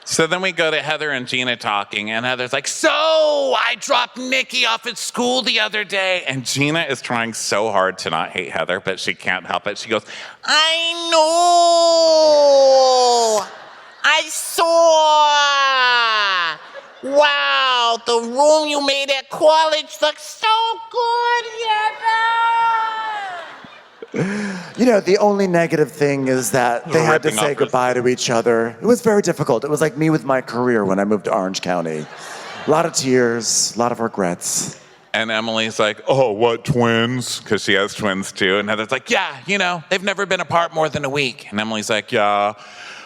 S1: So then we go to Heather and Gina talking, and Heather's like, so I dropped Nikki off at school the other day. And Gina is trying so hard to not hate Heather, but she can't help it. She goes, I know.
S7: I saw. Wow, the room you made at college looks so good,
S2: You know, the only negative thing is that they had to
S1: Ripping
S2: say
S1: off
S2: goodbye to each other. It was very difficult. It was like me with my career when I moved to Orange County. A lot of tears, a lot of regrets.
S1: And Emily's like, oh, what, twins? Because she has twins too. And Heather's like, yeah, you know, they've never been apart more than a week. And Emily's like, yeah,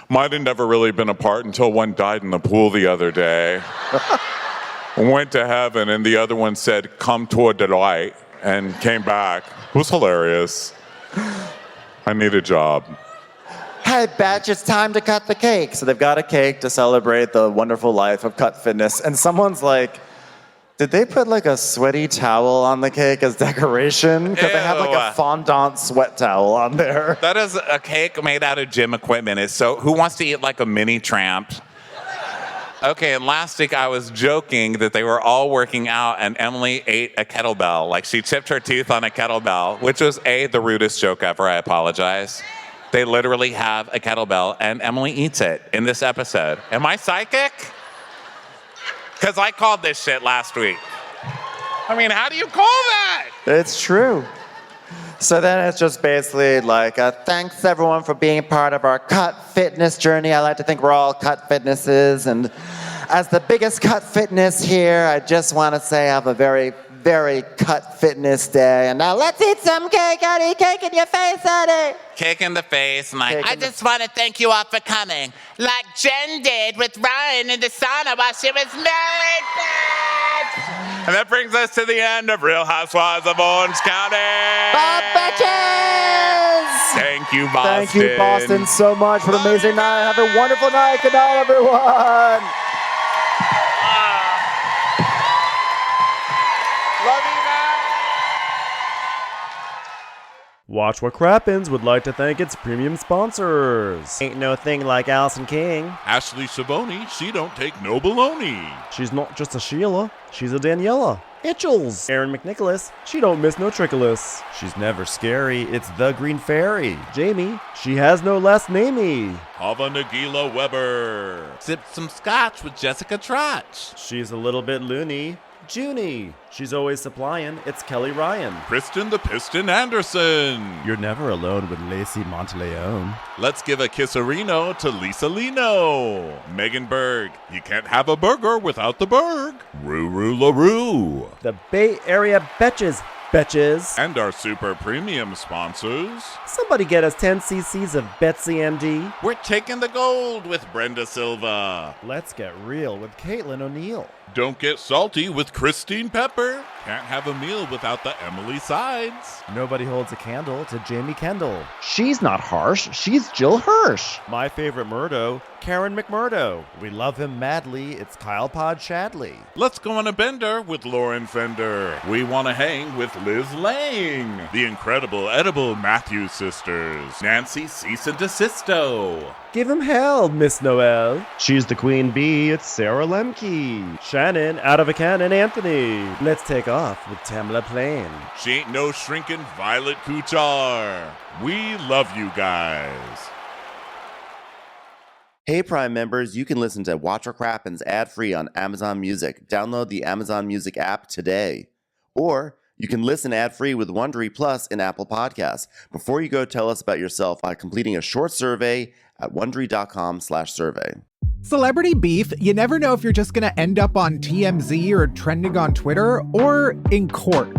S1: mine had never really been apart until one died in the pool the other day. Went to heaven, and the other one said, come toward the light, and came back. It was hilarious. I need a job.
S2: Hey, Batch, it's time to cut the cake. So they've got a cake to celebrate the wonderful life of Cut Fitness. And someone's like, did they put like a sweaty towel on the cake as decoration? Because they have like a fondant sweat towel on there.
S1: That is a cake made out of gym equipment. It's so, who wants to eat like a mini tramp? Okay, and last week I was joking that they were all working out and Emily ate a kettlebell. Like she chipped her tooth on a kettlebell, which was the rudest joke ever. I apologize. They literally have a kettlebell and Emily eats it in this episode. Am I psychic? Because I called this shit last week. I mean, how do you call that?
S2: It's true. So then it's just basically like, thanks everyone for being part of our Cut Fitness journey. I like to think we're all Cut Fitnesses. And as the biggest Cut Fitness here, I just want to say I have a very, very Cut Fitness day. And now let's eat some cake, Eddie. Cake in your face, Eddie.
S7: Cake in the face. And I just want to thank you all for coming. Like Jen did with Ryan in the sauna while she was married.
S1: And that brings us to the end of Real Housewives of Orange County.
S2: Bye, bitches!
S1: Thank you, Boston.
S2: Thank you, Boston, so much for an amazing night. Have a wonderful night. Good night, everyone.
S1: Love you guys.
S3: Watch What Crappens would like to thank its premium sponsors. Ain't no thing like Allison King.
S5: Ashley Savoni, she don't take no baloney.
S3: She's not just a Sheila, she's a Daniela. Itchels. Erin McNicholas, she don't miss no trickolas.
S2: She's never scary. It's the Green Fairy.
S3: Jamie, she has no last namey.
S5: Hava Nagila Weber.
S7: Sip some scotch with Jessica Trotch.
S3: She's a little bit loony. Junie, she's always supplying. It's Kelly Ryan.
S5: Kristen the Piston Anderson.
S2: You're never alone with Lacey Monteleone.
S5: Let's give a kisserino to Lisa Lino. Megan Berg. You can't have a burger without the Berg. Ruru LaRue.
S3: The Bay Area Betches. Betches.
S5: And our super premium sponsors.
S3: Somebody get us 10 cc's of Betsy MD.
S5: We're taking the gold with Brenda Silva.
S3: Let's get real with Caitlin O'Neill.
S5: Don't get salty with Christine Pepper. Can't have a meal without the Emily Sides.
S2: Nobody holds a candle to Jamie Kendall.
S3: She's not harsh, she's Jill Hirsch. My favorite Murdo, Karen McMurdo.
S2: We love him madly. It's Kyle Pod Shadley.
S5: Let's go on a bender with Lauren Fender. We want to hang with Liz Lang. The incredible edible Matthews sisters. Nancy Cease and Desisto.
S3: Give him hell, Miss Noel. She's the queen bee, it's Sarah Lemke. Shannon, out of a cannon, Anthony.
S2: Let's take off with Tamla Plain.
S5: She ain't no shrinking Violet Kuchar. We love you guys.
S6: Hey, Prime members, you can listen to Watch What Crappens ad-free on Amazon Music. Download the Amazon Music app today. Or you can listen ad-free with Wondery Plus in Apple Podcasts. Before you go, tell us about yourself by completing a short survey at Wondery.com/survey.
S9: Celebrity beef, you never know if you're just going to end up on TMZ or trending on Twitter or in court.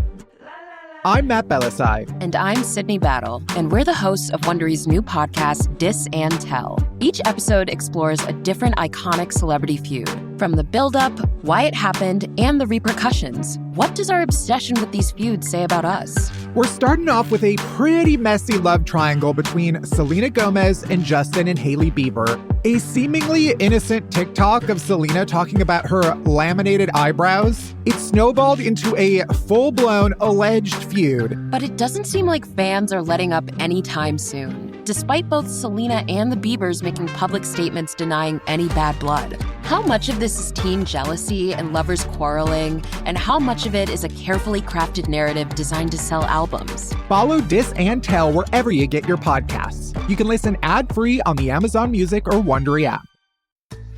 S9: I'm Matt Belisai.
S10: And I'm Sydney Battle, and we're the hosts of Wondery's new podcast, Dis and Tell. Each episode explores a different iconic celebrity feud. From the build-up, why it happened, and the repercussions. What does our obsession with these feuds say about us?
S9: We're starting off with a pretty messy love triangle between Selena Gomez and Justin and Hailey Bieber. A seemingly innocent TikTok of Selena talking about her laminated eyebrows. It snowballed into a full-blown alleged feud.
S10: But it doesn't seem like fans are letting up anytime soon, despite both Selena and the Biebers making public statements denying any bad blood. How much of this is teen jealousy and lovers quarreling, and how much of it is a carefully crafted narrative designed to sell albums?
S9: Follow Dis and Tell wherever you get your podcasts. You can listen ad-free on the Amazon Music or Wondery app.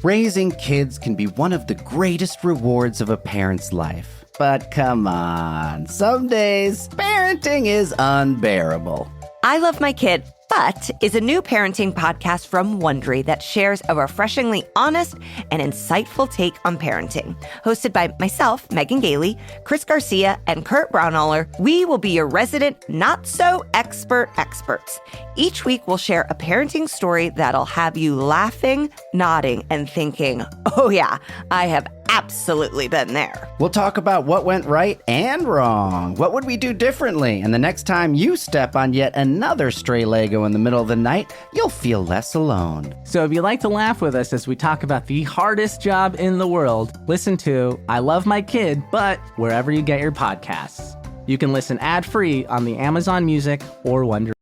S11: Raising kids can be one of the greatest rewards of a parent's life. But come on, some days parenting is unbearable.
S12: I Love My Kid, But is a new parenting podcast from Wondery that shares a refreshingly honest and insightful take on parenting. Hosted by myself, Megan Gailey, Chris Garcia, and Kurt Braunohler, we will be your resident not-so-expert experts. Each week, we'll share a parenting story that'll have you laughing, nodding, and thinking, oh yeah, I have absolutely been there.
S11: We'll talk about what went right and wrong. What would we do differently? And the next time you step on yet another stray Lego in the middle of the night, you'll feel less alone.
S13: So if you like to laugh with us as we talk about the hardest job in the world, listen to I Love My Kid, But wherever you get your podcasts. You can listen ad-free on the Amazon Music or Wondery.